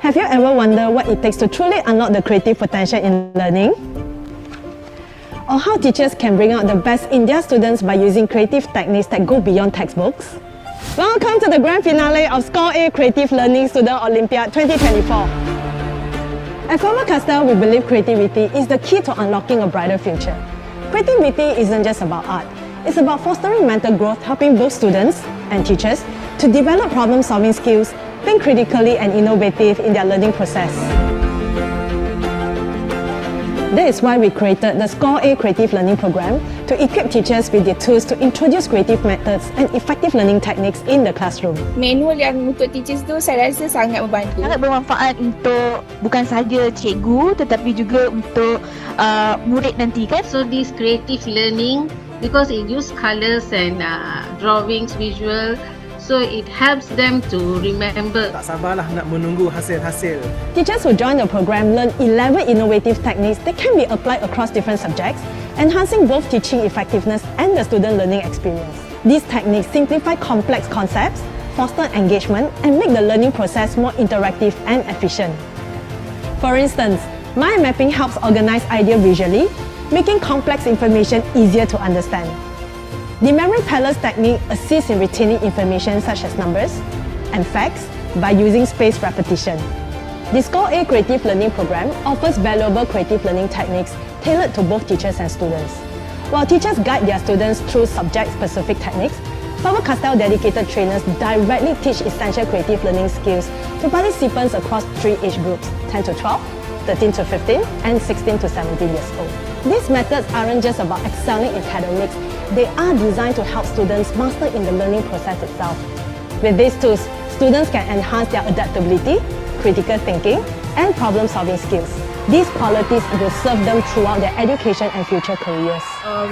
Have you ever wondered what it takes to truly unlock the creative potential in learning? Or how teachers can bring out the best in their students by using creative techniques that go beyond textbooks? Welcome to the grand finale of Score A Creative Learning Student Olympiad 2024. At Faber-Castell, we believe creativity is the key to unlocking a brighter future. Creativity isn't just about art. It's about fostering mental growth, helping both students and teachers to develop problem-solving skills, think critically and innovative in their learning process. That is why we created the Score A Creative Learning Program to equip teachers with the tools to introduce creative methods and effective learning techniques in the classroom. Manual yang untuk teachers tu saya rasa sangat membantu. Sangat bermanfaat untuk bukan sahaja cikgu tetapi juga untuk murid nanti kan. So this creative learning, because it use colours and drawings, visual, so it helps them to remember. Tak sabarlah nak menunggu hasil-hasil. Teachers who join the program learn 11 innovative techniques that can be applied across different subjects, enhancing both teaching effectiveness and the student learning experience. These techniques simplify complex concepts, foster engagement, and make the learning process more interactive and efficient. For instance, mind mapping helps organize ideas visually, making complex information easier to understand. The memory palace technique assists in retaining information such as numbers and facts by using spaced repetition. The Score A Creative Learning Program offers valuable creative learning techniques tailored to both teachers and students. While teachers guide their students through subject-specific techniques, Faber-Castell dedicated trainers directly teach essential creative learning skills to participants across 3 age groups, 10 to 12, 13 to 15, and 16 to 17 years old. These methods aren't just about excelling in academics, they are designed to help students master in the learning process itself. With these tools, students can enhance their adaptability, critical thinking, and problem-solving skills. These qualities will serve them throughout their education and future careers.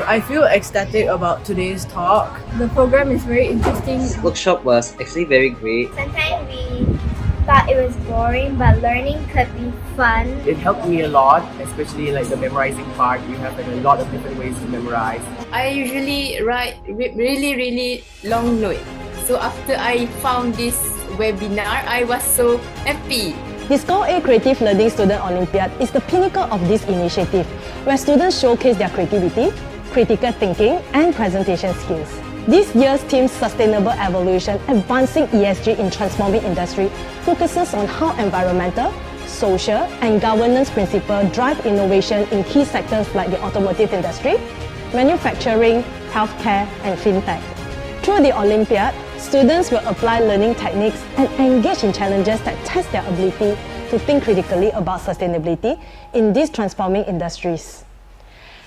I feel ecstatic about today's talk. The program is very interesting. This workshop was actually very great. Sometimes we thought it was boring, but learning could be fun. It helped me a lot, especially like the memorizing part. You have like a lot of different ways to memorize. I usually write really long note. So after I found this webinar, I was so happy. The Score A Creative Learning Student Olympiad is the pinnacle of this initiative, where students showcase their creativity, critical thinking, and presentation skills. This year's theme, Sustainable Evolution, Advancing ESG in Transforming Industry, focuses on how environmental, social, and governance principles drive innovation in key sectors like the automotive industry, manufacturing, healthcare, and fintech. Through the Olympiad, students will apply learning techniques and engage in challenges that test their ability to think critically about sustainability in these transforming industries.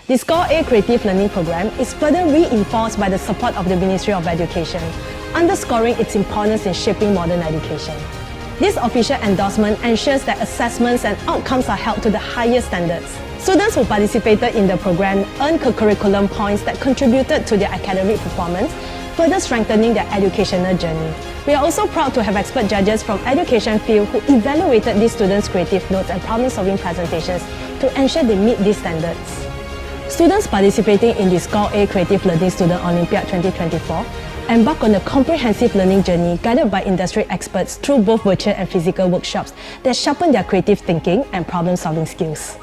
The Score A Creative Learning Program is further reinforced by the support of the Ministry of Education, underscoring its importance in shaping modern education. This official endorsement ensures that assessments and outcomes are held to the highest standards. Students who participated in the program earned curriculum points that contributed to their academic performance, further strengthening their educational journey. We are also proud to have expert judges from education field who evaluated these students' creative notes and problem-solving presentations to ensure they meet these standards. Students participating in the Score A Creative Learning Student Olympiad 2024 embark on a comprehensive learning journey guided by industry experts through both virtual and physical workshops that sharpen their creative thinking and problem-solving skills.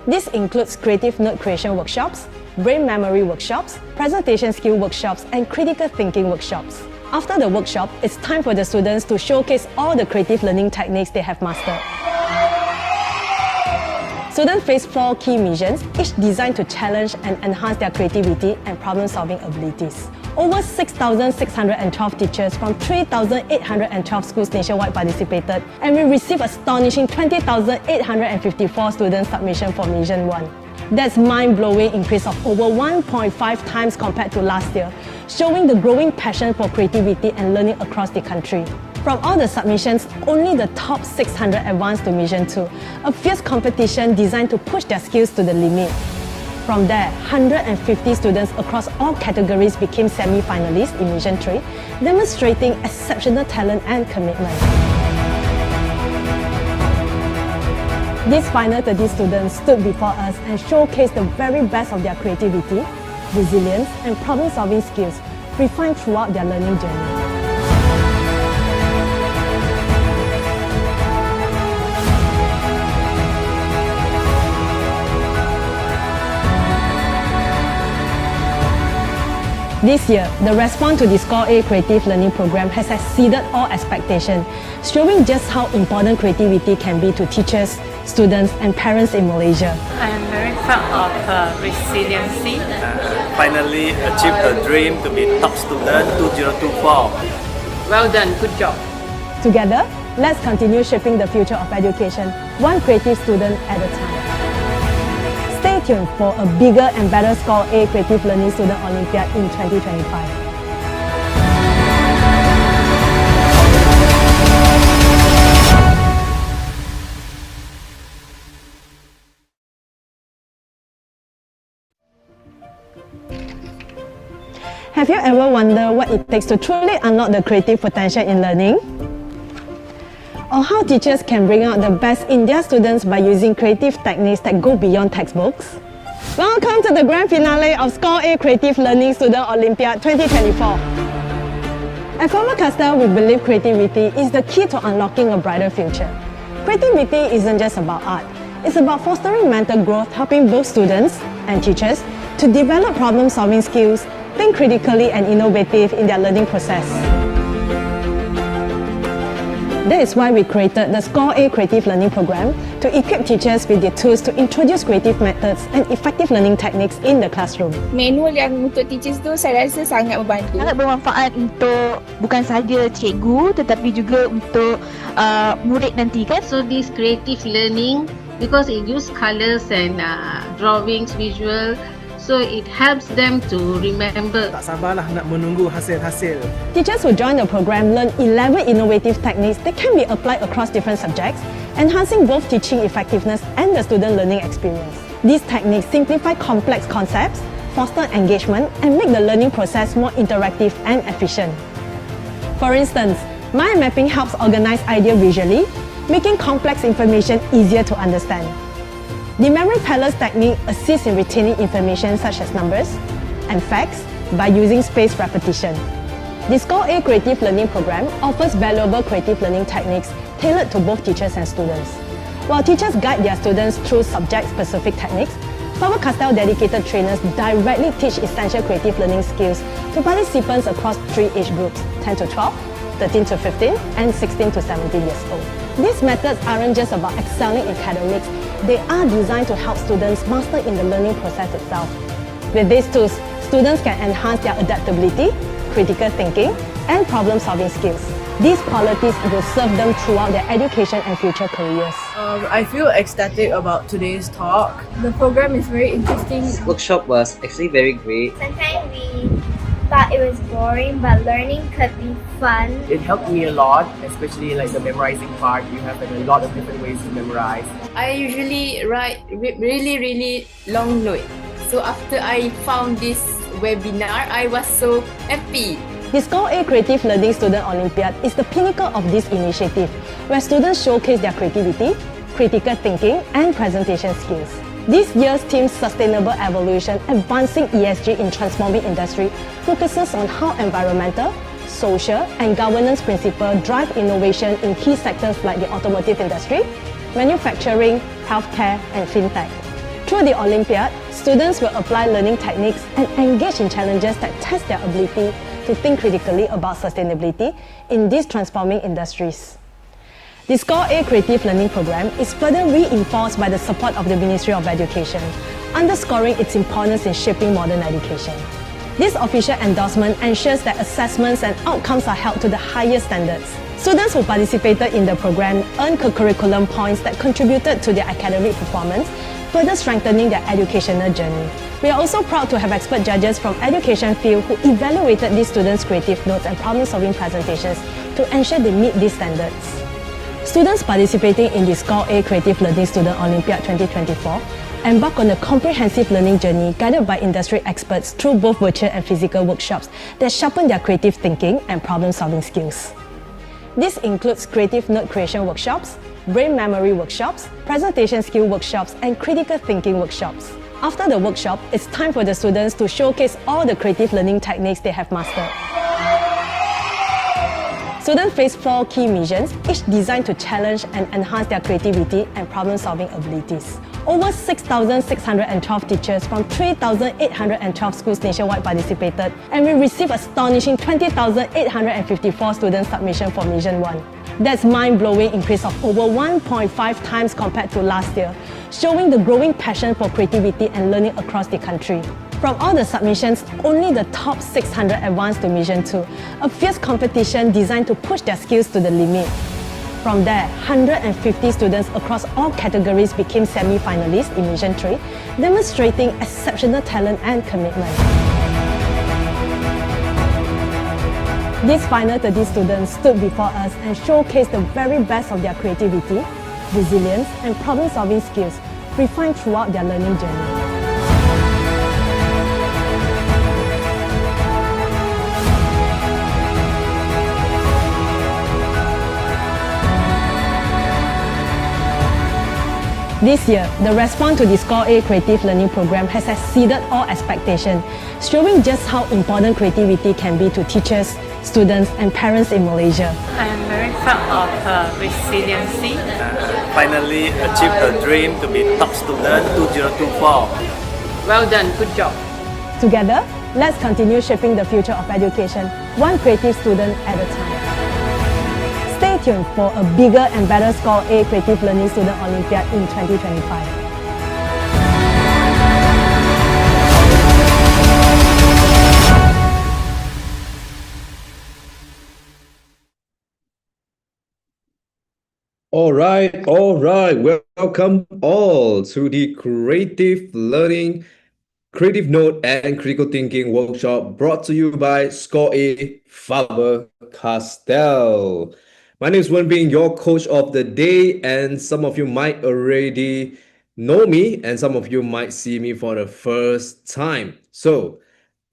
This includes creative note creation workshops, brain memory workshops, presentation skill workshops, and critical thinking workshops. After the workshop, it's time for the students to showcase all the creative learning techniques they have mastered. Students face 4 key missions, each designed to challenge and enhance their creativity and problem-solving abilities. Over 6,612 teachers from 3,812 schools nationwide participated, and we received astonishing 20,854 student submissions for Mission 1. That's mind-blowing increase of over 1.5 times compared to last year, showing the growing passion for creativity and learning across the country. From all the submissions, only the top 600 advanced to Mission 2, a fierce competition designed to push their skills to the limit. From there, 150 students across all categories became semi-finalists in Mission 3, demonstrating exceptional talent and commitment. These final 30 students stood before us and showcased the very best of their creativity, resilience, and problem-solving skills refined throughout their learning journey. This year, the response to the Score A Creative Learning Program has exceeded all expectations, showing just how important creativity can be to teachers, students and parents in Malaysia. I am very proud of resiliency. Finally achieved a dream to be top student 2024. Well done, good job. Together, let's continue shaping the future of education, one creative student at a time. Stay tuned for a bigger and better Score A Creative Learning Student Olympiad in 2025. Have you ever wondered what it takes to truly unlock the creative potential in learning? Or how teachers can bring out the best in their students by using creative techniques that go beyond textbooks? Welcome to the grand finale of Score A Creative Learning Student Olympiad 2024. At Faber-Castell, we believe creativity is the key to unlocking a brighter future. Creativity isn't just about art. It's about fostering mental growth, helping both students and teachers to develop problem-solving skills, think critically and innovative in their learning process. That is why we created the Score A Creative Learning Program to equip teachers with the tools to introduce creative methods and effective learning techniques in the classroom. Manual yang untuk teachers tu saya rasa sangat membantu. Sangat bermanfaat untuk bukan sahaja cikgu tetapi juga untuk murid nanti kan. So this creative learning, because it use colors and drawings, visual, so it helps them to remember. Tak sabarlah nak menunggu hasil-hasil. Teachers who join the program learn 11 innovative techniques that can be applied across different subjects, enhancing both teaching effectiveness and the student learning experience. These techniques simplify complex concepts, foster engagement, and make the learning process more interactive and efficient. For instance, mind mapping helps organize ideas visually, making complex information easier to understand. The memory palace technique assists in retaining information such as numbers and facts by using spaced repetition. The Score A Creative Learning Program offers valuable creative learning techniques tailored to both teachers and students. While teachers guide their students through subject-specific techniques, Faber-Castell dedicated trainers directly teach essential creative learning skills to participants across 3 age groups, 10 to 12, 13 to 15, and 16 to 17 years old. These methods aren't just about excelling in academics, they are designed to help students master in the learning process itself. With these tools, students can enhance their adaptability, critical thinking, and problem-solving skills. These qualities will serve them throughout their education and future careers. I feel ecstatic about today's talk. The program is very interesting. This workshop was actually very great. Sometimes we thought it was boring, but learning could be fun. It helped me a lot, especially like the memorizing part. You have like a lot of different ways to memorize. I usually write really long note. So after I found this webinar, I was so happy. The Score A Creative Learning Student Olympiad is the pinnacle of this initiative, where students showcase their creativity, critical thinking, and presentation skills. This year's theme, Sustainable Evolution, Advancing ESG in Transforming Industry, focuses on how environmental, social, and governance principles drive innovation in key sectors like the automotive industry, manufacturing, healthcare, and fintech. Through the Olympiad, students will apply learning techniques and engage in challenges that test their ability to think critically about sustainability in these transforming industries. The Score A Creative Learning Program is further reinforced by the support of the Ministry of Education, underscoring its importance in shaping modern education. This official endorsement ensures that assessments and outcomes are held to the highest standards. Students who participated in the program earned curriculum points that contributed to their academic performance, further strengthening their educational journey. We are also proud to have expert judges from education field who evaluated these students' creative notes and problem-solving presentations to ensure they meet these standards. Students participating in the Score A Creative Learning Student Olympiad 2024 embark on a comprehensive learning journey guided by industry experts through both virtual and physical workshops that sharpen their creative thinking and problem-solving skills. This includes creative note creation workshops, brain memory workshops, presentation skill workshops, and critical thinking workshops. After the workshop, it's time for the students to showcase all the creative learning techniques they have mastered. Students face 4 key missions, each designed to challenge and enhance their creativity and problem-solving abilities. Over 6,612 teachers from 3,812 schools nationwide participated, and we received astonishing 20,854 student submission for Mission 1. That's mind-blowing increase of over 1.5 times compared to last year, showing the growing passion for creativity and learning across the country. From all the submissions, only the top 600 advanced to Mission 2, a fierce competition designed to push their skills to the limit. From there, 150 students across all categories became semi-finalists in Mission 3, demonstrating exceptional talent and commitment. These final 30 students stood before us and showcased the very best of their creativity, resilience, and problem-solving skills refined throughout their learning journey. This year, the response to the Score A Creative Learning Program has exceeded all expectations, showing just how important creativity can be to teachers, students, and parents in Malaysia. I am very proud of her resiliency. Finally achieved her dream to be top student 2024. Well done, good job. Together, let's continue shaping the future of education, one creative student at a time. Stay tuned for a bigger and better Score A Creative Learning Student Olympiad in 2025. All right. Welcome all to the Creative Learning, Creative Note and Critical Thinking workshop brought to you by Score A Faber-Castell. My name is Wen Bing, your coach of the day, and some of you might already know me and some of you might see me for the first time. So,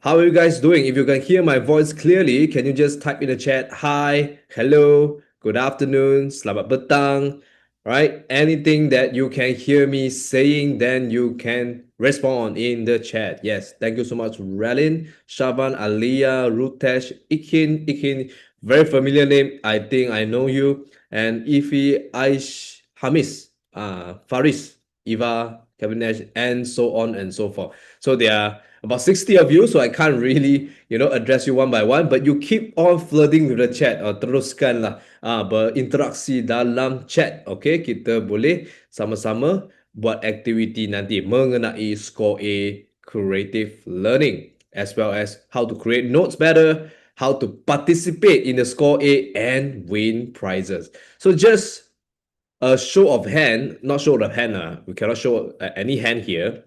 how are you guys doing? If you can hear my voice clearly, can you just type in the chat, hi, hello, good afternoon, selamat petang, right? Anything that you can hear me saying, then you can respond in the chat. Yes, thank you so much, Relin, Shaban, Alia, Rutesh, Ikin, very familiar name. I think I know you. And Ifi, Aish, Hamis, Faris, Eva, Kabinesh, and so on and so forth. So there are about 60 of you, so I can't really, address you one by one, but you keep on flirting with the chat. Teruskanlah berinteraksi dalam chat. Okay, kita boleh sama-sama buat aktiviti nanti mengenai Score A Creative Learning, as well as how to create notes better, how to participate in the Score A and win prizes. So just a show of hand, not show of hand, we cannot show any hand here,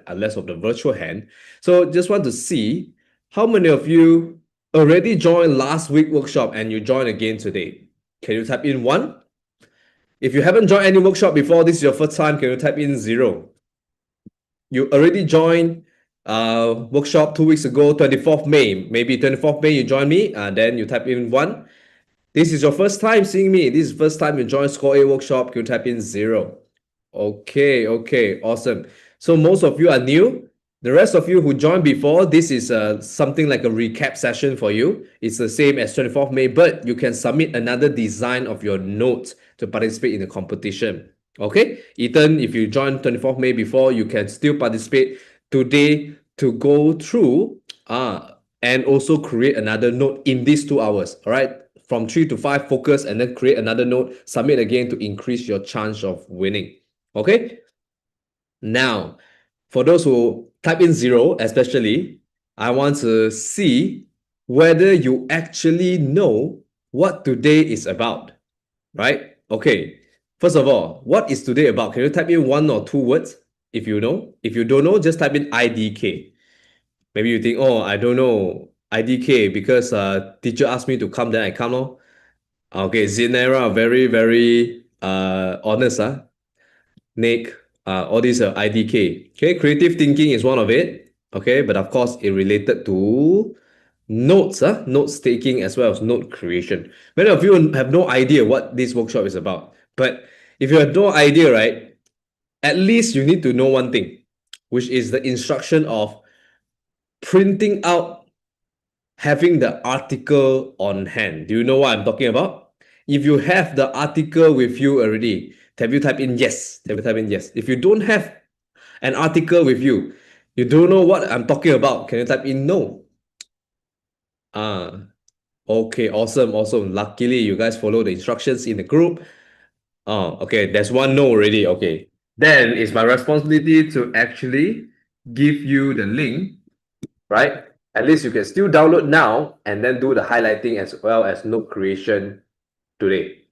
unless of the virtual hand. So just want to see how many of you already joined last week's workshop and you joined again today. Can you type in 1? If you haven't joined any workshop before, this is your first time, can you type in 0? You already joined workshop 2 weeks ago, 24th May. Maybe 24th May you join me, then you type in 1. This is your first time seeing me. This is the first time you join Score A workshop. You type in 0. Okay, awesome. So most of you are new. The rest of you who joined before, this is something like a recap session for you. It's the same as 24th May, but you can submit another design of your notes to participate in the competition. Okay, Ethan, if you joined 24th May before, you can still participate today to go through and also create another note in these 2 hours. All right, from 3 to 5, focus and then create another note, submit again to increase your chance of winning. Okay, now for those who type in 0 especially, I want to see whether you actually know what today is about, right? Okay, first of all, what is today about? Can you type in 1 or 2 words if you know? If you don't know, just type in IDK. Maybe you think, oh, I don't know IDK because teacher asked me to come, then I come. Okay, Zinera, very honest. Nick, all these are IDK. Okay, creative thinking is one of it. Okay, but of course, it related to notes, notes taking as well as note creation. Many of you have no idea what this workshop is about. But if you have no idea, right, at least you need to know one thing, which is the instruction of printing out, having the article on hand. Do you know what I'm talking about? If you have the article with you already, Have you typed in yes? Have you typed in yes? If you don't have an article with you, you don't know what I'm talking about, can you type in no? Okay, awesome, awesome. Luckily, you guys follow the instructions in the group. Okay, there's one no already. Okay. Then it's my responsibility to actually give you the link, right? At least you can still download now and then do the highlighting as well as note creation today,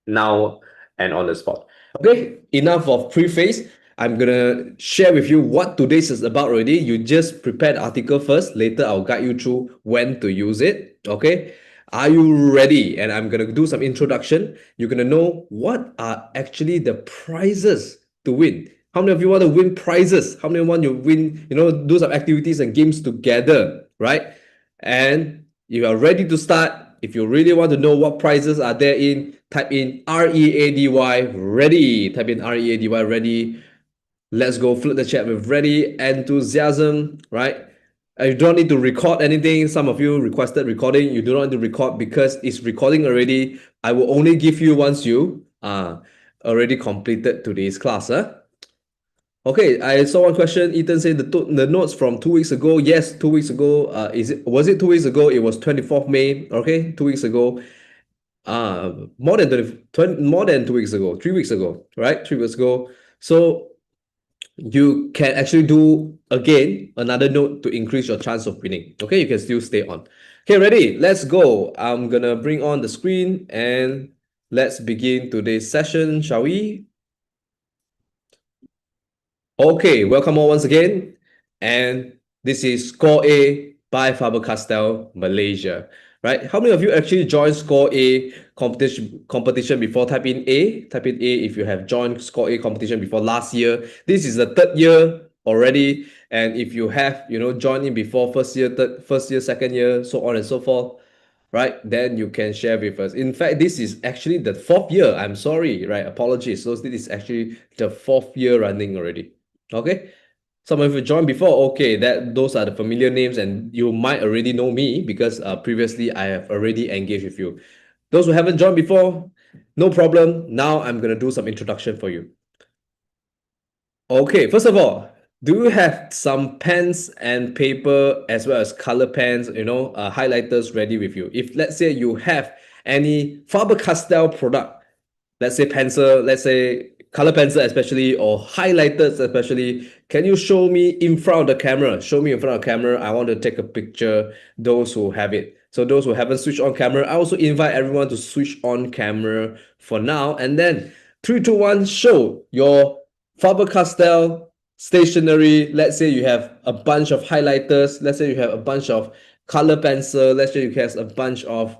now and on the spot. Okay, enough of preface. I'm gonna share with you what today's is about already. You just prepare the article first. Later, I'll guide you through when to use it. Okay, are you ready? And I'm gonna do some introduction. You're gonna know what are actually the prizes to win. How many of you want to win prizes? How many want you win, do some activities and games together, right? And you are ready to start. If you really want to know what prizes are there type in READY, ready. Type in READY, ready. Let's go flood the chat with ready, enthusiasm, right? You don't need to record anything. Some of you requested recording. You do not need to record because it's recording already. I will only give you once you already completed today's class. Okay, I saw one question. Ethan said the notes from 2 weeks ago. Yes, 2 weeks ago. Was it 2 weeks ago? It was 24th May. Okay, 2 weeks ago. More than 2 weeks ago. 3 weeks ago, right? 3 weeks ago. So you can actually do again another note to increase your chance of winning. Okay, you can still stay on. Okay, ready? Let's go. I'm gonna bring on the screen and let's begin today's session, shall we? Okay, welcome all once again. And this is Score A by Faber-Castell, Malaysia. Right? How many of you actually joined Score A competition before? Type in A. Type in A if you have joined Score A competition before last year. This is the third year already. And if you have, joined in before first year, second year, so on and so forth, right? Then you can share with us. In fact, this is actually the fourth year. I'm sorry, right? Apologies. So this is actually the fourth year running already. Okay. Some of you joined before, okay, those are the familiar names and you might already know me because previously I have already engaged with you. Those who haven't joined before, no problem. Now I'm going to do some introduction for you. Okay, first of all, do you have some pens and paper as well as color pens, highlighters ready with you? If let's say you have any Faber-Castell product, let's say pencil, let's say color pencil especially, or highlighters especially, can you show me in front of the camera? Show me in front of the camera. I want to take a picture, those who have it. So those who haven't switched on camera, I also invite everyone to switch on camera for now. And then 3, 2, 1, show your Faber-Castell stationery. Let's say you have a bunch of highlighters. Let's say you have a bunch of color pencil. Let's say you have a bunch of,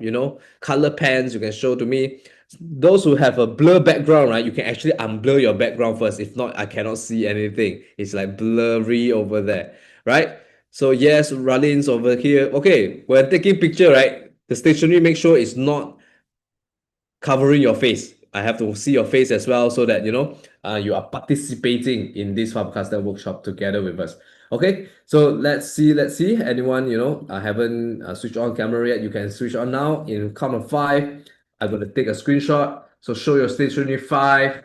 color pens. You can show to me. Those who have a blur background, right? You can actually unblur your background first. If not, I cannot see anything. It's like blurry over there, right? So yes, Ralin's over here. Okay, when taking picture, right? The stationery, make sure it's not covering your face. I have to see your face as well so that, you are participating in this Faber-Castell workshop together with us. Okay, so let's see. Anyone, haven't switched on camera yet, you can switch on now. In count of 5, I'm going to take a screenshot. So show your stationery. 5,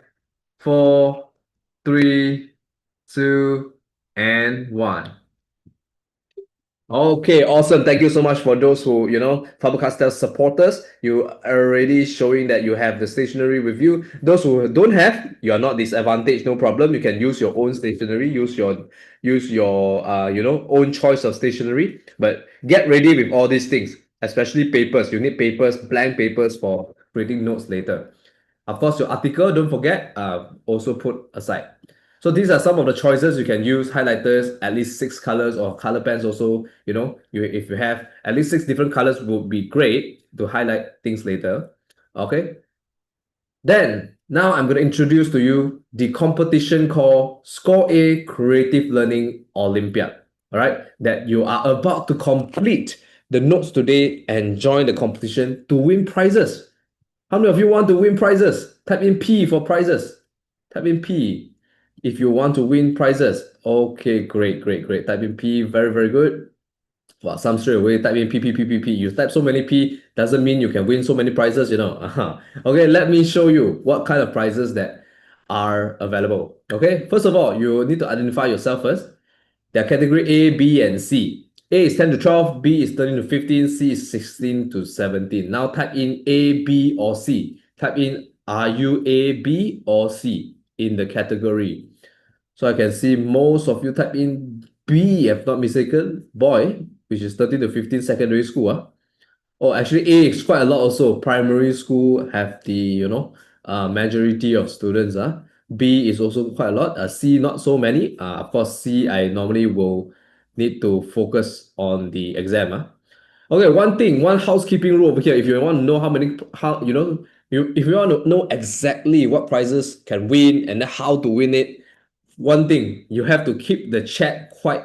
4, 3, 2, and 1. Okay, awesome. Thank you so much for those who, Faber-Castell supporters. You are already showing that you have the stationery with you. Those who don't have, you are not disadvantaged, no problem. You can use your own stationery, use your own choice of stationery. But get ready with all these things, especially papers. You need papers, blank papers for creating notes later. Of course, your article, don't forget, also put aside. So these are some of the choices you can use. Highlighters, at least 6 colors, or color pens also, if you have at least 6 different colors would be great to highlight things later. Okay. Then, now I'm going to introduce to you the competition called Score A Creative Learning Olympiad. All right. That you are about to complete the notes today and join the competition to win prizes. How many of you want to win prizes? Type in P for prizes. Type in P if you want to win prizes. Okay, great. Type in P, very good. Well, some straight away type in P. You type so many P, doesn't mean you can win so many prizes, Okay, let me show you what kind of prizes that are available. Okay, first of all, you need to identify yourself first. There are category A, B, and C. A is 10 to 12, B is 13 to 15, C is 16 to 17. Now type in A, B, or C. Type in, are you A, B, or C in the category? So I can see most of you type in B, if not mistaken, boy, which is 13 to 15 secondary school. Oh, actually A is quite a lot also. Primary school have the, majority of students. B is also quite a lot. C, not so many. Of course, C, I normally will need to focus on the exam. Okay, one housekeeping rule over here. If you want to know if you want to know exactly what prizes can win and how to win it, one thing, you have to keep the chat quite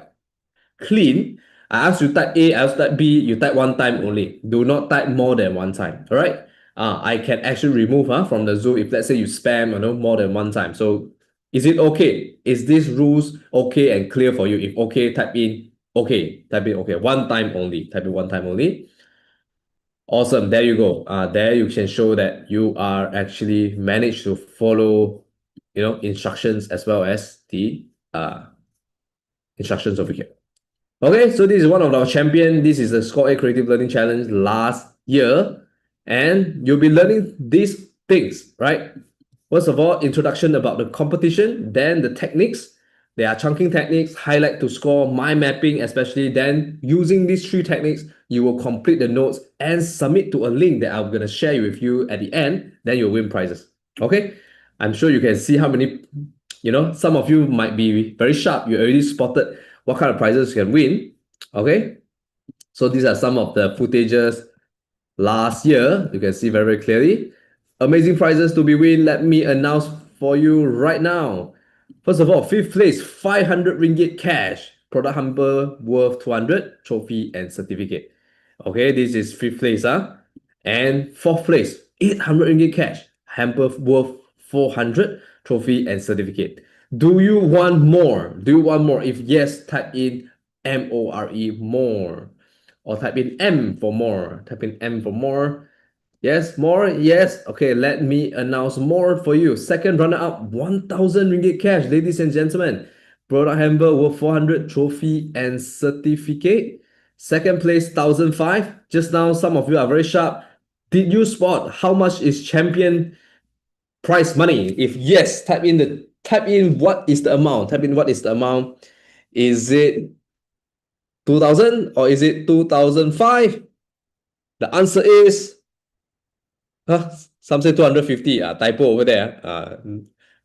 clean. I ask you type A, I ask you type B, you type one time only. Do not type more than one time. All right. I can actually remove from the Zoom if let's say you spam more than one time. So is it okay? Is these rules okay and clear for you? If okay, type in okay. Type in okay. One time only. Type in one time only. Awesome. There you go. There you can show that you are actually managed to follow instructions as well as the instructions over here. Okay, so this is one of our champion. This is the Score A Creative Learning Challenge last year. And you'll be learning these things, right? First of all, introduction about the competition, then the techniques. There are chunking techniques, highlight to score, mind mapping, especially. Then using these three techniques, you will complete the notes and submit to a link that I'm going to share with you at the end. Then you'll win prizes. Okay, I'm sure you can see how many, some of you might be very sharp. You already spotted what kind of prizes you can win. Okay, so these are some of the footages last year. You can see very, very clearly. Amazing prizes to be win. Let me announce for you right now. First of all, 5th place, 500 ringgit cash. Product hamper worth 200, trophy and certificate. Okay, this is 5th place. And 4th place, 800 ringgit cash. Hamper worth 400, trophy and certificate. Do you want more? Do you want more? If yes, type in MORE, more. Or type in M for more. Type in M for more. Yes, more? Yes. Okay, let me announce more for you. Second runner-up, 1,000 ringgit cash, ladies and gentlemen. Product hamper worth 400, trophy and certificate. Second place, 1,005. Just now, some of you are very sharp. Did you spot how much is champion prize money? If yes, type in what is the amount. Type in what is the amount. Is it 2,000 or is it 2,005? The answer is some say 250. Typo over there.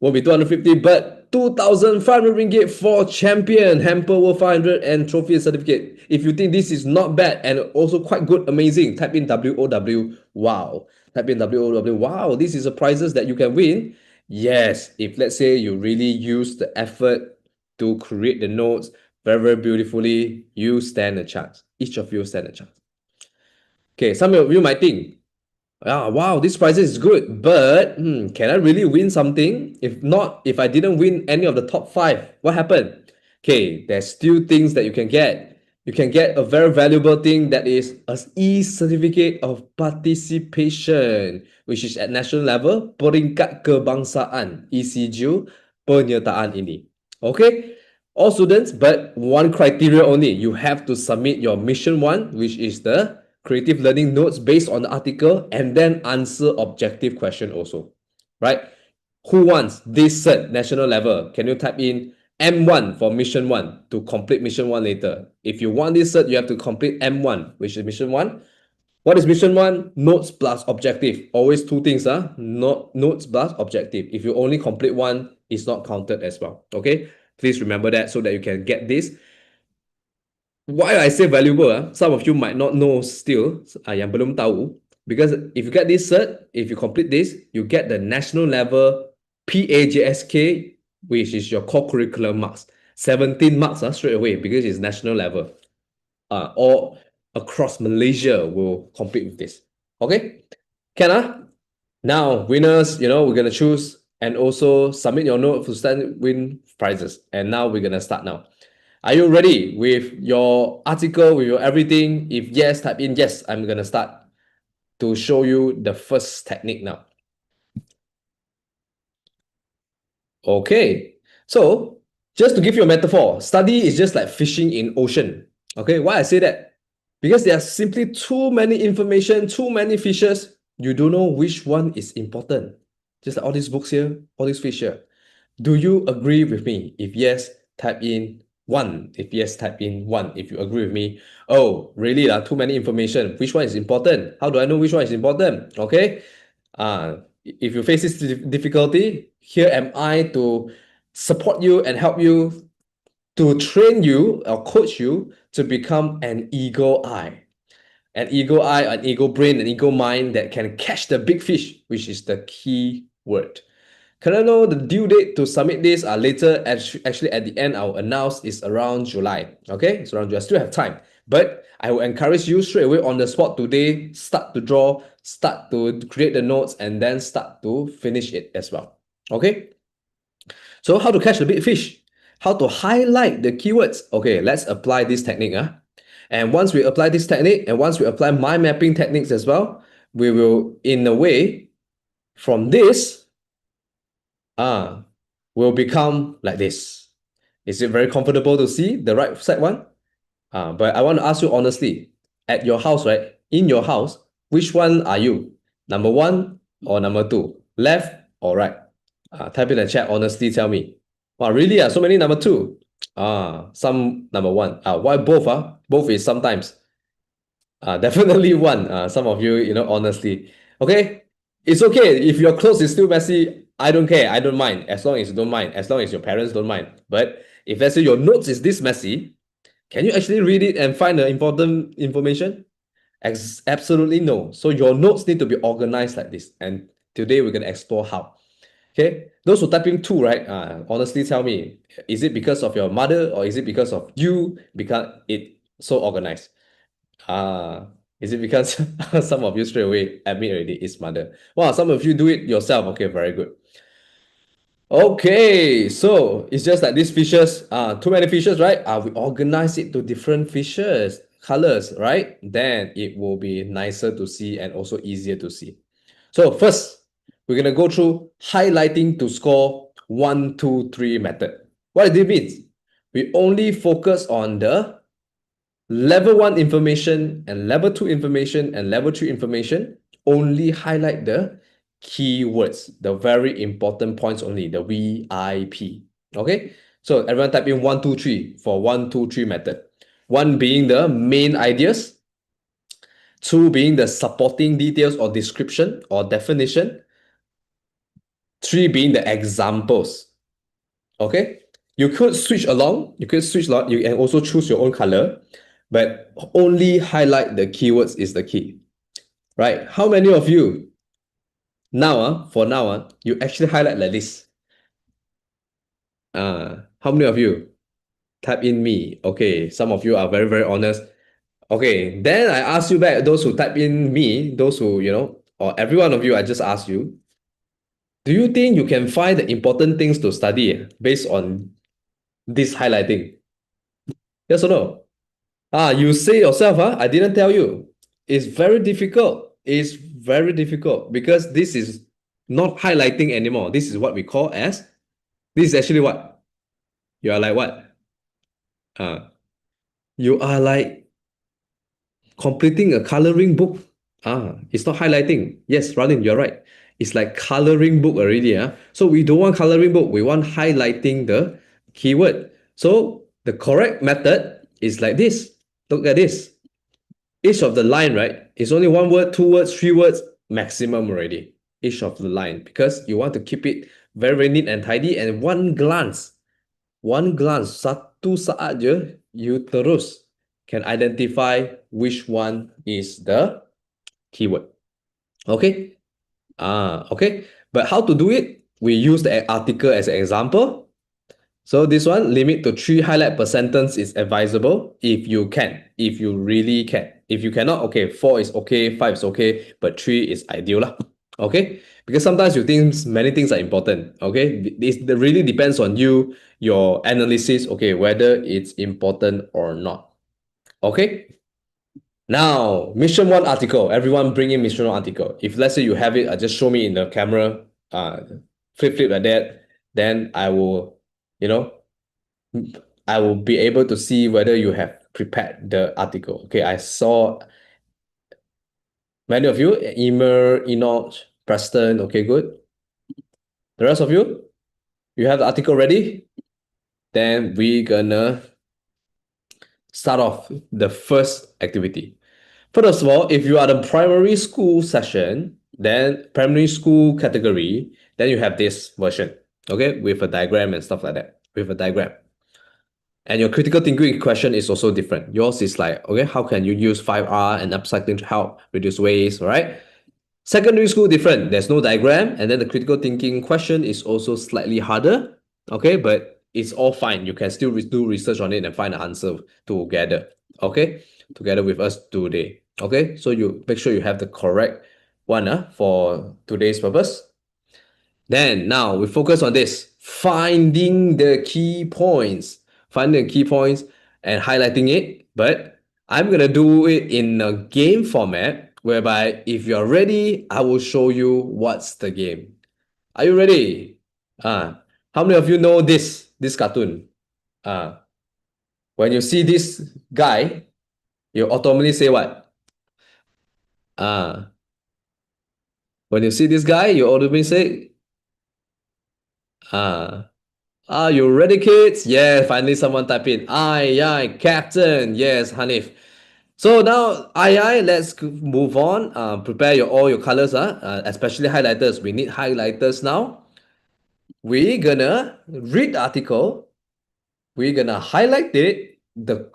Won't be 250, but 2,500 ringgit for champion, hamper worth 500 and trophy and certificate. If you think this is not bad and also quite good, amazing, type in WOW. Wow. Type in WOW. Wow, this is a prizes that you can win. Yes, if let's say you really use the effort to create the notes very, very beautifully, you stand a chance. Each of you stand a chance. Okay, some of you might think, wow, this prize is good, but can I really win something? If not, if I didn't win any of the top 5, what happened? Okay, there's still things that you can get. You can get a very valuable thing that is an e-certificate of participation, which is at national level, peringkat kebangsaan, ECG, penyertaan ini. Okay, all students, but one criteria only. You have to submit your mission 1, which is the creative learning notes based on the article and then answer objective question also, right? Who wants this cert national level? Can you type in M1 for mission 1 to complete mission 1 later? If you want this cert, you have to complete M1, which is mission 1. What is mission 1? Notes plus objective. Always 2 things, notes plus objective. If you only complete 1, it's not counted as well, okay? Please remember that so that you can get this. Why I say valuable, some of you might not know still, yang belum tahu, because if you get this cert, if you complete this, you get the national level PAJSK, which is your core curriculum marks. 17 marks straight away because it's national level. All across Malaysia will compete with this. Okay? Can Now, winners, we're going to choose and also submit your note to stand win prizes. And now we're going to start now. Are you ready with your article, with your everything? If yes, type in yes. I'm going to start to show you the first technique now. Okay, so just to give you a metaphor, study is just like fishing in ocean. Okay, why I say that? Because there are simply too many information, too many fishes. You don't know which one is important. Just like all these books here, all these fish here. Do you agree with me? If yes, type in 1. If yes, type in 1. If you agree with me, oh, really, too many information. Which one is important? How do I know which one is important? Okay. If you face this difficulty, here am I to support you and help you, to train you or coach you to become an eagle eye. An eagle eye, an eagle brain, an eagle mind that can catch the big fish, which is the key word. Can I know the due date to submit this later? Actually, at the end, I'll announce is around July. Okay, it's around July. I still have time. But I will encourage you straight away on the spot today, start to draw, start to create the notes, and then start to finish it as well. Okay? So how to catch the big fish? How to highlight the keywords? Okay, let's apply this technique. And once we apply this technique, and once we apply mind mapping techniques as well, we will, in a way, from this, will become like this. Is it very comfortable to see the right side one? But I want to ask you honestly, at your house, right? In your house, which one are you? Number 1 or number 2? Left or right? Type in the chat, honestly tell me. Wow, really? So many number 2. Some number 1. Why both? Both is sometimes. Definitely 1. Some of you, honestly. Okay? It's okay. If your clothes is still messy, I don't care. I don't mind. As long as you don't mind. As long as your parents don't mind. But if let's say your notes is this messy, can you actually read it and find the important information? Absolutely no. So your notes need to be organized like this. And today we're going to explore how. Okay, those who typing 2, right? Honestly tell me, is it because of your mother or is it because of you because it so organized? Is it because some of you straight away admit already it's mother? Wow, some of you do it yourself. Okay, very good. Okay, so it's just like these fishes, too many fishes, right? We organize it to different fishes, colors, right? Then it will be nicer to see and also easier to see. So first, we're gonna go through highlighting to score 1, 2, 3 method. What does it mean? We only focus on the level 1 information and level 2 information and level 3 information, only highlight the keywords, the very important points only, the VIP. Okay, so everyone type in 1, 2, 3 for 1, 2, 3 method. 1 being the main ideas, 2 being the supporting details or description or definition, 3 being the examples. Okay, you could switch along, you can also choose your own color, but only highlight the keywords is the key. Right? How many of you now, for now, you actually highlight like this? How many of you? Type in me. Okay, some of you are very, very honest. Okay, then I ask you back, those who type in me, those who, or every one of you, I just ask you, do you think you can find the important things to study based on this highlighting? Yes or no? You say yourself, I didn't tell you. It's very difficult. It's very difficult because this is not highlighting anymore. This is what we call as, this is actually what? You are like what? You are like completing a coloring book. It's not highlighting. Yes, Radin, you're right. It's like coloring book already. So we don't want coloring book. We want highlighting the keyword. So the correct method is like this. Look at this. Each of the line, right, is only 1 word, 2 words, 3 words maximum already. Each of the line, because you want to keep it very, very neat and tidy. And one glance, satu saat je, you terus can identify which one is the keyword. Okay? Okay. But how to do it? We use the article as an example. So this one, limit to 3 highlight per sentence is advisable if you can, if you really can. If you cannot, okay, 4 is okay, 5 is okay, but 3 is ideal lah. Okay? Because sometimes you think many things are important. Okay? It really depends on you, your analysis, okay, whether it's important or not. Okay? Now, mission 1 article. Everyone bring in mission 1 article. If let's say you have it, just show me in the camera. Flip like that. then I will, you know, I will be able to see whether you have prepared the article. Okay, I saw many of you, Emer, Enoch, Preston. Okay, good. The rest of you, you have the article ready? Then we gonna start off the first activity. First of all, if you are the primary school session, then primary school category, then you have this version, okay, with a diagram and stuff like that, with a diagram. And your critical thinking question is also different. Yours is like, okay, how can you use 5R and upcycling to help reduce waste, right? Secondary school, different. There's no diagram, and then the critical thinking question is also slightly harder, okay, but it's all fine. You can still do research on it and find the answer together, okay, together with us today, okay? So you make sure you have the correct one for today's purpose. Then now we focus on this, finding the key points, and highlighting it. But I'm gonna do it in a game format whereby if you're ready, I will show you what's the game. Are you ready? How many of you know this cartoon? When you see this guy, you automatically say what? When you see this guy, you automatically say, are you ready, kids? Yeah, finally someone type in. Aye, Captain. Yes, Hanif. So now, let's move on. Prepare all your colors, especially highlighters. We need highlighters now. We're gonna read the article. We're gonna highlight it, the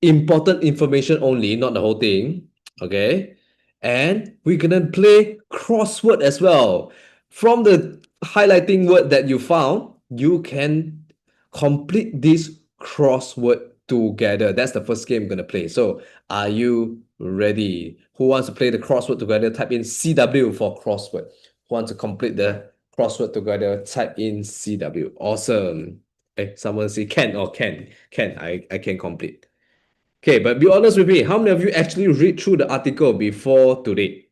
important information only, not the whole thing. Okay? And we're gonna play crossword as well. From the highlighting word that you found, you can complete this crossword together. That's the first game we're gonna play. So are you ready? Who wants to play the crossword together? Type in CW for crossword. Who wants to complete the crossword together? Type in CW. Awesome. Hey, someone say can or can. I can complete. Okay, but be honest with me. How many of you actually read through the article before today?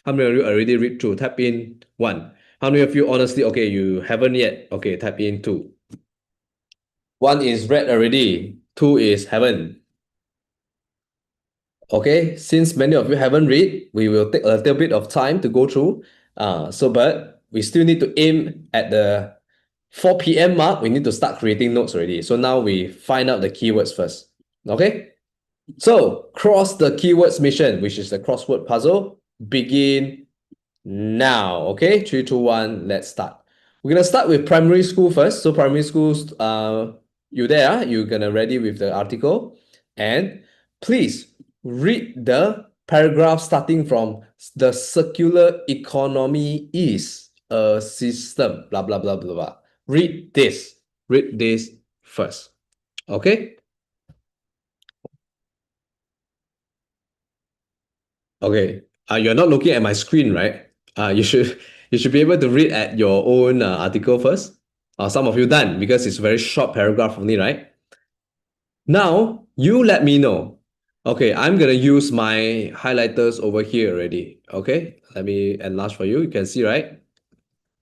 How many of you already read through? Type in 1. How many of you honestly, okay, you haven't yet? Okay, type in 2. 1 is read already. 2 is haven't. Okay, since many of you haven't read, we will take a little bit of time to go through. But we still need to aim at the 4 p.m. mark. We need to start creating notes already. So now we find out the keywords first. Okay? So, cross the keywords mission, which is the crossword puzzle. Begin now. Okay? 3, 2, 1, let's start. We're going to start with primary school first. So, primary schools, you there? You're going to ready with the article. And please read the paragraph starting from the circular economy is a system, blah, blah, blah, blah, blah. Read this first. Okay? Okay. You're not looking at my screen, right? You should be able to read at your own article first. Some of you done because it's a very short paragraph only, right? Now, you let me know. Okay, I'm gonna use my highlighters over here already. Okay, let me enlarge for you. You can see, right?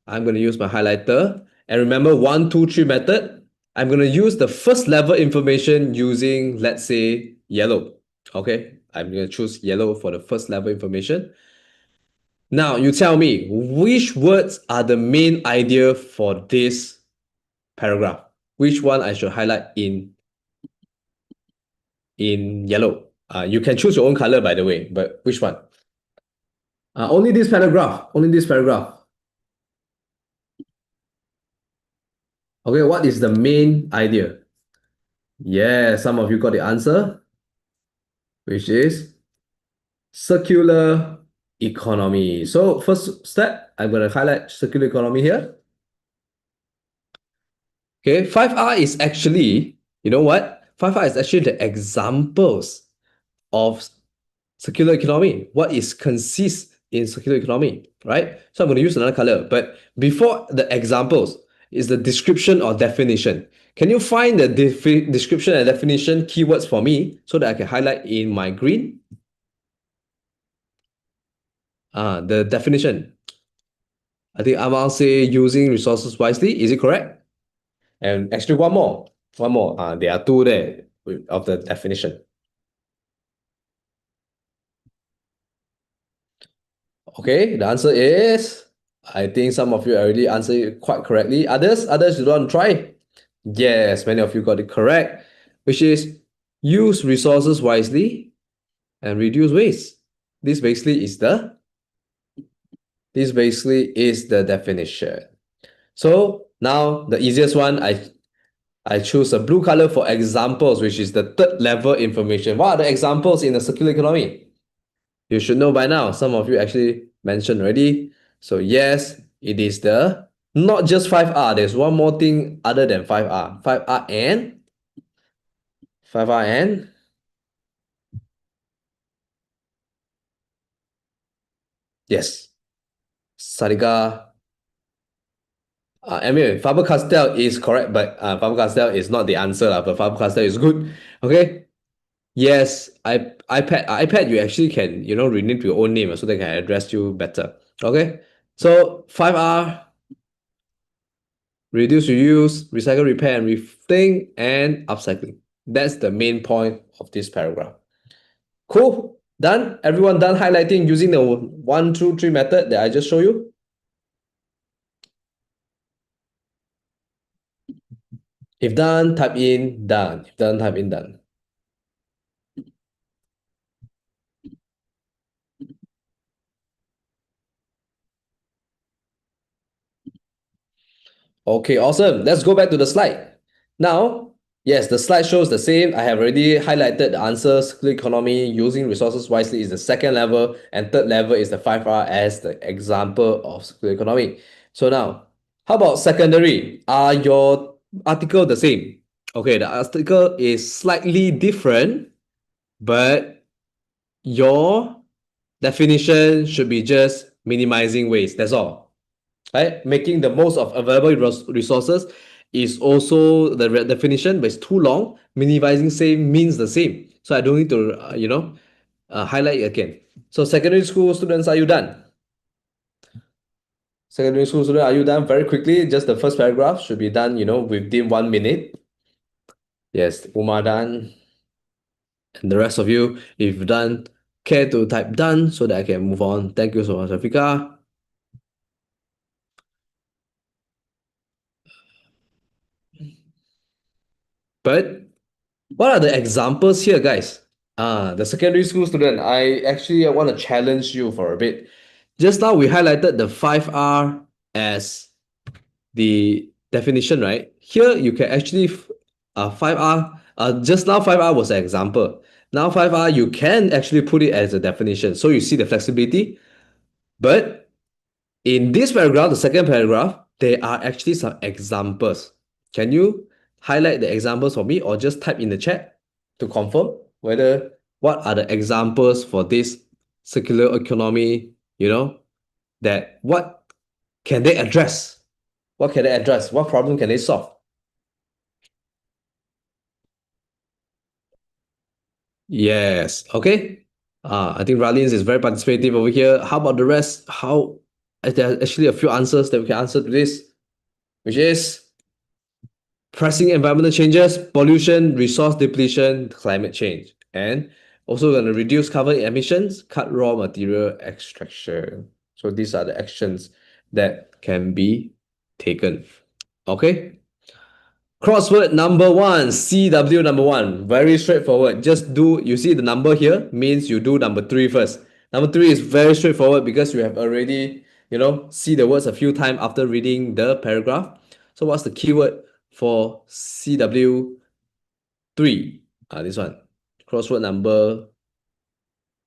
I'm gonna use my highlighter. And remember 1, 2, 3 method. I'm gonna use the first level information using, let's say, yellow. Okay, I'm gonna choose yellow for the first level information. Now, you tell me, which words are the main idea for this paragraph? Which one I should highlight in yellow? You can choose your own color, by the way, but which one? Only this paragraph. Okay, what is the main idea? Yeah, some of you got the answer, which is circular economy. So first step, I'm going to highlight circular economy here. Okay, 5R is actually, you know what? 5R is actually the examples of circular economy. What is consists in circular economy, right? So I'm going to use another color. But before the examples is the description or definition. Can you find the description and definition keywords for me so that I can highlight in my green? The definition. I think Amal say using resources wisely. Is it correct? And actually, one more. There are two there of the definition. Okay, the answer is, I think some of you already answered it quite correctly. Others, you don't want to try? Yes, many of you got it correct, which is use resources wisely and reduce waste. This basically is the definition. So now the easiest one, I choose a blue color for examples, which is the third level information. What are the examples in the circular economy? You should know by now. Some of you actually mentioned already. So yes, it is the not just 5R. There's one more thing other than 5R. 5R and yes, Sariga. Anyway, Faber-Castell is correct, but Faber-Castell is not the answer, but Faber-Castell is good. Okay. Yes, iPad, you actually can, rename to your own name so they can address you better. Okay. So 5R, reduce, reuse, recycle, repair, and rethink, and upcycling. That's the main point of this paragraph. Cool. Done? Everyone done highlighting using the 1, 2, 3 method that I just showed you? If done, type in done. If done, type in done. Okay, awesome. Let's go back to the slide. Now, yes, the slide shows the same. I have already highlighted the answer. Circular economy, using resources wisely is the second level, and third level is the 5R as the example of circular economy. So now, how about secondary? Are your article the same? Okay, the article is slightly different, but your definition should be just minimizing waste. That's all. Right? Making the most of available resources is also the definition, but it's too long. Minimizing same means the same. So I don't need to, highlight it again. So secondary school students, are you done? Secondary school students, are you done? Very quickly, just the first paragraph should be done, within 1 minute. Yes, Umar done. And the rest of you, if you've done, care to type done so that I can move on. Thank you so much, Afika. But what are the examples here, guys? The secondary school student, I actually want to challenge you for a bit. Just now we highlighted the 5R as the definition, right? Here you can actually 5R, just now 5R was an example. Now 5R, you can actually put it as a definition. So you see the flexibility. But in this paragraph, the second paragraph, there are actually some examples. Can you highlight the examples for me or just type in the chat to confirm what are the examples for this circular economy, that what can they address? What can they address? What problem can they solve? Yes, okay. I think Ralins is very participative over here. How about the rest? There are actually a few answers that we can answer to this, which is pressing environmental changes, pollution, resource depletion, climate change, and also going to reduce carbon emissions, cut raw material extraction. So these are the actions that can be taken. Okay. Crossword number 1, CW number 1. Very straightforward. Just do, you see the number here means you do number 3 first. Number 3 is very straightforward because you have already, see the words a few times after reading the paragraph. So what's the keyword for CW3? This one. Crossword number.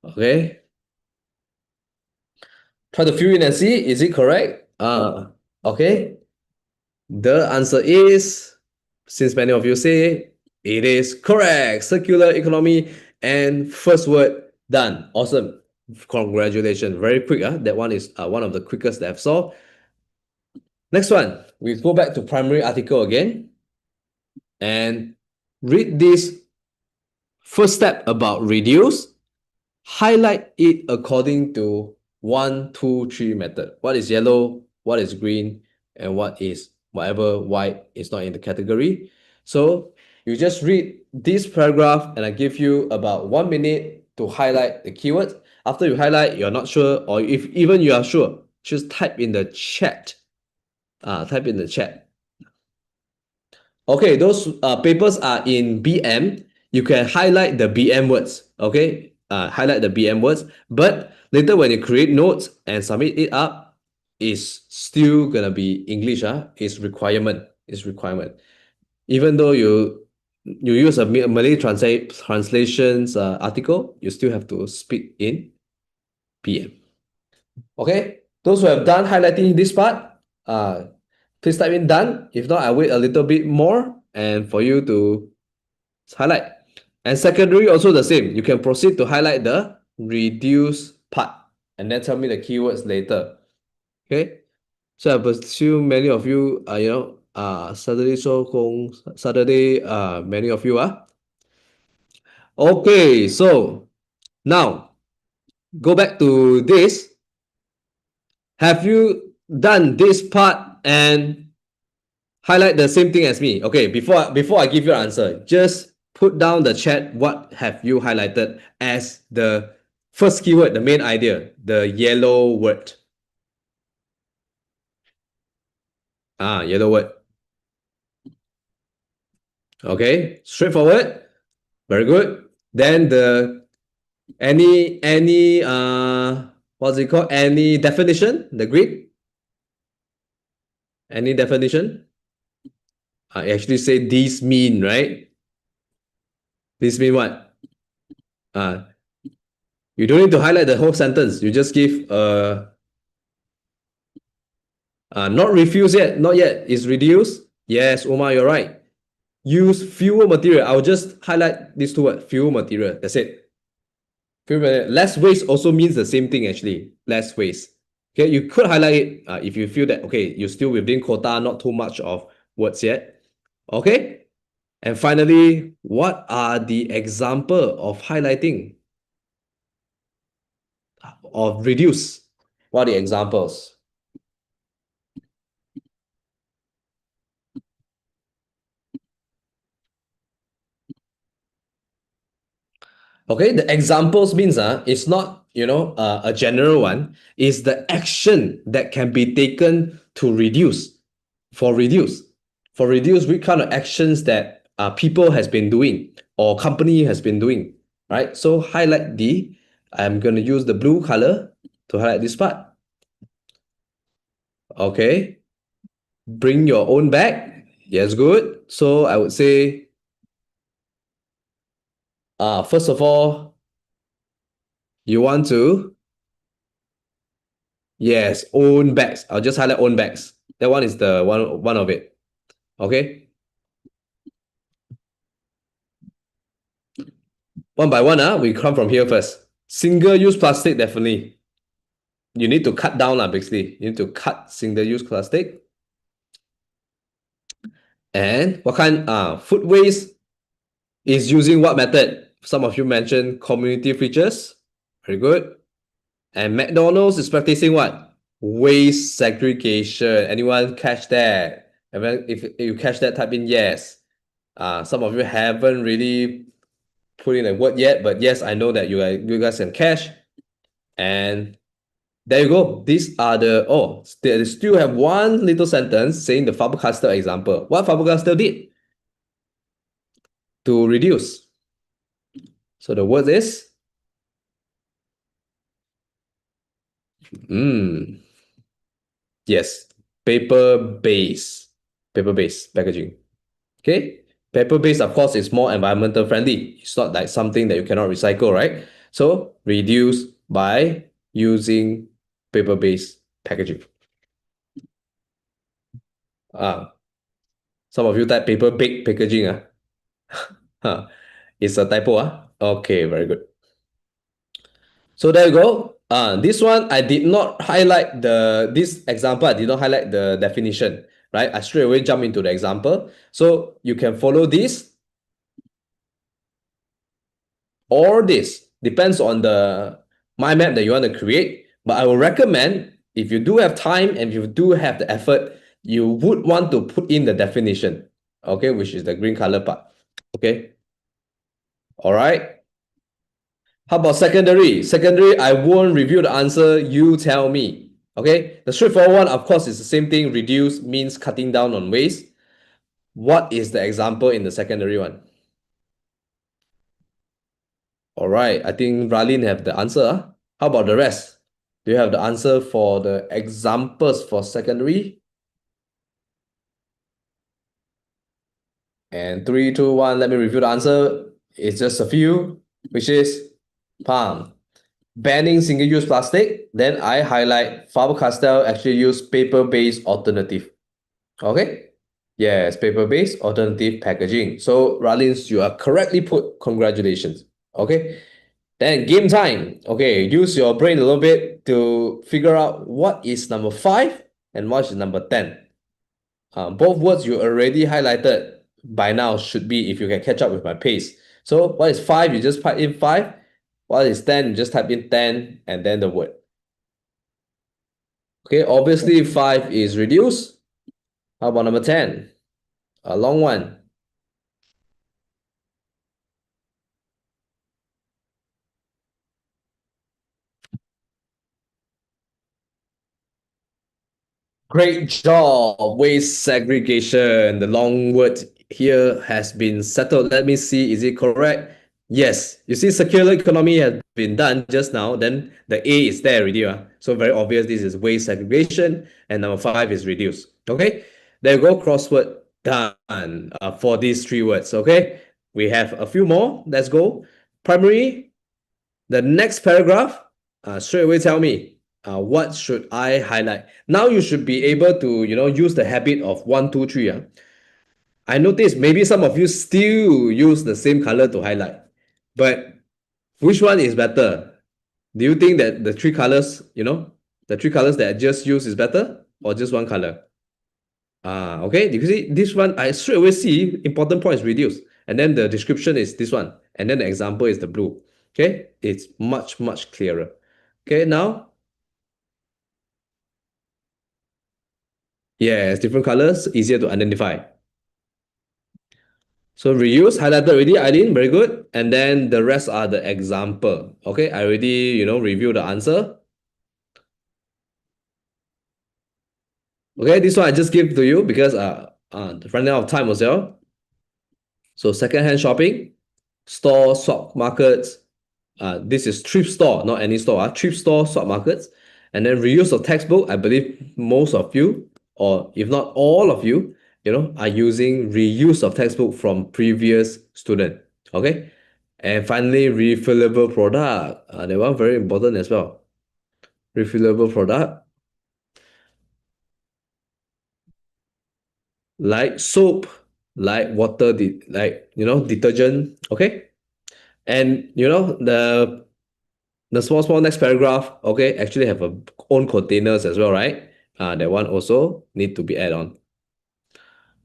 Okay. Try to fill in and see. Is it correct? Okay. The answer is, since many of you say, it is correct. Circular economy and first word done. Awesome. Congratulations. Very quick. That one is one of the quickest that I've saw. Next one. We go back to primary article again and read this first step about reduce. Highlight it according to 1, 2, 3 method. What is yellow? what is green, and what is whatever white is not in the category. So you just read this paragraph and I give you about 1 minute to highlight the keywords. After you highlight, you're not sure, or if even you are sure, just type in the chat. Type in the chat. Okay, those papers are in BM. You can highlight the BM words. Okay, highlight the BM words. But later when you create notes and submit it up, it's still gonna be English. It's requirement. It's requirement. Even though you use a Malay translations article, you still have to speak in BM. Okay, those who have done highlighting this part, please type in done. If not, I'll wait a little bit more and for you to highlight. And secondary also the same. You can proceed to highlight the reduce part and then tell me the keywords later. Okay, so I assume many of you are Saturday, many of you are. Okay, so now go back to this. Have you done this part and highlight the same thing as me? Okay, before I give you an answer, just put down the chat what have you highlighted as the first keyword, the main idea, the yellow word. Yellow word. Okay, straightforward. Very good. Then any what's it called? Any definition? The grid? Any definition? I actually say these mean, right? This mean what? You don't need to highlight the whole sentence. You just give not refuse yet, not yet. Is reduce. Yes, Omar, you're right. Use fewer material. I'll just highlight these two words. Fewer material. That's it. Fewer material. Less waste also means the same thing actually. Less waste. Okay, you could highlight it if you feel that okay, you're still within quota, not too much of words yet. Okay. And finally, what are the example of highlighting? Of reduce? What are the examples? Okay, the examples means it's not a general one. It's the action that can be taken to reduce. For reduce, what kind of actions that people has been doing or company has been doing, right? So highlight I'm going to use the blue color to highlight this part. Okay, bring your own bag. Yes, good. So I would say, first of all, you want to, yes, own bags. I'll just highlight own bags. That one is the one of it. Okay. One by one, we come from here first. Single-use plastic, definitely. You need to cut down, basically. You need to cut single-use plastic. And what kind? Food waste is using what method? Some of you mentioned community features. Very good. And McDonald's is practicing what? Waste segregation. Anyone catch that? If you catch that, type in yes. Some of you haven't really put in a word yet, but yes, I know that you guys can catch. And there you go. These are they still have one little sentence saying the Faber-Castell example. What Faber-Castell did to reduce. So the word is yes, paper-based packaging. Okay, paper-based, of course, is more environmental friendly. It's not like something that you cannot recycle, right? So reduce by using paper-based packaging. Some of you type paper-baked packaging. It's a typo. Okay, very good. So there you go. This one I did not highlight this example. I did not highlight the definition, right? I straight away jump into the example. So you can follow this or this. Depends on the mind map that you want to create. But I will recommend if you do have time and if you do have the effort, you would want to put in the definition, okay, which is the green color part, okay? All right. How about secondary? Secondary, I won't review the answer, you tell me, okay? The straightforward one, of course, is the same thing. Reduce means cutting down on waste. What is the example in the secondary one? All right, I think Ralin have the answer. How about the rest? Do you have the answer for the examples for secondary? And 3, 2, 1, let me review the answer. It's just a few, which is palm. Banning single-use plastic. Then I highlight Faber-Castell actually use paper-based alternative. Okay? Yes, paper-based alternative packaging. So Ralins, you are correctly put. Congratulations. Okay? Then game time. Okay, use your brain a little bit to figure out what is number 5 and what is number 10. Both words you already highlighted by now should be, if you can catch up with my pace. So what is 5? You just type in 5. What is 10? You just type in 10 and then the word. Okay, obviously 5 is reduce. How about number 10? A long one. Great job. Waste segregation. The long word here has been settled. Let me see. Is it correct? Yes. You see, circular economy has been done just now. Then the A is there already. So very obvious this is waste segregation. And number 5 is reduce. Okay. There you go. Crossword done for these 3 words. Okay. We have a few more. Let's go. Primary. The next paragraph. Straight away tell me. What should I highlight? Now you should be able to, use the habit of 1, 2, 3. I noticed maybe some of you still use the same color to highlight. But which one is better? Do you think that the 3 colors, the 3 colors that I just used is better or just one color? Okay, you see this one, I straight away see important point is reduced. And then the description is this one. And then the example is the blue. Okay, it's much, much clearer. Okay, now, yes, different colors, easier to identify. So reuse, highlighted already, Eileen, very good. And then the rest are the example. Okay, I already, reviewed the answer. Okay, this one I just give to you because running out of time as well. So second-hand shopping, store, swap markets. This is thrift store, not any store. Thrift store, swap markets. And then reuse of textbook. I believe most of you, or if not all of you, are using reuse of textbook from previous student. Okay. And finally, refillable product. That one very important as well. Refillable product. Like soap, like water, detergent. Okay. And the small next paragraph, okay, actually have a own containers as well, right? That one also need to be added on.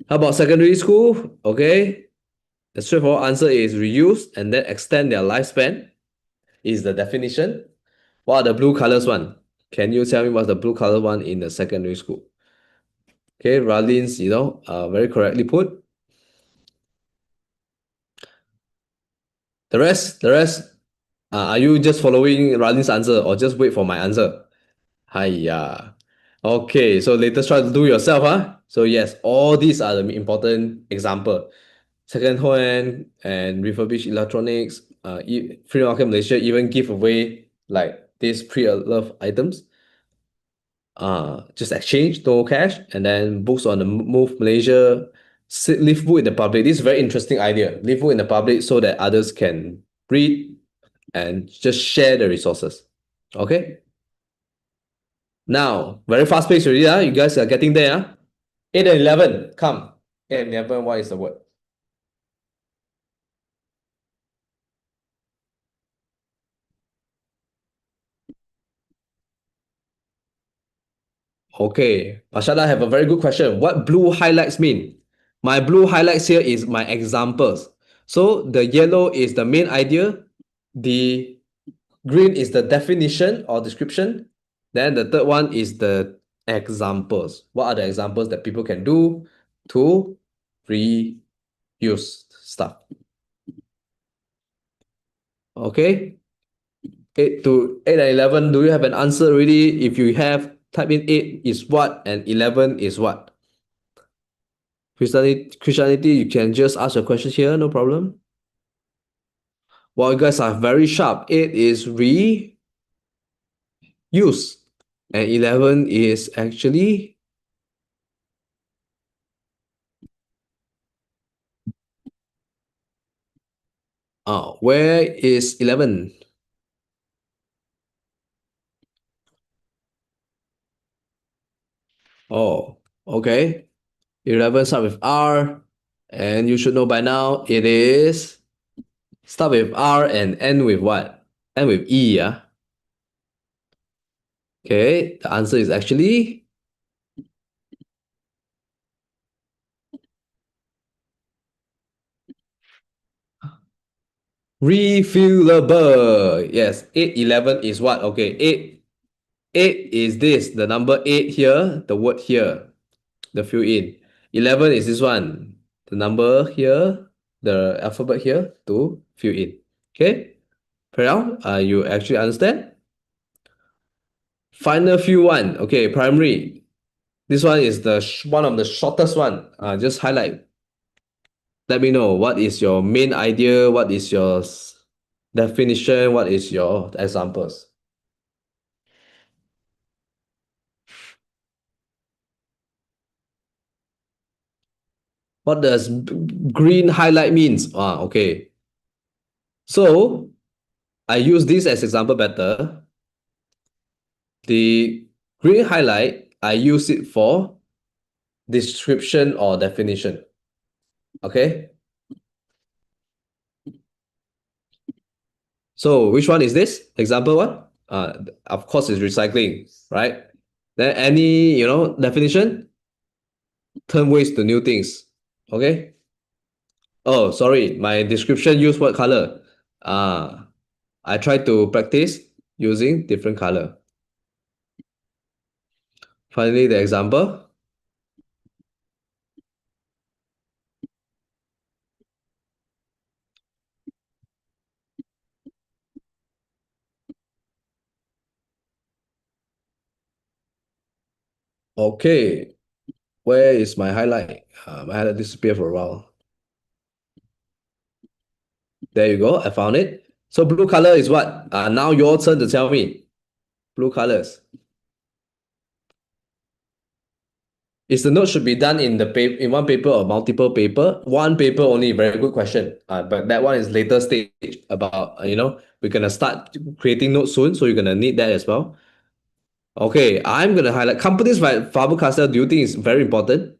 How about secondary school? Okay, the straightforward answer is reuse and then extend their lifespan is the definition. What are the blue colors one? Can you tell me what's the blue color one in the secondary school? Okay, Ralin's, very correctly put. The rest, are you just following Ralin's answer or just wait for my answer? Hiya. Okay, so later try to do yourself, huh? So yes, all these are the important example. Second-hand and refurbished electronics, Free Market Malaysia even give away like these pre-loved items. Just exchange, no cash, and then books on the move Malaysia. Leave book in the public. This is a very interesting idea. Leave book in the public so that others can read and just share the resources. Okay. Now, very fast pace already. You guys are getting there. 8 and 11, come. 8 and 11, what is the word? Okay, Ashada have a very good question. What blue highlights mean? My blue highlights here is my examples. So the yellow is the main idea. The green is the definition or description. Then the third one is the examples. What are the examples that people can do to reuse stuff? Okay. 8 to 8 and 11, do you have an answer already? If you have, type in 8 is what and 11 is what? Christianity, you can just ask your question here, no problem. Well, you guys are very sharp. 8 is reuse and 11 is actually where is 11? Oh, okay. 11 start with R, and you should know by now it is start with R and end with what? End with E, yeah? Okay, the answer is actually refillable. Yes, 8, 11 is what? Okay, 8 is this, the number 8 here, the word here, the fill in. 11 is this one, the number here, the alphabet here to fill in. Okay, Perel, you actually understand? Final few one. Okay, primary. This one is the one of the shortest one. Just highlight. Let me know what is your main idea, what is your definition, what is your examples. What does green highlight means? Okay. So I use this as example better. The green highlight, I use it for description or definition. Okay. So which one is this? Example one? Of course, it's recycling, right? Then any, definition? Turn waste to new things. Okay. Oh, sorry. My description use what color? I try to practice using different color. Finally, the example. Okay. Where is my highlight? My highlight disappeared for a while. There you go. I found it. So blue color is what? Now your turn to tell me. Blue colors. Is the note should be done in in one paper or multiple paper? One paper only. Very good question. But that one is later stage about, we're going to start creating notes soon. So you're going to need that as well. Okay, I'm going to highlight companies like Faber-Castell. Do you think it's very important?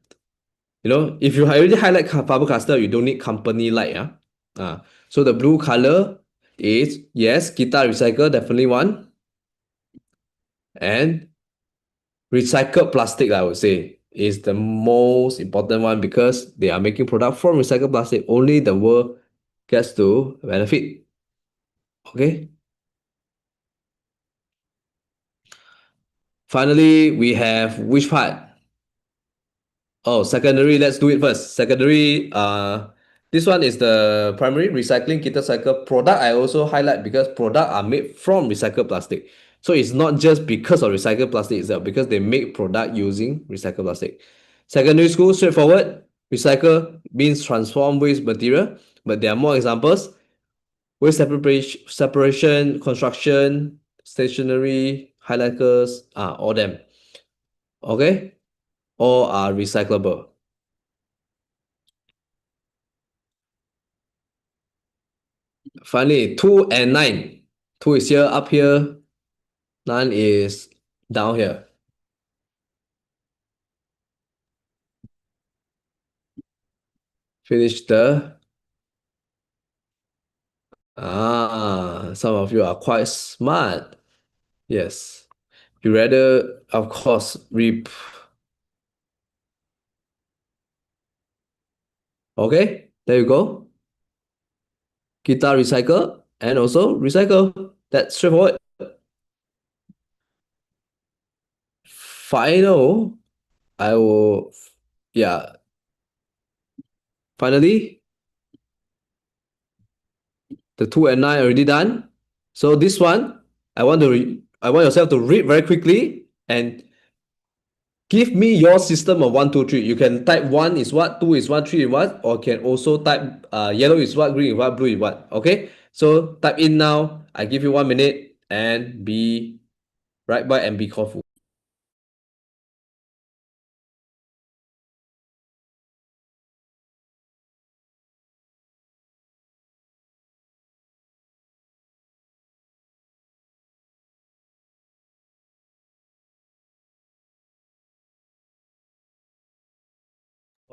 If you already highlight Faber-Castell, you don't need company like. So the blue color is, yes, guitar recycle, definitely one. And recycled plastic, I would say, is the most important one because they are making product from recycled plastic. Only the world gets to benefit. Okay. Finally, we have which part? Oh, secondary. Let's do it first. Secondary. This one is the primary recycling kit cycle product. I also highlight because product are made from recycled plastic. So it's not just because of recycled plastic itself, because they make product using recycled plastic. Secondary school, straightforward. Recycle means transform waste material, but there are more examples. Waste separation, construction, stationery, highlighters, all them. Okay? All are recyclable. Finally, 2 and 9. 2 is here, up here. 9 is down here. Finish the... some of you are quite smart. Yes. You rather, of course, Okay, there you go. Guitar recycle and also recycle. That's straightforward. final, I will, yeah. Finally, the 2 and 9 already done. So this one, I want yourself to read very quickly and give me your system of 1, 2, 3. You can type 1 is what, 2 is what, 3 is what, or can also type yellow is what, green is what, blue is what. Okay? So type in now. I give you 1 minute and be right by and be careful.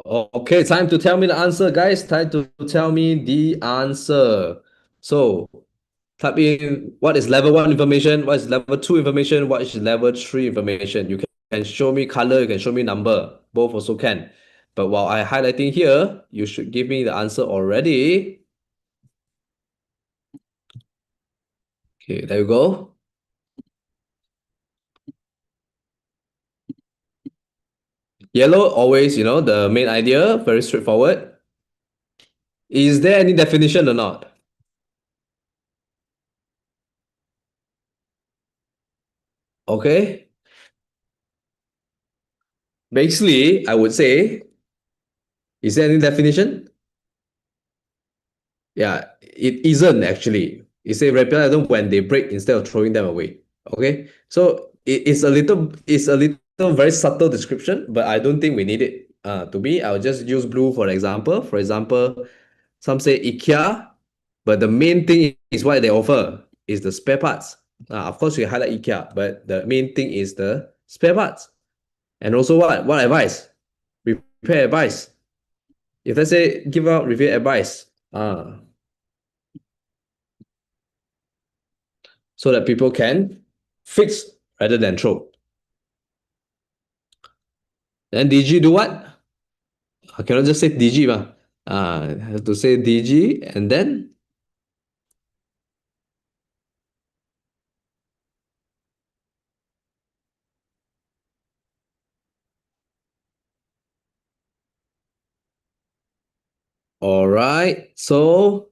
Okay, time to tell me the answer, guys. Time to tell me the answer. So type in what is level 1 information, what is level 2 information, what is level 3 information. You can show me color, you can show me number. Both also can. But while I highlighting here, you should give me the answer already. Okay, there you go. Yellow, always, the main idea, very straightforward. Is there any definition or not? Okay. Basically, I would say, is there any definition? Yeah, it isn't actually. It says repel them when they break instead of throwing them away. Okay, so it's a little very subtle description, but I don't think we need it. To me, I'll just use blue for example. For example, some say IKEA, but the main thing is what they offer is the spare parts. Of course, we highlight IKEA, but the main thing is the spare parts. And also what advice? Repair advice. If let's say give out repair advice, so that people can fix rather than throw. Then DG do what? I cannot just say DG ma. I have to say DG and then all right. So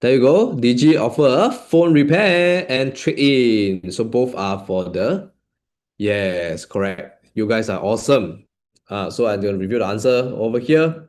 there you go. DG offer phone repair and trade-in. So both are for the yes, correct. You guys are awesome. So I'm going to review the answer over here.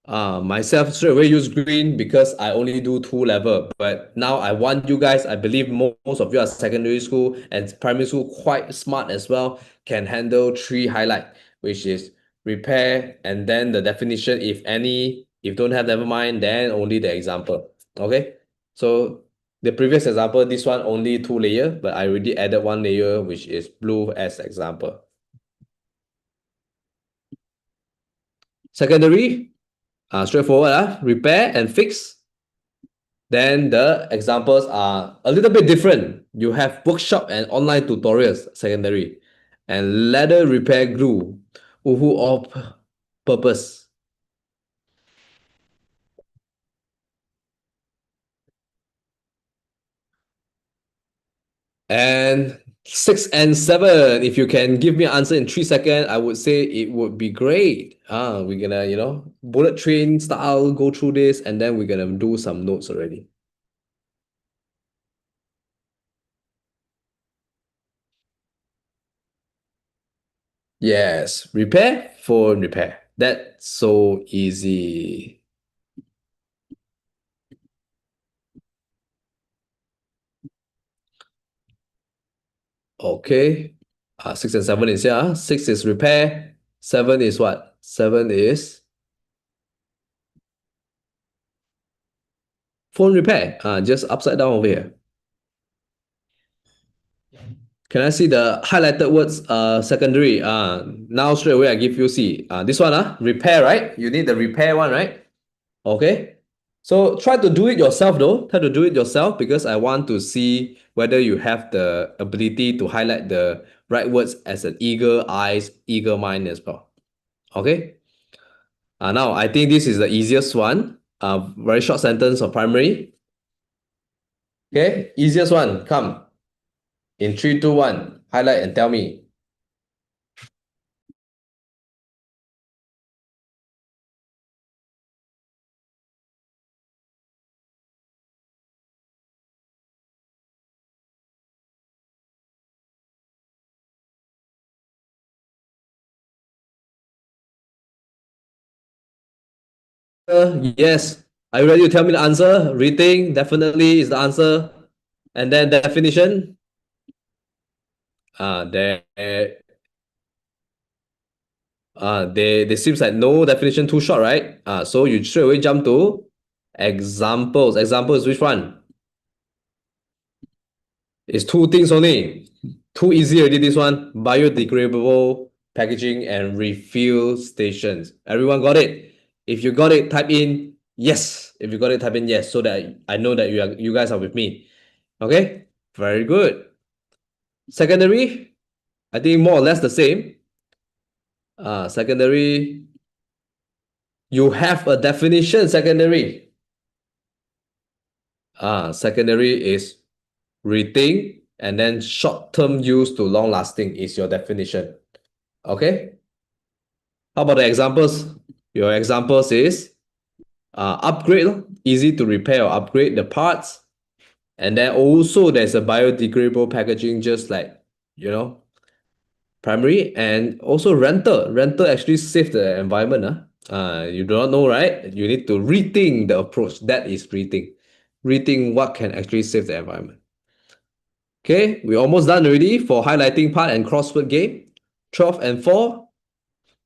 Myself straight away use green because I only do 2 level. But now I want you guys, I believe most of you are secondary school and primary school quite smart as well, can handle 3 highlight, which is repair and then the definition, if any. If don't have, never mind, then only the example. Okay, so the previous example, this one only 2 layer, but I already added 1 layer, which is blue as example. Secondary, straightforward, repair and fix. Then the examples are a little bit different. You have workshop and online tutorials, secondary, and leather repair glue, uhu all purpose. And 6 and 7, if you can give me an answer in 3 seconds, I would say it would be great. We're gonna, bullet train style, go through this, and then we're gonna do some notes already. Yes, repair, phone repair. That's so easy. Okay. 6 and 7 is here. 6 is repair. 7 is what? 7 is phone repair. Just upside down over here. Can I see the highlighted words secondary? Now straight away I give you see. This one, repair, right? You need the repair one, right? Okay. So try to do it yourself though. Try to do it yourself because I want to see whether you have the ability to highlight the right words as an eager eyes, eager mind as well. Okay. Now I think this is the easiest one. Very short sentence of primary. Okay, easiest one. Come. In 3, 2, 1. highlight and tell me. Yes. Are you ready to tell me the answer? Rethink definitely is the answer. And then definition. There they seems like no definition, too short, right? So you straight away jump to examples. Example is which one? It's two things only. Too easy already, this one. Biodegradable packaging and refill stations. Everyone got it? If you got it, type in yes. If you got it, type in yes, so that I know that you guys are with me. Okay? Very good. Secondary, I think more or less the same. Secondary, you have a definition, secondary. Secondary is rethink, and then short-term use to long-lasting is your definition. Okay? How about the examples? Your examples is upgrade, easy to repair or upgrade the parts. And then also there's a biodegradable packaging, just like, primary, and also rental. Rental actually save the environment. You do not know, right? You need to rethink the approach. That is rethink. Rethink what can actually save the environment. Okay, we're almost done already for highlighting part and crossword game. 12 and 4,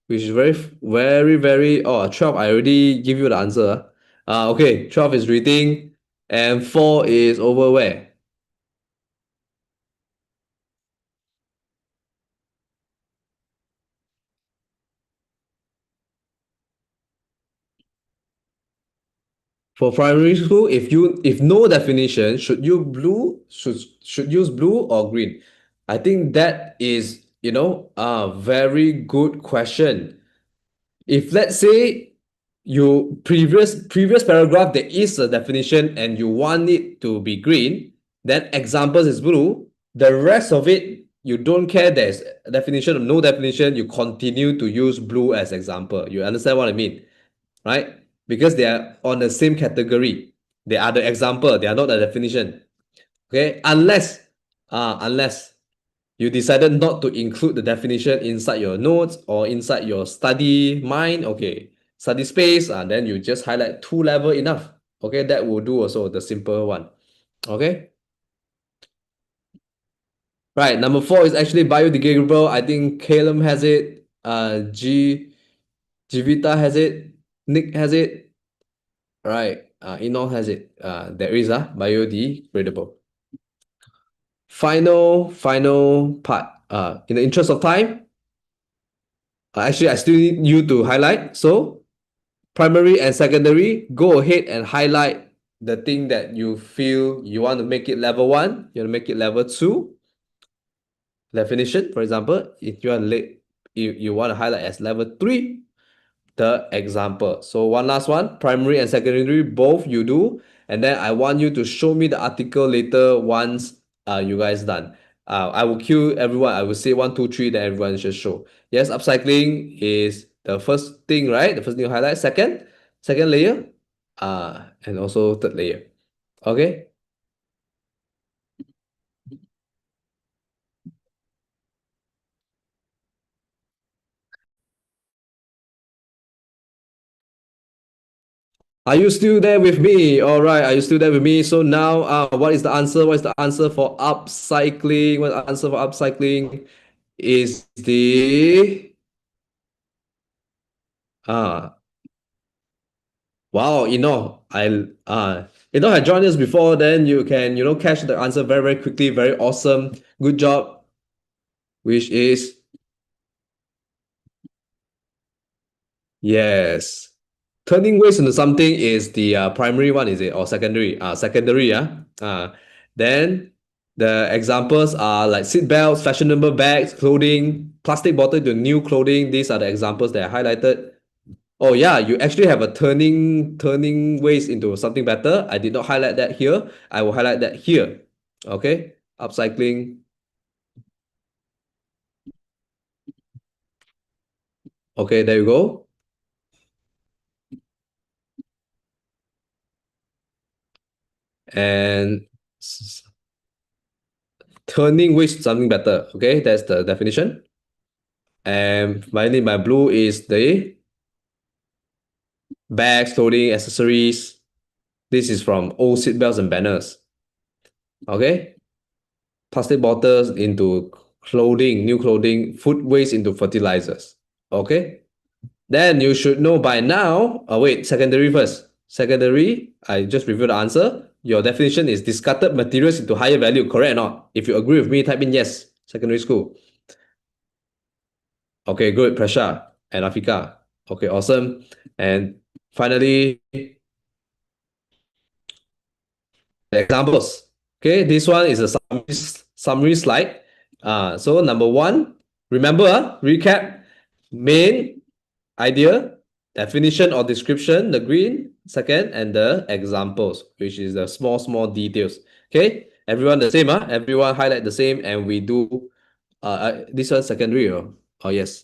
which is very, 12, I already give you the answer. Okay, 12 is reading, and 4 is over where? For primary school, if no definition, should use blue or green? I think that is a very good question. If let's say you previous paragraph there is a definition and you want it to be green, then examples is blue. The rest of it you don't care there's a definition or no definition, you continue to use blue as example. You understand what I mean, right? Because they are on the same category. They are the example, they are not the definition. Okay, unless you decided not to include the definition inside your notes or inside your study mind, okay, study space, and then you just highlight 2 level enough. Okay, that will do also, the simple one. Okay. Right, number 4 is actually biodegradable. I think Calum has it. Jivita has it. Nick has it. Right, Inol has it. There is biodegradable. Final part. In the interest of time, actually, I still need you to highlight. So, primary and secondary, go ahead and highlight the thing that you feel you want to make it level 1, you want to make it level 2. Definition, for example, if you are late, you want to highlight as level 3, the example. So one last one, primary and secondary, both you do. And then I want you to show me the article later once you guys done. I will cue everyone. I will say 1, 2, 3, then everyone should show. Yes, upcycling is the first thing, right? The first thing you highlight. Second layer, and also third layer. Okay. Are you still there with me? All right. Are you still there with me? So now, what is the answer? What is the answer for upcycling? What the answer for upcycling is the wow, had joined us before. Then you can catch the answer very quickly. Very awesome. Good job. Which is yes. Turning waste into something is the primary one, is it? Or secondary? Secondary, then the examples are like seat belts, fashionable bags, clothing, plastic bottle to new clothing. These are the examples that I highlighted. Oh yeah, you actually have a turning waste into something better. I did not highlight that here. I will highlight that here. Okay, upcycling. Okay, there you go. And turning which something better. Okay, that's the definition. And finally, my blue is the bags, clothing, accessories. This is from old seatbelts and banners. Okay, plastic bottles into clothing, new clothing, food waste into fertilizers. Okay, then you should know by now. Wait, secondary first. Secondary, I just reviewed the answer. Your definition is discarded materials into higher value, correct or not? If you agree with me, type in yes. Secondary school. Okay, good. Prasha and Afika. Okay, awesome. And finally, the examples. Okay, this one is a summary slide. So number one, remember, recap, main idea, definition or description, the green, second, and the examples, which is the small details. Okay, everyone the same, everyone highlight the same, and we do this one secondary, oh yes.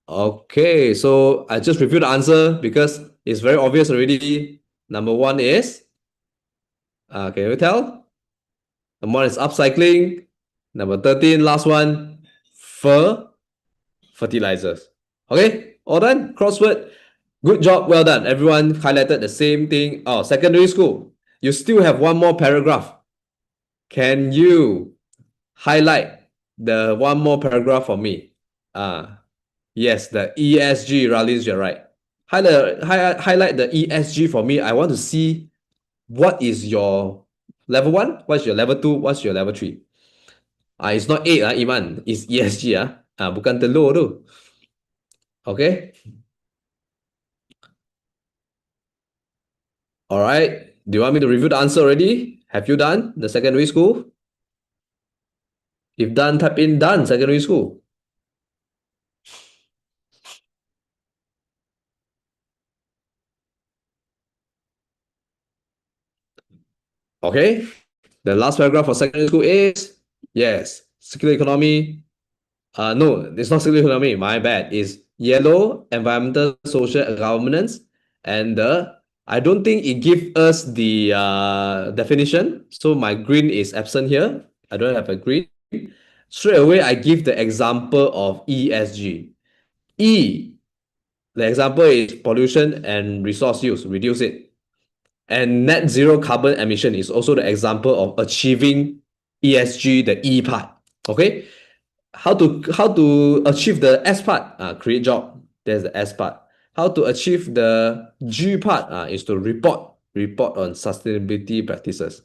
Okay, so I just reviewed the answer because it's very obvious already. Number one is, can you tell? Number one is upcycling. Number 13, last one, fertilizers. Okay, all done? Crossword. Good job, well done. Everyone highlighted the same thing. Oh, secondary school. You still have one more paragraph. Can you highlight the one more paragraph for me? Yes, the ESG, Rallis, you're right. Highlight the ESG for me. I want to see what is your level 1, what's your level 2, what's your level 3. It's not 8, Iman. It's ESG, bukan telur tu. Okay. All right. Do you want me to review the answer already? Have you done the secondary school? If done, type in done secondary school. Okay. The last paragraph for secondary school is, yes, circular economy. No, it's not circular economy. My bad. It's yellow, environmental, social, and governance. And I don't think it gives us the definition. So my green is absent here. I don't have a green. Straight away, I give the example of ESG. E, the example is pollution and resource use, reduce it. And net zero carbon emission is also the example of achieving ESG, the E part. Okay, how to achieve the S part? Create job. There's the S part. How to achieve the G part? Is to report on sustainability practices.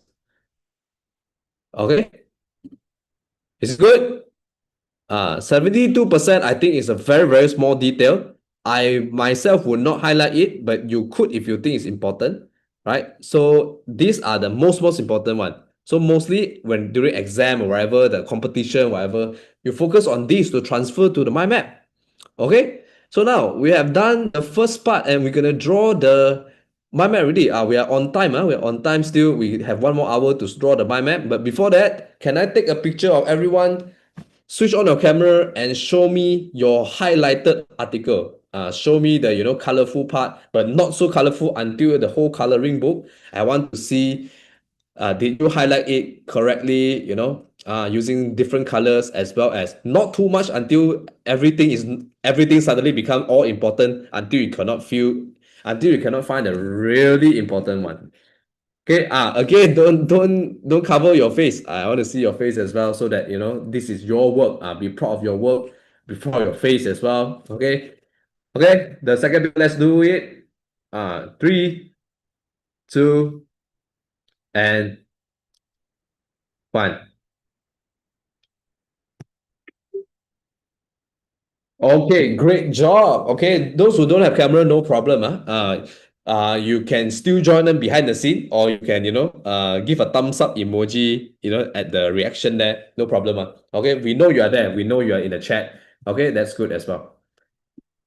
Okay, is it good? 72% I think is a very small detail. I myself would not highlight it, but you could if you think it's important, right? So these are the most important one. So mostly when during exam or whatever, the competition, whatever, you focus on these to transfer to the mind map. Okay, so now we have done the first part and we're gonna draw the mind map already. We are on time. We're on time still. We have 1 more hour to draw the mind map. But before that, can I take a picture of everyone? Switch on your camera and show me your highlighted article. Show me the colorful part, but not so colorful until the whole coloring book. I want to see, did you highlight it correctly, using different colors, as well as not too much until everything suddenly become all important until you cannot find a really important one. Okay, again, don't cover your face. I want to see your face as well, so that this is your work. Be proud of your work. Be proud of your face as well. Okay. Okay, the second bit, let's do it. 3, 2, and 1. Okay, great job. Okay, those who don't have camera, no problem. You can still join them behind the scene, or you can, give a thumbs up emoji, at the reaction there. No problem. Okay, we know you are there. We know you are in the chat. Okay, that's good as well.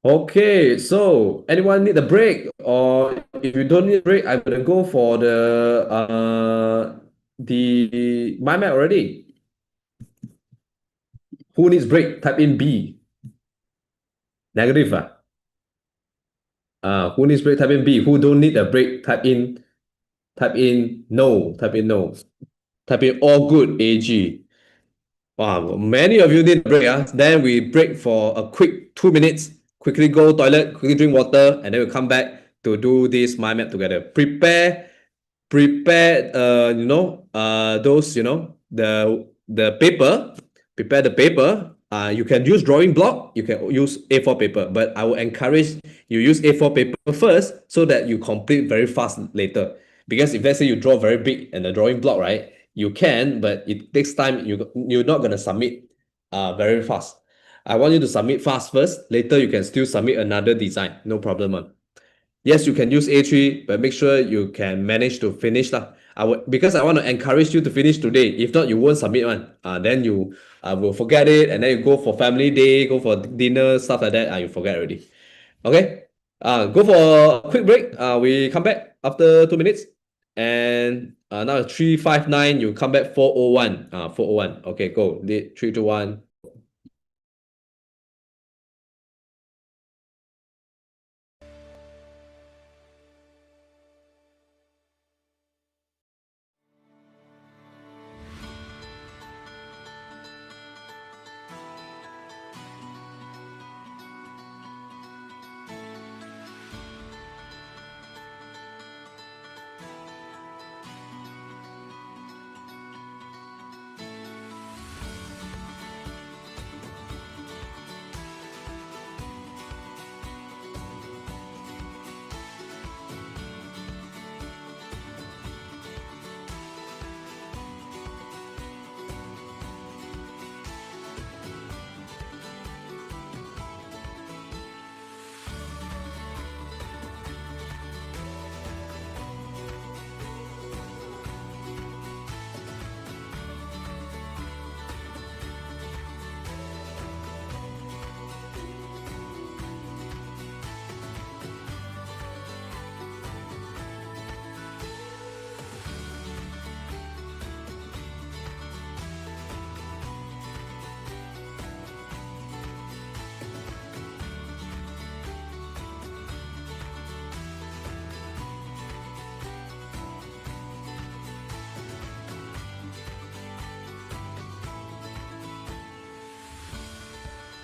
Okay, so anyone need a break? Or if you don't need a break, I'm gonna go for the mind map already. Who needs break? Type in B. Negative. Who needs break? Type in B. Who don't need a break? Type in no. Type in no. Type in all good, AG. Wow, many of you need a break. Then we break for a quick 2 minutes. Quickly go toilet, quickly drink water, and then we come back to do this mind map together. Prepare those, the paper. Prepare the paper. You can use drawing block, you can use A4 paper, but I will encourage you use A4 paper first so that you complete very fast later. Because if let's say you draw very big in the drawing block, right, you can, but it takes time. You're not going to submit very fast. I want you to submit fast first. Later, you can still submit another design. No problem. Yes, you can use A3, but make sure you can manage to finish lah. Because I want to encourage you to finish today. If not, you won't submit one. Then you will forget it, and then you go for family day, go for dinner, stuff like that. You forget already. Okay. Go for a quick break. We come back after 2 minutes, and now it's 3:59. You come back 4:01. 4:01. Okay, go. 3, 2, 1.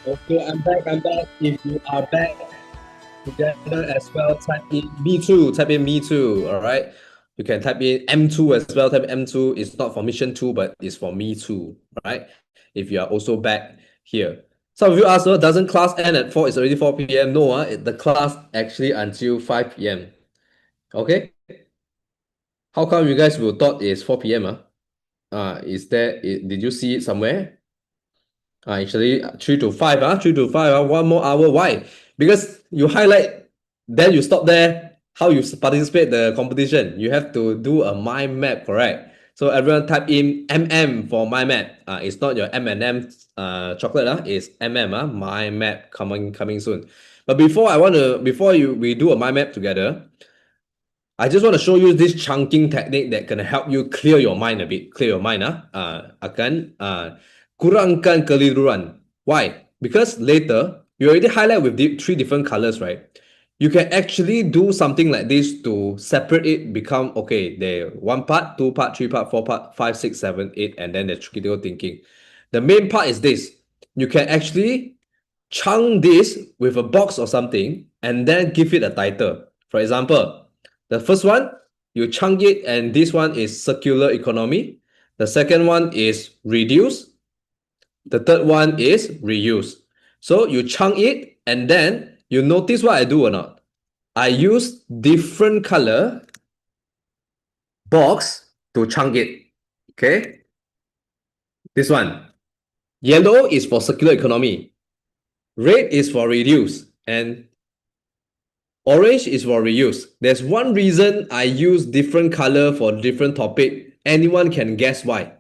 Okay, I'm back. If you are back together as well, type in me too. Type in me too. All right. You can type in M2 as well. Type in M2. It's not for mission 2, but it's for me too. Right. If you are also back here. Some of you ask, doesn't class end at 4? It's already 4 p.m. No, the class actually until 5 p.m. Okay. How come you guys will thought it's 4 p.m.? Did you see it somewhere? Actually, 3 to 5, 3 to 5, 1 more hour. Why? Because you highlight, then you stop there. How you participate the competition? You have to do a mind map, correct? So everyone type in MM for mind map. It's not your M&M chocolate. It's MM. Mind map coming soon. But before we do a mind map together, I just want to show you this chunking technique that can help you clear your mind a bit. Clear your mind. Akan kurangkan keliruan. Why? Because later, you already highlight with 3 different colors, right? You can actually do something like this to separate it, become, okay, there 1 part, 2 part, 3 part, 4 part, 5, 6, 7, 8, and then the critical thinking. The main part is this. You can actually chunk this with a box or something and then give it a title. For example, the first one, you chunk it, and this one is circular economy. The second one is reduce. The third one is reuse. So you chunk it, and then you notice what I do or not. I use different color box to chunk it. Okay. This one. Yellow is for circular economy. Red is for reduce. And orange is for reuse. There's one reason I use different color for different topic. Anyone can guess why.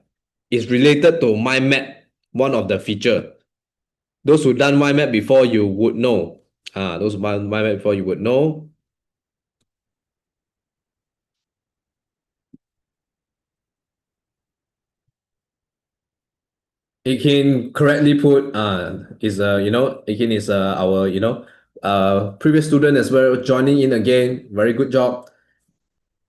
It's related to mind map, one of the feature. Those who done mind map before, you would know. Those who done mind map before, you would know. Akin correctly put, Akin is our, previous student as well, joining in again. Very good job.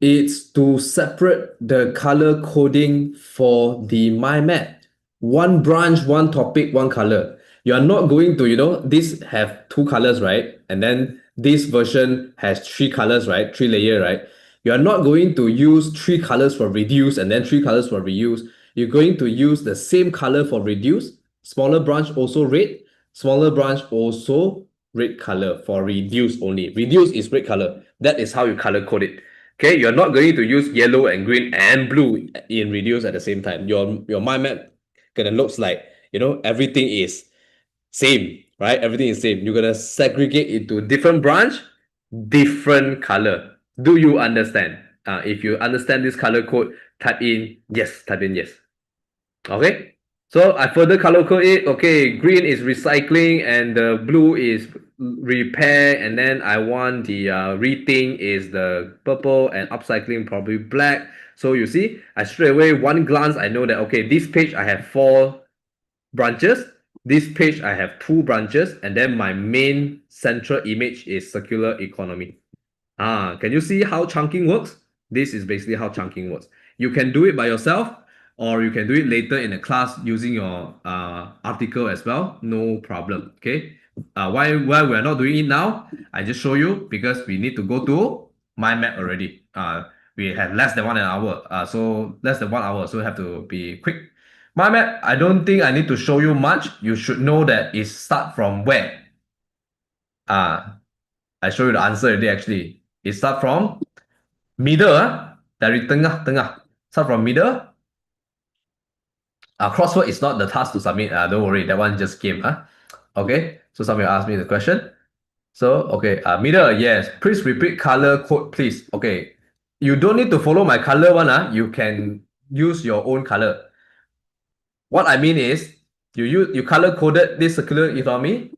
It's to separate the color coding for the mind map. One branch, one topic, one color. You are not going to, this have two colors, right? And then this version has three colors, right? Three layer, right? You are not going to use three colors for reduce and then three colors for reuse. You're going to use the same color for reduce, smaller branch also red, smaller branch also red color for reduce only. Reduce is red color. That is how you color code it. Okay, you're not going to use yellow and green and blue in reduce at the same time. Your mind map gonna looks like, everything is same, right? Everything is same. You're gonna segregate into different branch, different color. Do you understand? If you understand this color code, type in yes. Okay. So I further color code it. Okay, green is recycling and the blue is repair, and then I want the rethink is the purple and upcycling probably black. So you see, I straight away one glance I know that okay, this page I have 4 branches, this page I have 2 branches, and then my main central image is circular economy. Can you see how chunking works? This is basically how chunking works. You can do it by yourself, or you can do it later in the class using your article as well. No problem. Okay. Why we are not doing it now? I just show you because we need to go to mind map already. We have less than 1 hour. So less than 1 hour. So we have to be quick. Mind map, I don't think I need to show you much. You should know that it start from where. I show you the answer already actually. It start from middle, dari tengah. Start from middle. Crossword is not the task to submit. Don't worry, that one just came. Okay, so somebody asked me the question. So, okay, middle, yes. Please repeat color code, please. Okay, you don't need to follow my color one. You can use your own color. What I mean is, you color coded this circular economy,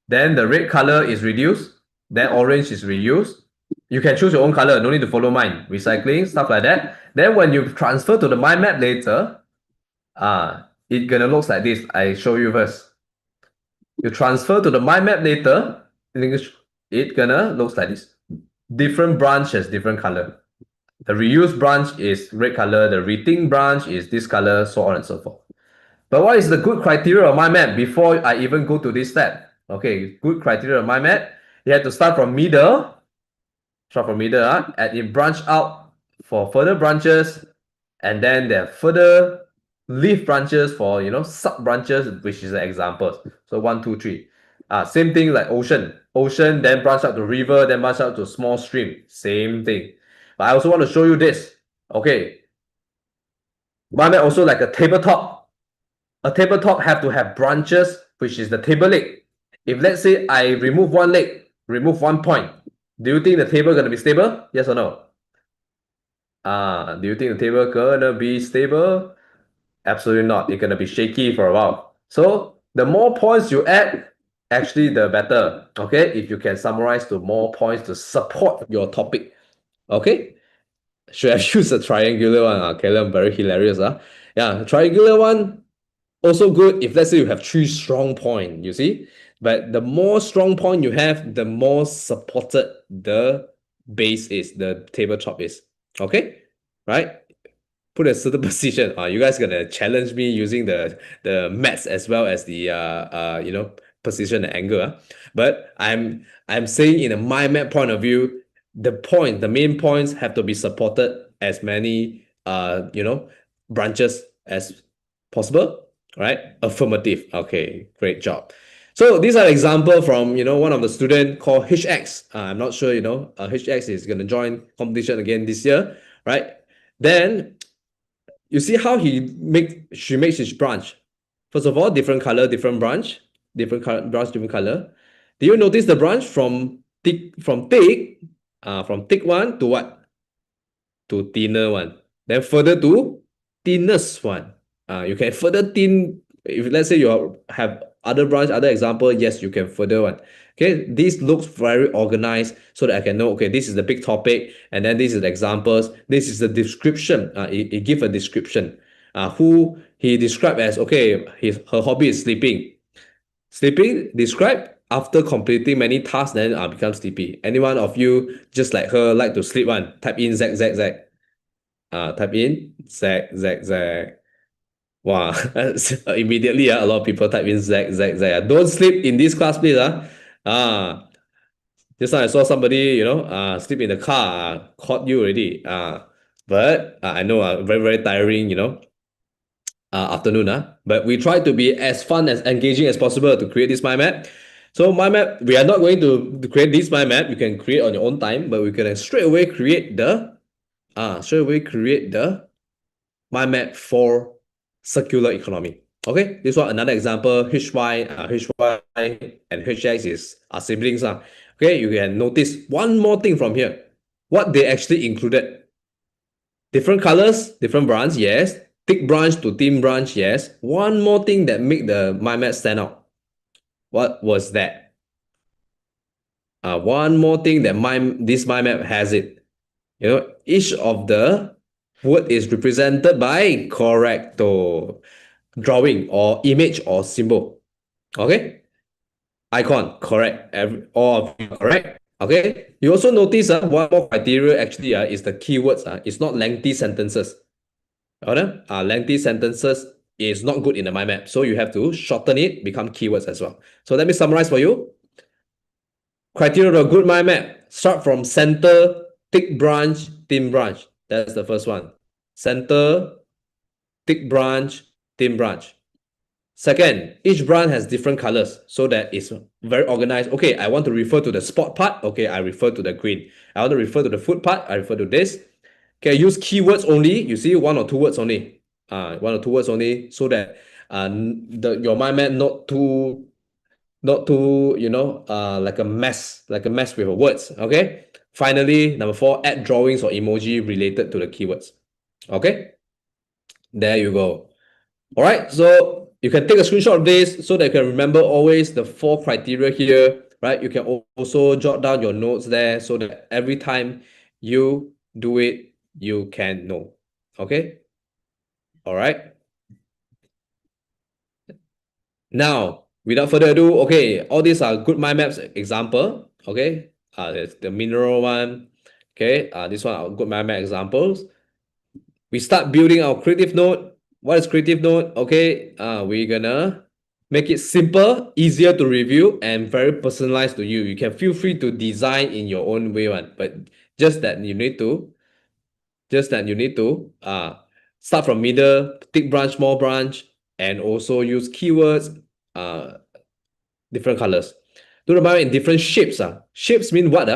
then the red color is reduced, then orange is reused. You can choose your own color, no need to follow mine. Recycling, stuff like that. Then when you transfer to the mind map later, it gonna looks like this. I show you first. You transfer to the mind map later, it gonna looks like this. Different branch has different color. The reuse branch is red color, the rethink branch is this color, so on and so forth. But what is the good criteria of mind map before I even go to this step? Okay, good criteria of mind map. You have to start from middle. And it branch out for further branches, and then there are further leaf branches for sub branches, which is the examples. So 1, 2, 3. Same thing like ocean, then branch out to river, then branch out to small stream. Same thing. But I also want to show you this. Okay, mind map also like a tabletop. A tabletop have to have branches, which is the table leg. If let's say I remove one leg, remove one point, do you think the table gonna be stable? Yes or no? Do you think the table gonna be stable? Absolutely not. It's gonna be shaky for a while. So the more points you add, actually the better. Okay, if you can summarize to more points to support your topic. Okay, should I choose a triangular one? Caleb, very hilarious. Yeah, triangular one also good if let's say you have 3 strong points. You see, but the more strong point you have, the more supported the base is, the tabletop is. Okay, right? Put a certain position. You guys gonna challenge me using the maths as well as the position and angle. But I'm saying in a mind map point of view, the main points have to be supported as many branches as possible. Right? Affirmative. Okay, great job. So these are examples from one of the student called HX. I'm not sure HX is gonna join competition again this year, right? Then you see how she makes his branch. First of all, different color, different branch, different color. Do you notice the branch from thick one to what? To thinner one. Then further to thinnest one. You can further thin. If let's say you have other branch, other example, yes, you can further one. Okay, this looks very organized so that I can know, okay, this is the big topic, and then this is the examples, this is the description. It gives a description, who he described as, okay, her hobby is sleeping. Sleeping, describe after completing many tasks, then become sleepy. Anyone of you, just like her, like to sleep one? Type in Z, Z, Z. Type in Z, Z, Z. Wow, immediately a lot of people type in Z, Z, Z. Don't sleep in this class, please. Just now I saw somebody, sleep in the car, caught you already. But I know, very, very tiring, afternoon. But we try to be as fun, as engaging as possible to create this mind map. So mind map, we are not going to create this mind map. You can create on your own time, but we can straight away create the mind map for circular economy. Okay, this one another example. HY and HX are siblings. Okay, you can notice one more thing from here. What they actually included. Different colors, different branch, yes. Thick branch to thin branch, yes. One more thing that make the mind map stand out. What was that? One more thing that this mind map has it. Each of the word is represented by correcto drawing or image or symbol. Okay? Icon, correct. All of you correct. Okay. You also notice one more criteria actually is the keywords. It's not lengthy sentences. Lengthy sentences is not good in the mind map. So you have to shorten it, become keywords as well. So let me summarize for you. Criteria of a good mind map. Start from center, thick branch, thin branch. That's the first one. Center, thick branch, thin branch. Second, each branch has different colors so that it's very organized. Okay, I want to refer to the spot part. Okay, I refer to the green. I want to refer to the food part. I refer to this. Okay, use keywords only. You see, one or two words only. One or two words only, so that your mind map not too like a mess with words. Okay. Finally, number 4, add drawings or emoji related to the keywords. Okay. There you go. All right. So you can take a screenshot of this so that you can remember always the 4 criteria here. Right. You can also jot down your notes there so that every time you do it, you can know. Okay. All right. Now, without further ado, okay, all these are good mind maps example. Okay. There's the mineral one. Okay. This one are good mind map examples. We start building our creative note. What is creative note? Okay. We're gonna make it simple, easier to review, and very personalized to you. You can feel free to design in your own way, but just that you need to start from middle, thick branch, small branch, and also use keywords, different colors. Do the mind in different shapes. Shapes mean what?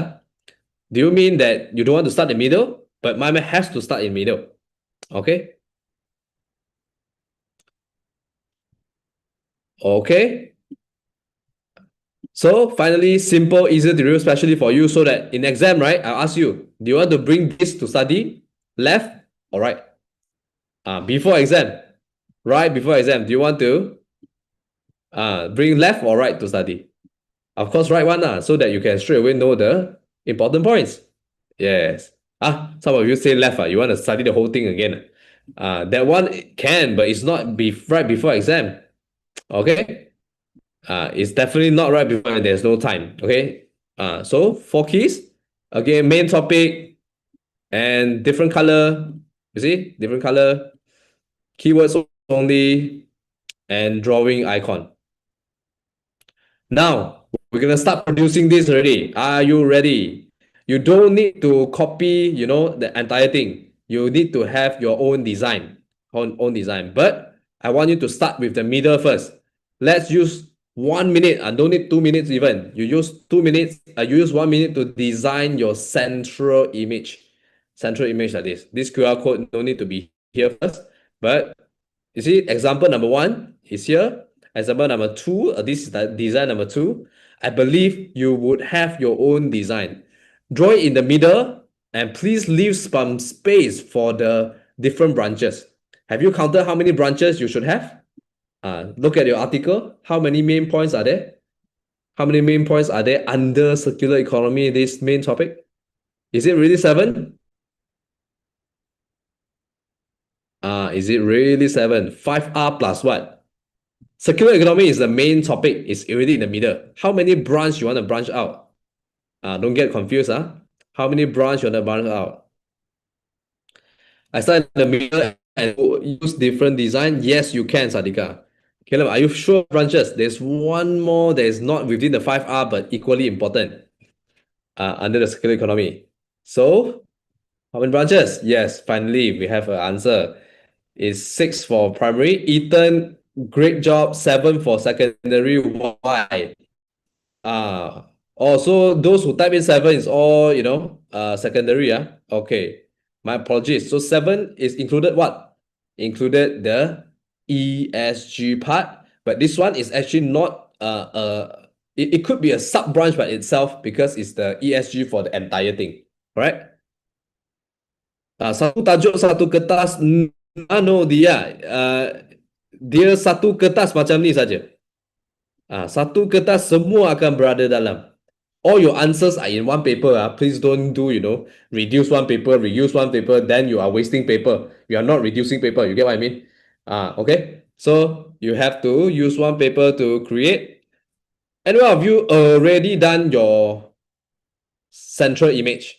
Do you mean that you don't want to start in middle, but mind map has to start in middle? Okay. Okay. So finally, simple, easy to review, especially for you, so that in exam, right, I'll ask you, do you want to bring this to study? Left or right? Before exam. Right before exam, do you want to bring left or right to study? Of course, right one, so that you can straight away know the important points. Yes. Some of you say left. You want to study the whole thing again. That one can, but it's not right before exam. Okay. It's definitely not right before. There's no time. Okay. So 4 keys. Again, main topic and different color. You see, different color. Keywords only and drawing icon. Now we're gonna start producing this already. Are you ready? You don't need to copy, the entire thing. You need to have your own design, own design. But I want you to start with the middle first. Let's use 1 minute. Don't need 2 minutes even. You use 2 minutes. You use 1 minute to design your central image. Central image like this. This QR code don't need to be here first. But you see, example number 1 is here. Example number 2, this is the design number 2. I believe you would have your own design. Draw it in the middle and please leave some space for the different branches. Have you counted how many branches you should have? Look at your article. How many main points are there? How many main points are there under circular economy, this main topic? Is it really 7? Is it really 7? 5R plus what? Circular economy is the main topic. It's already in the middle. How many branch you want to branch out? Don't get confused. How many branch you want to branch out? I start in the middle and use different design. Yes, you can, Sadika. Caleb, are you sure branches? There's one more that is not within the 5R but equally important under the circular economy. So, how many branches? Yes, finally, we have an answer. It's 6 for primary. Ethan, great job. 7 for secondary. Why? So those who type in 7 is all, secondary. Okay. My apologies. So 7 is included what? Included the ESG part. But this one is actually not, it could be a sub-branch by itself because it's the ESG for the entire thing. Correct? Satu tajuk, satu kertas. No, dia satu kertas macam ni saja. Satu kertas semua akan berada dalam. All your answers are in one paper. Please don't do, reduce one paper, reuse one paper, then you are wasting paper. You are not reducing paper. You get what I mean? Okay. So you have to use one paper to create. Any one of you already done your central image?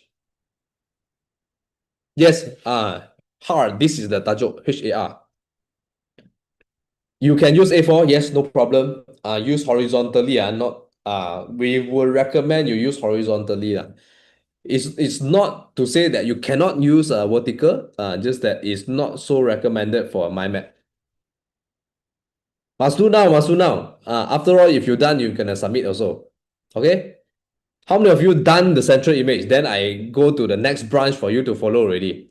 Yes. Hard. This is the tajuk. HAR. You can use A4. Yes, no problem. Use horizontally. We will recommend you use horizontally. It's not to say that you cannot use vertical. Just that it's not so recommended for a mind map. Must do now. After all, if you're done, you can submit also. Okay. How many of you done the central image? Then I go to the next branch for you to follow already.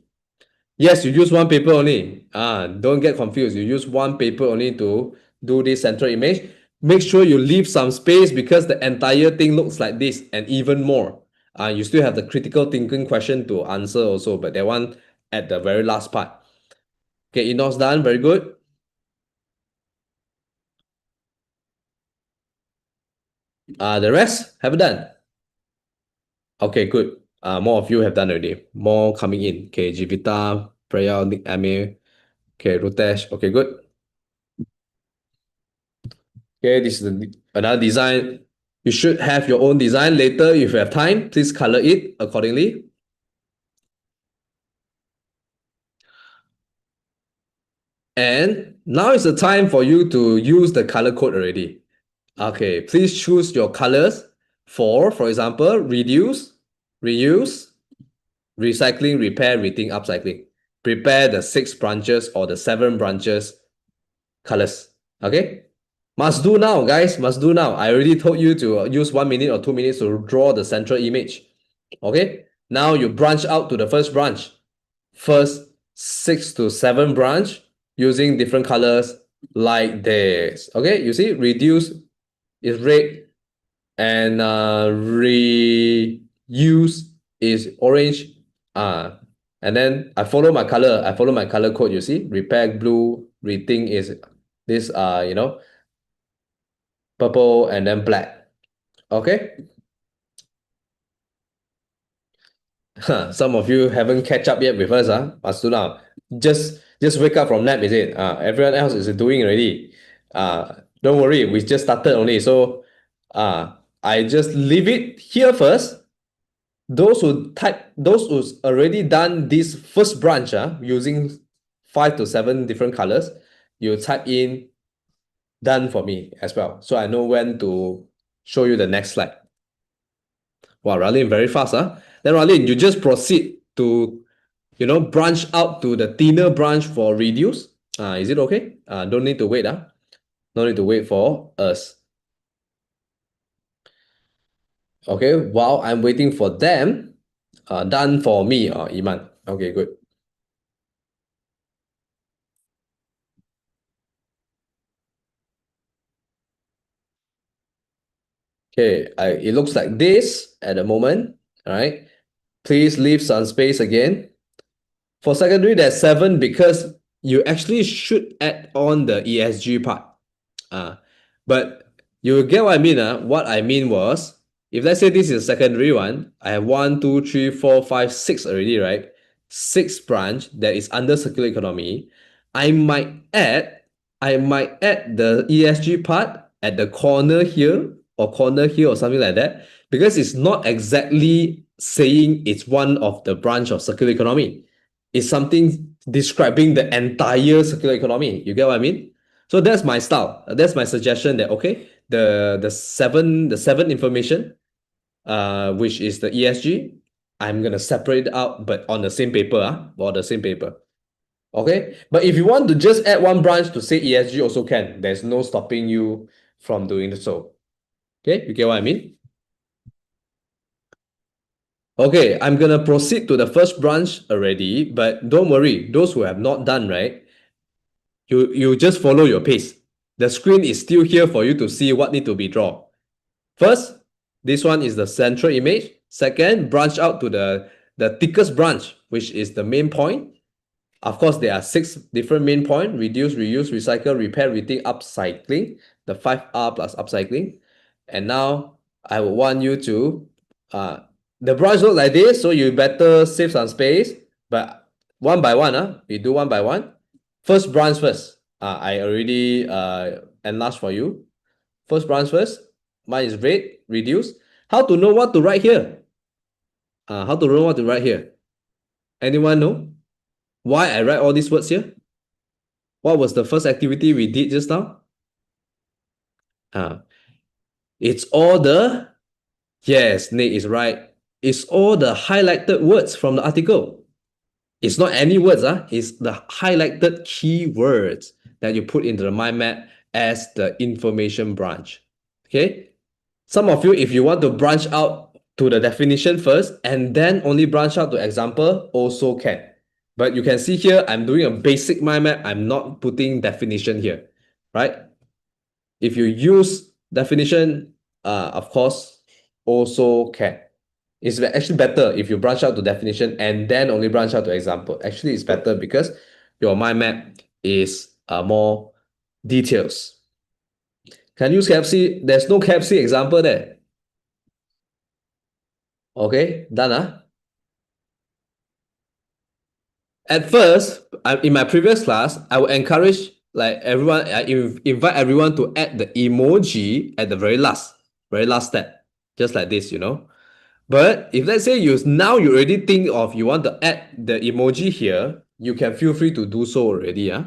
Yes, you use one paper only. Don't get confused. You use one paper only to do this central image. Make sure you leave some space because the entire thing looks like this and even more. You still have the critical thinking question to answer also, but that one at the very last part. Okay, Enoch's done. Very good. The rest haven't done. Okay, good. More of you have done already. More coming in. Okay, Jivita, Prayal, Nick, Amir. Okay, Rutesh. Okay, good. Okay, this is another design. You should have your own design later. If you have time, please color it accordingly. And now is the time for you to use the color code already. Okay, please choose your colors for example, reduce, reuse, recycling, repair, rethink, upcycling. Prepare the 6 branches or the 7 branches colors. Okay? Must do now, guys. Must do now. I already told you to use 1 minute or 2 minutes to draw the central image. Okay? Now you branch out to the first branch. First 6 to 7 branch using different colors like this. Okay? You see, reduce is red and reuse is orange. And then I follow my color. I follow my color code. You see, repair blue, rethink is this purple and then black. Okay. Some of you haven't catch up yet with us. Must do now. Just wake up from nap, is it? Everyone else is doing already. Don't worry, we just started only. So I just leave it here first. Those who's already done this first branch using 5 to 7 different colors, you type in done for me as well. So I know when to show you the next slide. Wow, Ralin, very fast. Then Ralin, you just proceed to, branch out to the thinner branch for reduce. Is it okay? Don't need to wait. No need to wait for us. Okay, while I'm waiting for them, done for me, Iman. Okay, good. Okay, it looks like this at the moment. All right. Please leave some space again. For secondary, there's 7 because you actually should add on the ESG part. But you get what I mean. What I mean was, if let's say this is a secondary one, I have 1, 2, 3, 4, 5, 6 already, right? sixth branch that is under circular economy, I might add the ESG part at the corner here or something like that, because it's not exactly saying it's one of the branch of circular economy. It's something describing the entire circular economy. You get what I mean? So that's my style. That's my suggestion that okay, the seven information, which is the ESG, I'm gonna separate it out, but on the same paper, or the same paper. Okay, but if you want to just add one branch to say ESG, also can. There's no stopping you from doing so. Okay, you get what I mean? Okay, I'm gonna proceed to the first branch already, but don't worry, those who have not done, right? You just follow your pace. The screen is still here for you to see what need to be drawn. First, this one is the central image. Second, branch out to the thickest branch, which is the main point. Of course, there are 6 different main points: reduce, reuse, recycle, repair, rethink, upcycling, the 5R plus upcycling. And now I would want you to, the branch look like this, so you better save some space, but one by one, we do one by one. First branch first. I already enlarged for you. First branch first. Mine is red, reduce. How to know what to write here? How to know what to write here? Anyone know why I write all these words here? What was the first activity we did just now? It's all the, yes, Nick is right. It's all the highlighted words from the article. It's not any words, it's the highlighted keywords that you put into the mind map as the information branch. Okay? Some of you, if you want to branch out to the definition first and then only branch out to example, also can. But you can see here, I'm doing a basic mind map. I'm not putting definition here, right? If you use definition, of course, also can. It's actually better if you branch out to definition and then only branch out to example. Actually, it's better because your mind map is more details. Can use KFC. There's no KFC example there. Okay, done. At first, in my previous class, I would encourage like everyone, I invite everyone to add the emoji at the very last step, just like this, you know. But if let's say you already think of you want to add the emoji here, you can feel free to do so already. You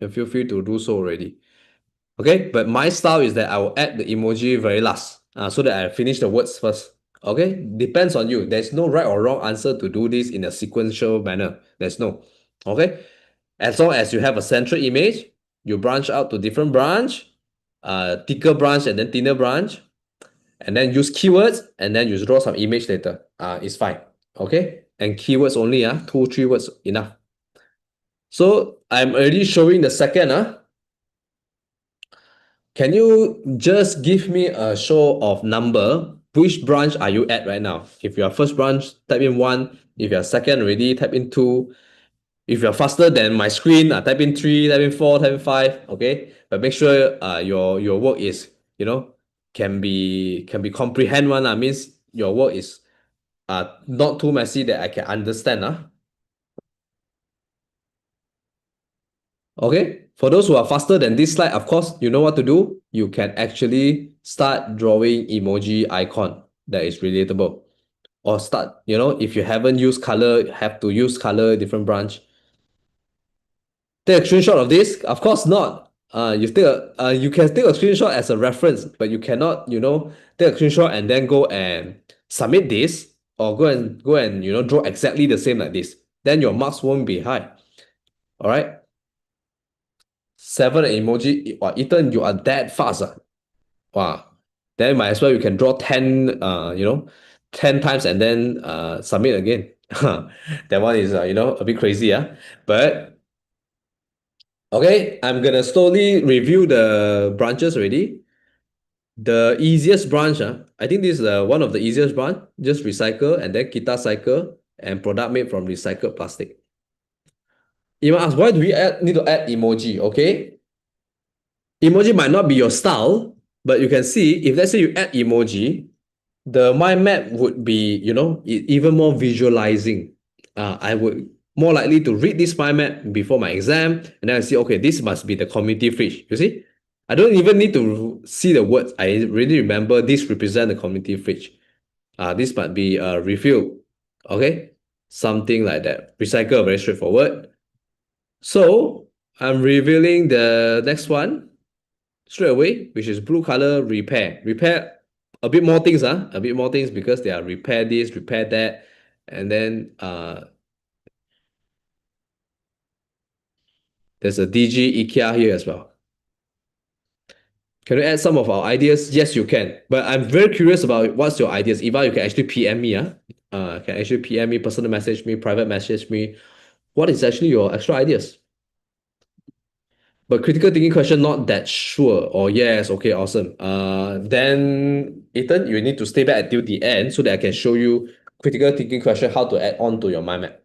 can feel free to do so already. Okay, but my style is that I will add the emoji very last, so that I finish the words first. Okay, depends on you. There's no right or wrong answer to do this in a sequential manner. There's no. Okay, as long as you have a central image, you branch out to different branch, thicker branch and then thinner branch, and then use keywords and then you draw some image later. It's fine. Okay, and keywords only. 2-3 words enough. So I'm already showing the second. Can you just give me a show of number? Which branch are you at right now? If you're first branch, type in 1. If you're second already, type in 2. If you're faster than my screen, type in 3, type in 4, type in 5. Okay, but make sure your work is, you know, can be comprehend one. Means your work is not too messy that I can understand. Okay, for those who are faster than this slide, of course, you know what to do. You can actually start drawing emoji icon that is relatable. Or start, you know, if you haven't used color, have to use color, different branch. Take a screenshot of this? Of course not. You can take a screenshot as a reference, but you cannot, you know, take a screenshot and then go and submit this, or go and you know, draw exactly the same like this. Then your marks won't be high. All right. 7 emoji. Wow, Ethan, you are that fast. Wow. Then might as well you can draw 10, 10 times and then submit again. That one is, a bit crazy. But, okay, I'm going to slowly review the branches already. The easiest branch, I think this is one of the easiest branch. Just recycle and then kita cycle and product made from recycled plastic. You might ask, why do we need to add emoji? Okay, emoji might not be your style, but you can see if let's say you add emoji, the mind map would be, even more visualizing. I would more likely to read this mind map before my exam, and then I see, okay, this must be the community fridge. You see? I don't even need to see the words. I really remember this represent the community fridge. This might be a refill. Okay? Something like that. Recycle, very straightforward. So I'm revealing the next one straight away, which is blue color repair. Repair a bit more things, a bit more things because they are repair this, repair that, and then there's a DG IKEA here as well. Can you add some of our ideas? Yes, you can. But I'm very curious about what's your ideas. Eva, you can actually PM me. Can actually PM me, personal message me, private message me. What is actually your extra ideas? But critical thinking question, not that sure. Or yes, okay, awesome. Then Ethan, you need to stay back until the end so that I can show you critical thinking question, how to add on to your mind map.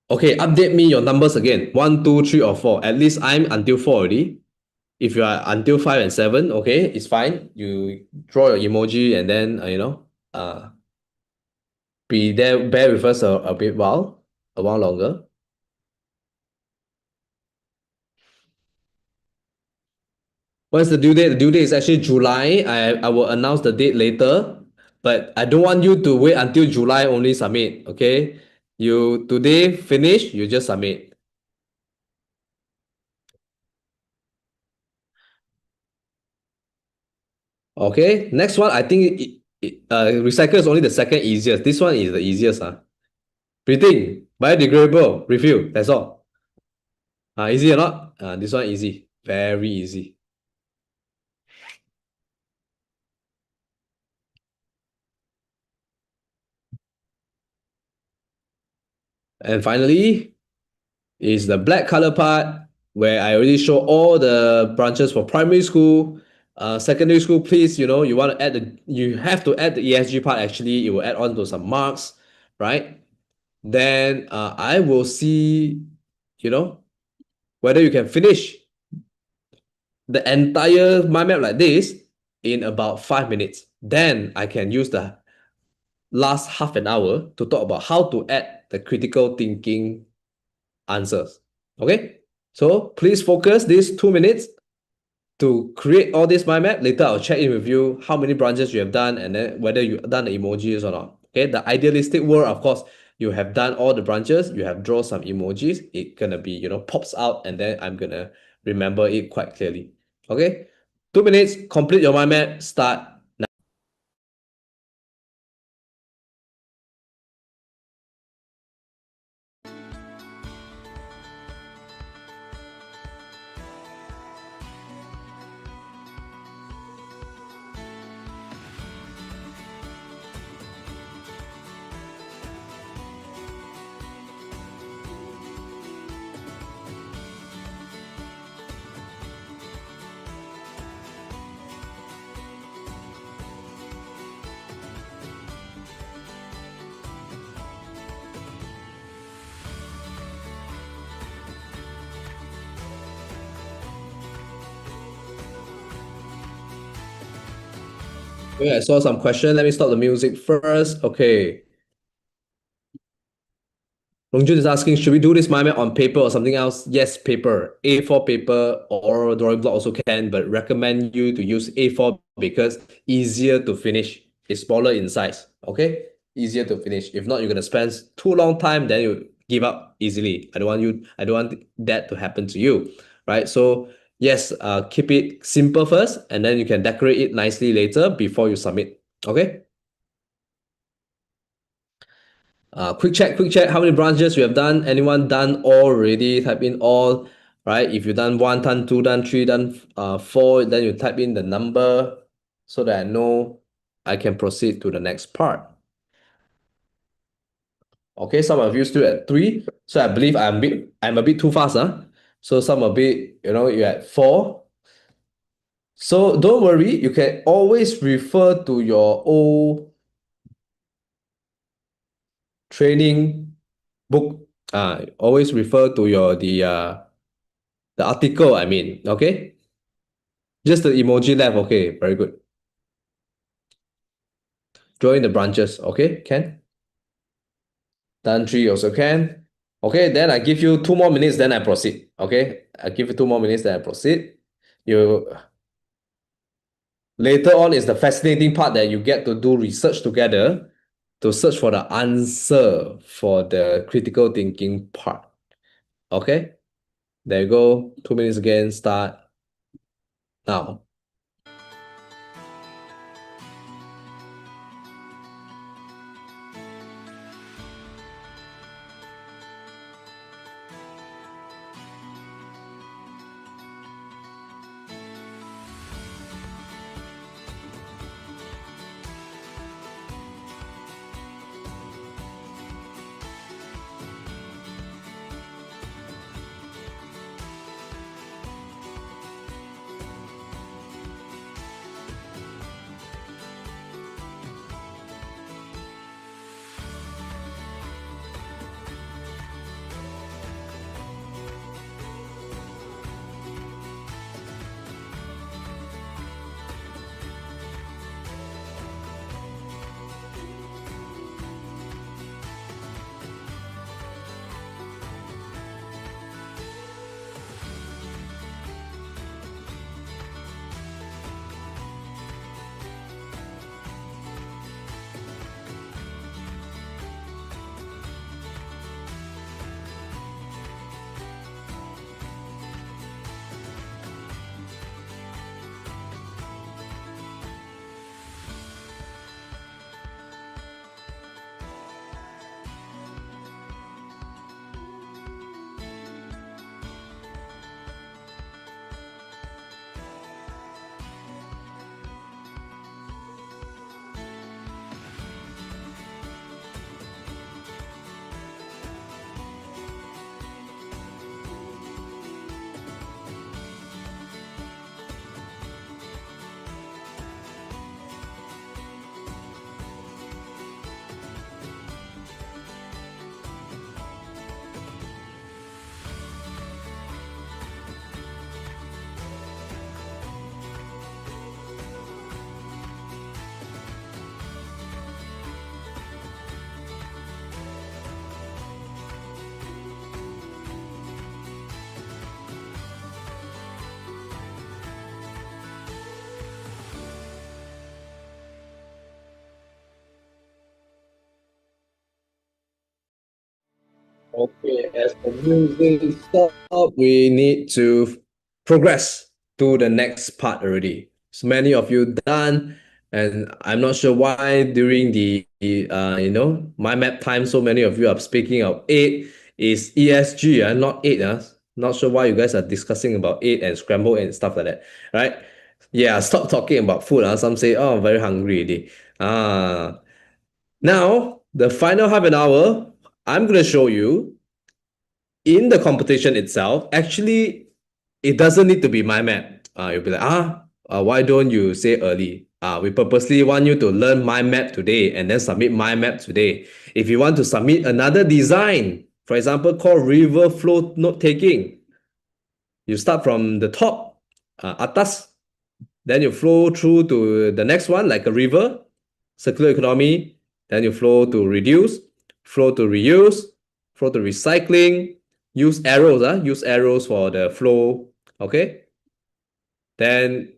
Okay, update me your numbers again. 1, 2, 3, or 4. At least I'm until 4 already. If you are until 5 and 7, okay, it's fine. You draw your emoji and then bear with us a while longer. What's the due date? The due date is actually July. I will announce the date later, but I don't want you to wait until July only submit. Okay, you today finish, you just submit. Okay, next one, I think recycle is only the second easiest. This one is the easiest. Breathing, biodegradable, refill, that's all. Easy or not? This one easy, very easy. And finally, is the black color part where I already show all the branches for primary school. Secondary school, please, you want to add you have to add the ESG part. Actually, it will add on to some marks, right? Then I will see, whether you can finish the entire mind map like this in about 5 minutes. Then I can use the last half an hour to talk about how to add the critical thinking answers. Okay, so please focus these 2 minutes to create all this mind map. Later I'll check in with you how many branches you have done and then whether you've done the emojis or not. Okay, the idealistic world, of course, you have done all the branches, you have drawn some emojis, it gonna be pops out, and then I'm gonna remember it quite clearly. Okay, 2 minutes, complete your mind map, start. Okay, I saw some question. Let me stop the music first. Okay. Longjun is asking, should we do this mind map on paper or something else? Yes, paper. A4 paper or drawing block also can, but recommend you to use A4 because easier to finish. It's smaller in size. Okay? Easier to finish. If not, you're gonna spend too long time, then you give up easily. I don't want that to happen to you. Right? So yes, keep it simple first, and then you can decorate it nicely later before you submit. Okay? Quick check. How many branches you have done? Anyone done all already? Type in all, right? If you've done 1, done 2, done 3, done 4, then you type in the number so that I know I can proceed to the next part. Okay, some of you still at 3, so I believe I'm a bit too fast, So some a bit, you're at 4. So don't worry, you can always refer to your old training book. Always refer to the article, I mean, okay? Just the emoji left, okay, very good. Join the branches. Okay, can? Done 3 also can. Okay, then I give you 2 more minutes, then I proceed. Okay, I give you 2 more minutes, then I proceed. You later on is the fascinating part that you get to do research together to search for the answer for the critical thinking part. Okay, there you go. 2 minutes again. Start now. Okay, as the music stop, we need to progress to the next part already. So many of you done, and I'm not sure why during the my map time, so many of you are speaking of 8 is ESG, not 8. Not sure why you guys are discussing about 8 and scramble and stuff like that, right? Yeah, stop talking about food. Some say, oh, I'm very hungry already. Now, the final half an hour, I'm going to show you in the competition itself. Actually, it doesn't need to be my map. You'll be like, why don't you say early? We purposely want you to learn my map today and then submit my map today. If you want to submit another design, for example, called river flow note taking, you start from the top, atas, then you flow through to the next one, like a river, circular economy, then you flow to reduce, flow to reuse, flow to recycling, use arrows for the flow, okay? Then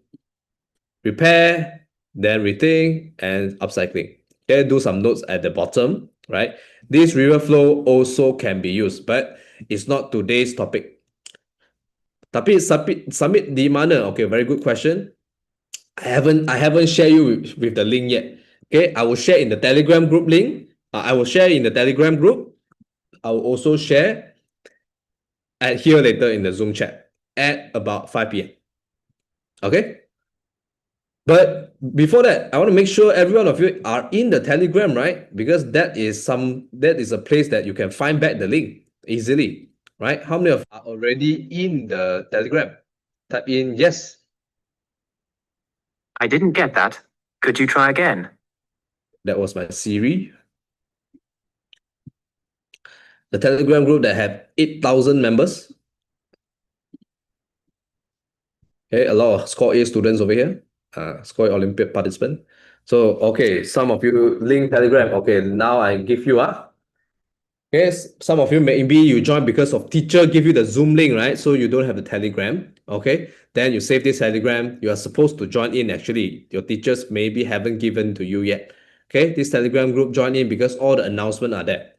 repair, then rethink, and upcycling. Okay, do some notes at the bottom, right? This river flow also can be used, but it's not today's topic. Tapi submit di mana? Okay, very good question. I haven't shared you with the link yet. Okay, I will share in the Telegram group link. I will share in the Telegram group. I will also share at here later in the Zoom chat at about 5 p.m. Okay? But before that, I want to make sure every one of you are in the Telegram, right? Because that is a place that you can find back the link easily, right? How many of you are already in the Telegram? Type in yes. I didn't get that. Could you try again? That was my Siri. The Telegram group that have 8,000 members. Okay, a lot of Score A students over here. Score A Olympiad participant. So, okay, some of you link Telegram. Okay, now I give you Yes, some of you maybe you join because of teacher give you the Zoom link, right? So you don't have the Telegram. Okay, then you save this Telegram. You are supposed to join in. Actually, your teachers maybe haven't given to you yet. Okay, this Telegram group join in because all the announcements are there.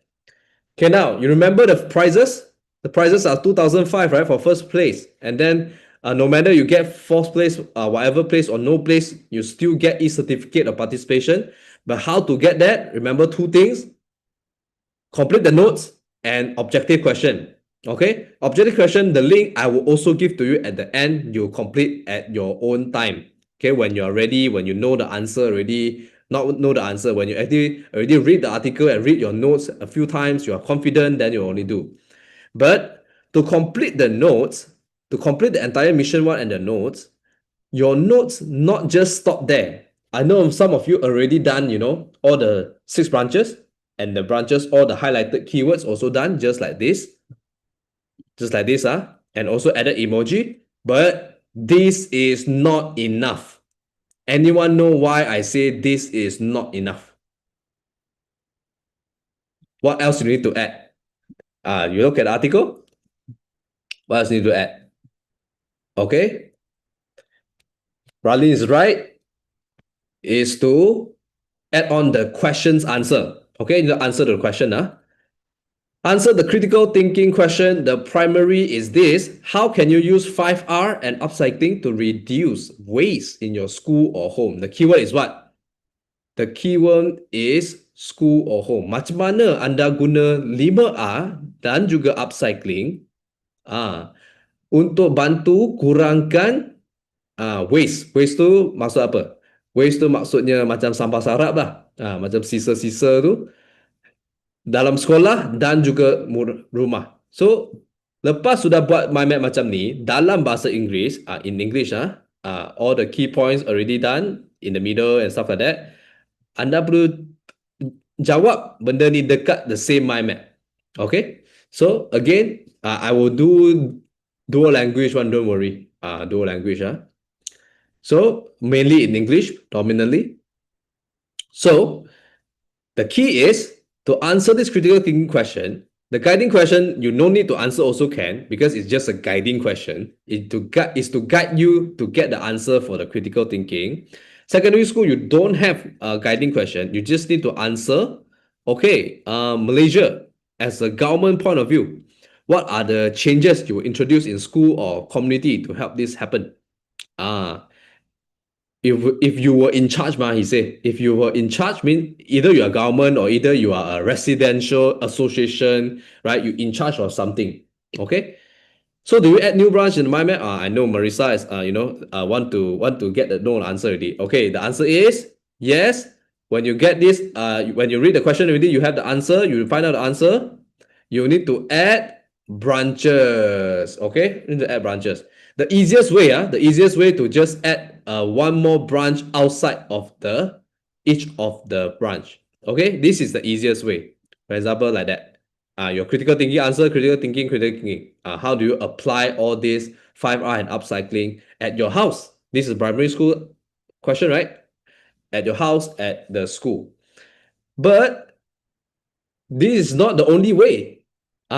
Okay, now you remember the prizes? The prizes are 2005, right, for first place. And then no matter you get fourth place, whatever place or no place, you still get e-certificate of participation. But how to get that? Remember two things: complete the notes and objective question. Okay, objective question, the link I will also give to you at the end. You complete at your own time. Okay, when you're ready, when you know the answer already, not know the answer, when you actually already read the article and read your notes a few times, you are confident, then you only do. But to complete the notes, to complete the entire mission one and the notes, your notes not just stop there. I know some of you already done, all the 6 branches, and the branches, all the highlighted keywords also done, just like this. And also added emoji. But this is not enough. Anyone know why I say this is not enough? What else you need to add? You look at the article. What else you need to add? Okay. Raleigh is right. Is to add on the questions answer. Okay, you answer the question. Answer the critical thinking question. The primary is this: how can you use 5R and upcycling to reduce waste in your school or home? The keyword is what? The keyword is school or home. Macam mana anda guna 5R dan juga upcycling untuk bantu kurangkan waste. Waste tu maksud apa? Waste tu maksudnya macam sampah sarap lah. Macam sisa-sisa tu dalam sekolah dan juga rumah. So, lepas sudah buat mind map macam ni, dalam bahasa Inggeris, in English, all the key points already done in the middle and stuff like that, anda perlu jawab benda ni dekat the same mind map. Okay? So, again, I will do dual language one, don't worry. Dual language. So, mainly in English, dominantly. So, the key is to answer this critical thinking question. The guiding question, you no need to answer also can, because it's just a guiding question. It's to guide you to get the answer for the critical thinking. Secondary school, you don't have a guiding question. You just need to answer, okay, Malaysia, as a government point of view, what are the changes you will introduce in school or community to help this happen? If you were in charge, he said, if you were in charge, mean either you are government or either you are a residential association, right? You in charge of something. Okay. So do you add new branch in the mind map? I know Marissa is want to get the no answer already. Okay, the answer is yes. When you get this, when you read the question already, you have the answer. You find out the answer. You need to add branches. Okay, you need to add branches. The easiest way to just add one more branch outside of each of the branch. Okay, this is the easiest way. For example, like that. Your critical thinking answer, critical thinking. How do you apply all this 5R and upcycling at your house? This is primary school question, right? At your house, at the school. But this is not the only way.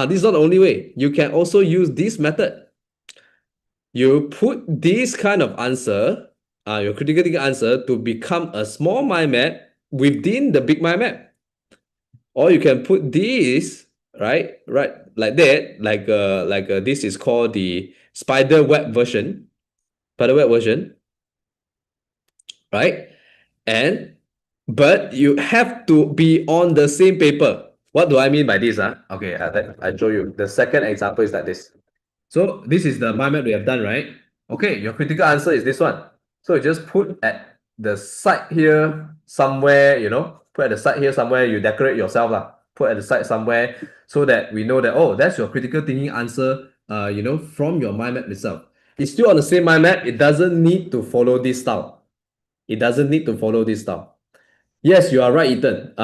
This is not the only way. You can also use this method. You put this kind of answer, your critical thinking answer, to become a small mind map within the big mind map. Or you can put this, right, like that, like this is called the spider web version, right? But you have to be on the same paper. What do I mean by this? Okay, I show you. The second example is like this. So this is the mind map we have done, right? Okay, your critical answer is this one. So you just put at the side here somewhere, put at the side here somewhere, you decorate yourself lah. Put at the side somewhere so that we know that, oh, that's your critical thinking answer, from your mind map itself. It's still on the same mind map. It doesn't need to follow this style. Yes, you are right, Ethan.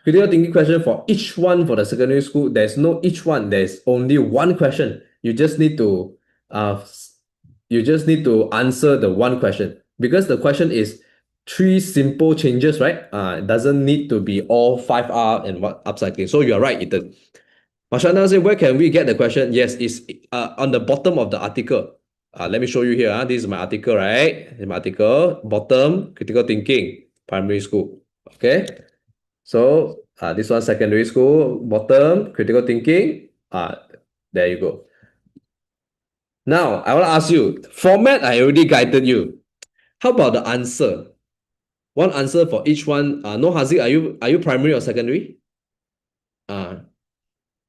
Critical thinking question for each one for the secondary school. There's no each one. There's only one question. You just need to answer the one question, because the question is three simple changes, right? It doesn't need to be all 5R and what upcycling. So you're right, Ethan. Mashana said, where can we get the question? Yes, it's on the bottom of the article. Let me show you here. This is my article, right? This is my article. Bottom, critical thinking, primary school. Okay. So this one, secondary school. Bottom, critical thinking. There you go. Now, I want to ask you, format, I already guided you. How about the answer? One answer for each one. No, Haziq, are you primary or secondary?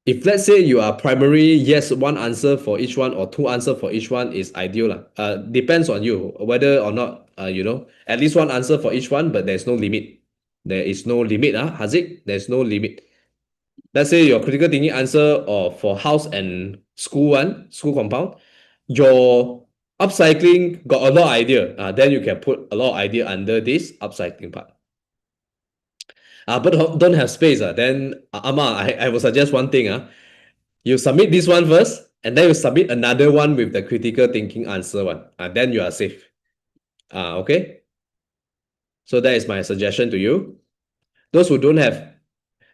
If let's say you are primary, yes, one answer for each one or two answer for each one is ideal. Depends on you whether or not at least one answer for each one, but there's no limit. There is no limit, Haziq. There's no limit. Let's say your critical thinking answer or for house and school compound, your upcycling got a lot of idea. Then you can put a lot of idea under this upcycling part. But don't have space. Then I will suggest one thing. You submit this one first, and then you submit another one with the critical thinking answer one. Then you are safe. Okay. So that is my suggestion to you. Those who don't have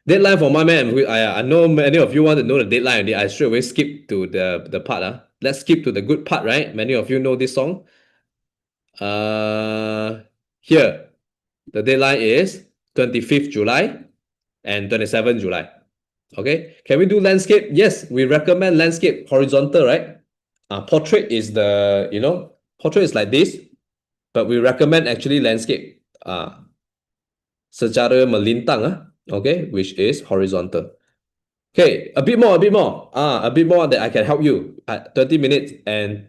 deadline for my man, I know many of you want to know the deadline. I straight away skip to the part. Let's skip to the good part, right? Many of you know this song. Here, the deadline is 25th July and 27th July. Okay, can we do landscape? Yes, we recommend landscape, horizontal, right? Portrait is portrait is like this, but we recommend actually landscape. Secara melintang, okay, which is horizontal. Okay, a bit more that I can help you at 20 minutes. And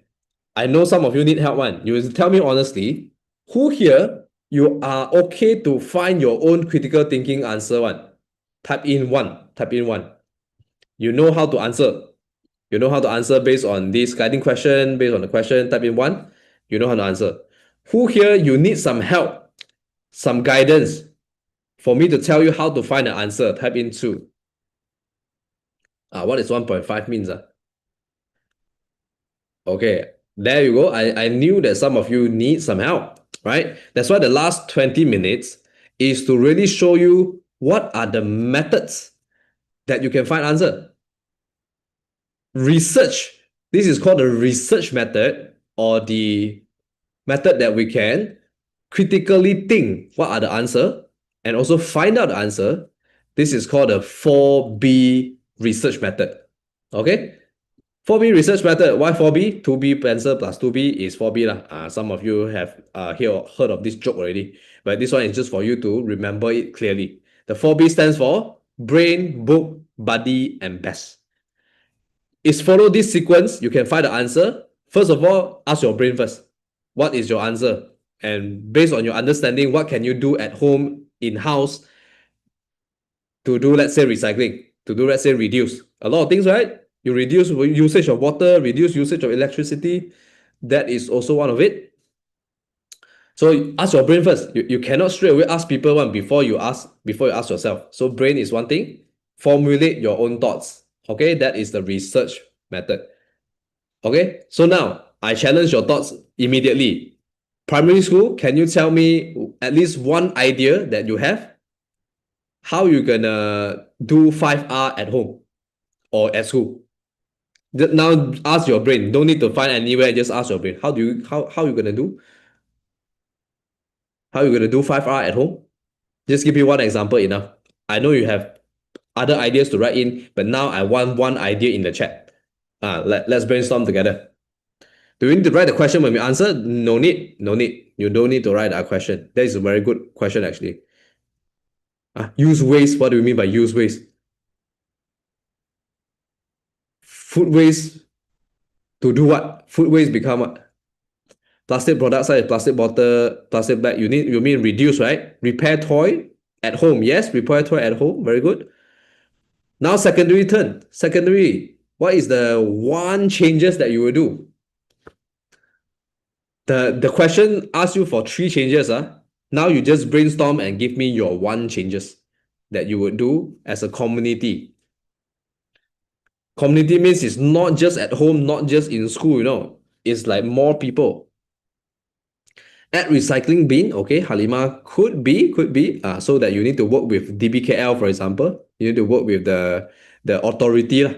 I know some of you need help one. You tell me honestly, who here you are okay to find your own critical thinking answer one? Type in one. You know how to answer. You know how to answer based on this guiding question, based on the question, type in one. You know how to answer. Who here you need some help, some guidance for me to tell you how to find the answer? Type in two. What is 1.5 means? Okay, there you go. I knew that some of you need some help, right? That's why the last 20 minutes is to really show you what are the methods that you can find answer. Research. This is called the research method, or the method that we can critically think what are the answer and also find out the answer. This is called the 4B research method. Okay? 4B research method. Why 4B? 2B pencil plus 2B is 4B lah. Some of you have heard of this joke already, but this one is just for you to remember it clearly. The 4B stands for brain, book, buddy, and best. Is follow this sequence, you can find the answer. First of all, ask your brain first. What is your answer? And based on your understanding, what can you do at home, in-house, to do, let's say, recycling, to do, let's say, reduce. A lot of things, right? You reduce usage of water, reduce usage of electricity. That is also one of it. So ask your brain first. You cannot straight away ask people one before you ask yourself. So brain is one thing. Formulate your own thoughts. Okay, that is the research method. Okay, so now I challenge your thoughts immediately. Primary school, can you tell me at least one idea that you have? How you gonna do 5R at home or at school? Now ask your brain. Don't need to find anywhere, just ask your brain. How you gonna do? How you gonna do 5R at home? Just give me one example enough. I know you have other ideas to write in, but now I want one idea in the chat. Let's brainstorm together. Do we need to write the question when we answer? No need. You don't need to write a question. That is a very good question actually. Use waste. What do you mean by use waste? Food waste to do what? Food waste become what? Plastic product size, plastic bottle, plastic bag. You mean reduce, right? Repair toy at home. Yes, repair toy at home. Very good. Now secondary turn. Secondary. What is the one changes that you will do? The question asks you for 3 changes. Now you just brainstorm and give me your 1 changes that you would do as a community. Community means it's not just at home, not just in school, It's like more people. at recycling bin. Okay, Halima could be so that you need to work with DBKL, for example. You need to work with the authority lah.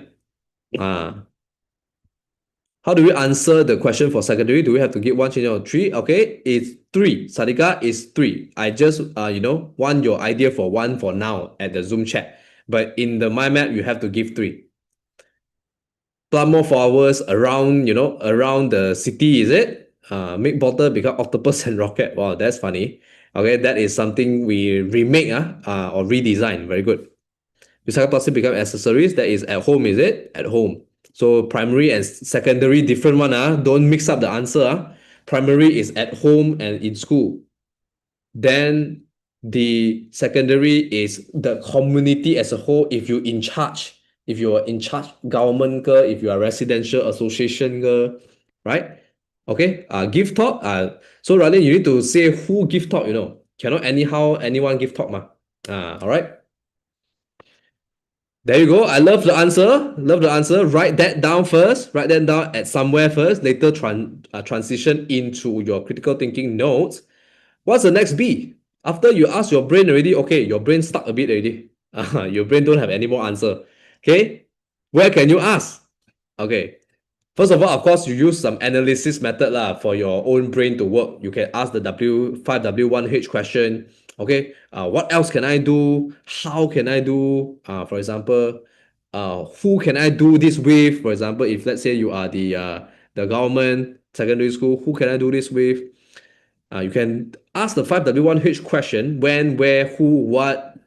How do we answer the question for secondary? Do we have to give 1 change or 3? Okay, it's 3. Sadika is 3. I just want your idea for 1 for now at the Zoom chat. But in the mind map, you have to give 3. Plant more flowers around, around the city, is it? Make bottle become octopus and rocket. Wow, that's funny. Okay, that is something we remake or redesign. Very good. Recycle plastic become accessories. That is at home, is it? At home. So primary and secondary different one. Don't mix up the answer. Primary is at home and in school. Then the secondary is the community as a whole. If you are in charge, government, if you are residential association, right? Okay. Give talk. So Raleigh, you need to say who give talk. Cannot anyhow anyone give talk, ma. All right. There you go. I love the answer. Love the answer. Write that down first. Write that down at somewhere first. Later transition into your critical thinking notes. What's the next B? After you ask your brain already, okay, your brain stuck a bit already. Your brain don't have any more answer. Okay, where can you ask? Okay, first of all, of course, you use some analysis method for your own brain to work. You can ask the 5W1H question. Okay, what else can I do? How can I do? For example, who can I do this with? For example, if let's say you are the government secondary school, who can I do this with? You can ask the 5W1H question: when, where, who, what,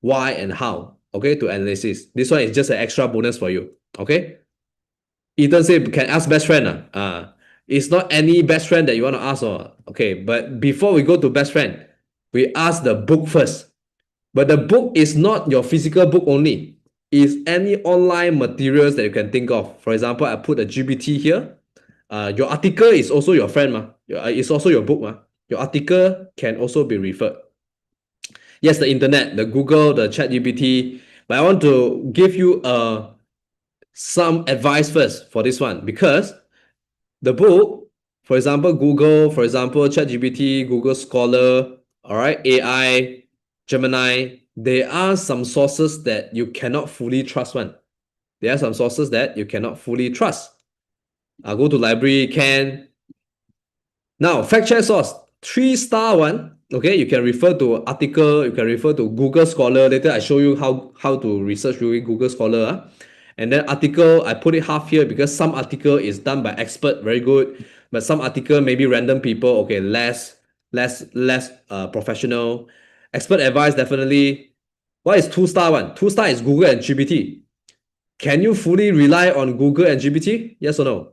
why, and how. Okay, to analysis. This one is just an extra bonus for you. Okay. Ethan said can ask best friend. It's not any best friend that you want to ask. Okay, but before we go to best friend, we ask the book first. But the book is not your physical book only. It's any online materials that you can think of. For example, I put a GBT here. Your article is also your friend. It's also your book. Your article can also be referred. Yes, the internet, the Google, the ChatGPT. But I want to give you some advice first for this one, because the book, for example, Google, for example, ChatGPT, Google Scholar, all right, AI, Gemini, there are some sources that you cannot fully trust one. There are some sources that you cannot fully trust. I'll go to library, can. Now, fact check source, 3-star one. Okay, you can refer to article, you can refer to Google Scholar. Later, I show you how to research using Google Scholar. And then article, I put it half here because some article is done by expert, very good. But some article, maybe random people, okay, less professional. Expert advice, definitely. What is 2-star one? 2-star is Google and GPT. Can you fully rely on Google and GPT? Yes or no?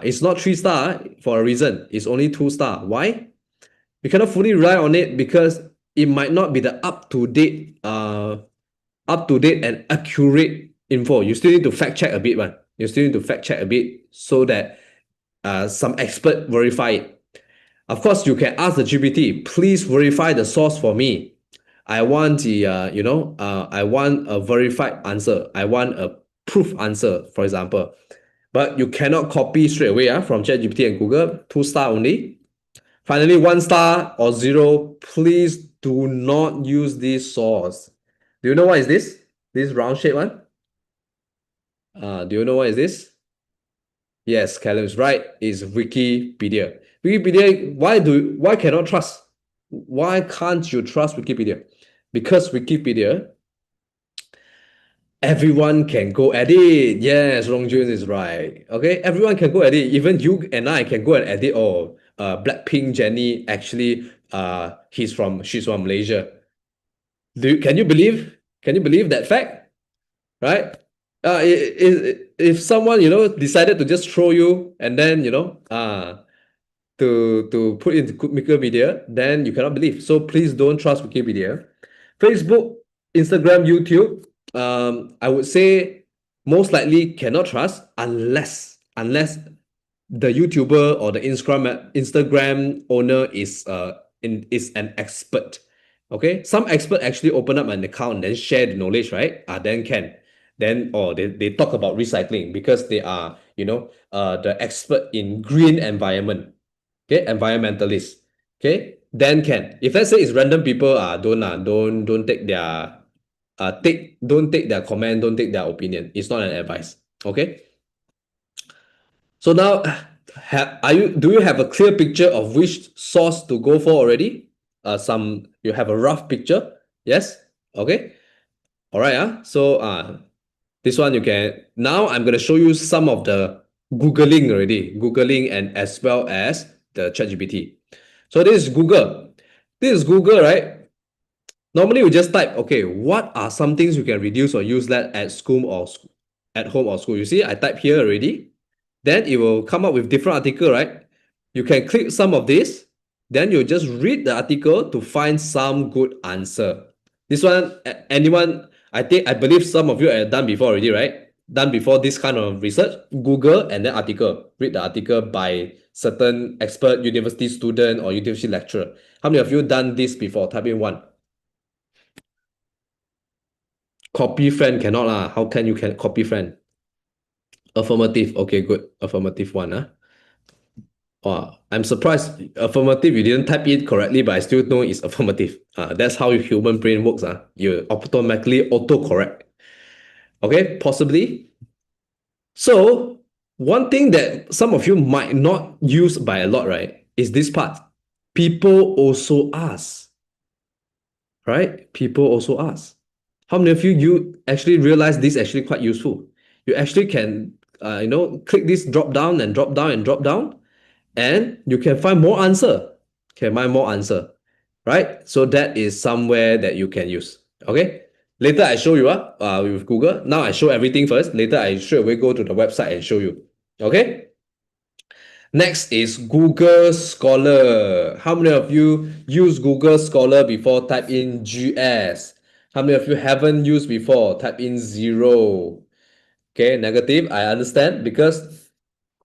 It's not 3-star for a reason. It's only 2-star. Why? You cannot fully rely on it because it might not be the up-to-date and accurate info. You still need to fact check a bit, man. You still need to fact check a bit so that some expert verify it. Of course, you can ask the GPT, please verify the source for me. I want the I want a verified answer. I want a proof answer, for example. But you cannot copy straight away from ChatGPT and Google. 2-star only. Finally, 1-star or 0. Please do not use this source. Do you know what is this? This round shape one? Do you know what is this? Yes, Callum is right. It's Wikipedia. Wikipedia, why cannot trust? Why can't you trust Wikipedia? Because Wikipedia, everyone can go edit. Yes, Long Jun is right. Okay, everyone can go edit. Even you and I can go and edit. Oh, Blackpink Jennie, actually, she's from Malaysia. Can you believe that fact? Right? If someone decided to just throw you and then to put into Wikipedia, then you cannot believe. So please don't trust Wikipedia. Facebook, Instagram, YouTube, I would say most likely cannot trust unless the YouTuber or the Instagram owner is an expert. Okay, some expert actually open up an account and then share the knowledge, right? Then can. Then they talk about recycling because they are the expert in green environment. Okay, environmentalist. Okay, then can. If let's say it's random people, don't take their don't take their comment, don't take their opinion. It's not an advice. Okay. So now, do you have a clear picture of which source to go for already? You have a rough picture. Yes. Okay. All right. So this one you can. Now I'm gonna show you some of the Googling and as well as the ChatGPT. So this is Google. This is Google, right? Normally we just type, okay, what are some things you can reduce or use that at school or at home or school? You see, I type here already. Then it will come up with different article, right? You can click some of this. Then you just read the article to find some good answer. This one, anyone, I believe some of you have done before already, right? Done before this kind of research. Google and then article. Read the article by certain expert, university student or university lecturer. How many of you done this before? Type in 1. Copy friend cannot lah. How can you copy friend? Affirmative. Okay, good. Affirmative 1. Oh, I'm surprised. Affirmative, you didn't type it correctly, but I still know it's affirmative. That's how your human brain works. You automatically autocorrect. Okay, possibly. So, one thing that some of you might not use by a lot, right, is this part. People also ask. Right? People also ask. How many of you actually realize this is actually quite useful? You actually can, click this drop down and drop down and drop down, and you can find more answer. Right? So that is somewhere that you can use. Okay? Later I show you with Google. Now I show everything first. Later I straight away go to the website and show you. Okay? Next is Google Scholar. How many of you use Google Scholar before? Type in GS. How many of you haven't used before? Type in 0. Okay, negative. I understand because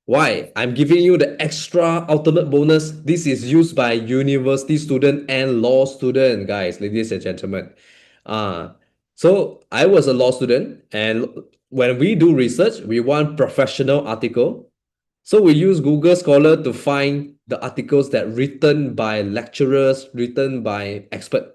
why? I'm giving you the extra ultimate bonus. This is used by university student and law student, guys, ladies and gentlemen. So I was a law student, and when we do research, we want professional article. So we use Google Scholar to find the articles that written by lecturers, written by expert.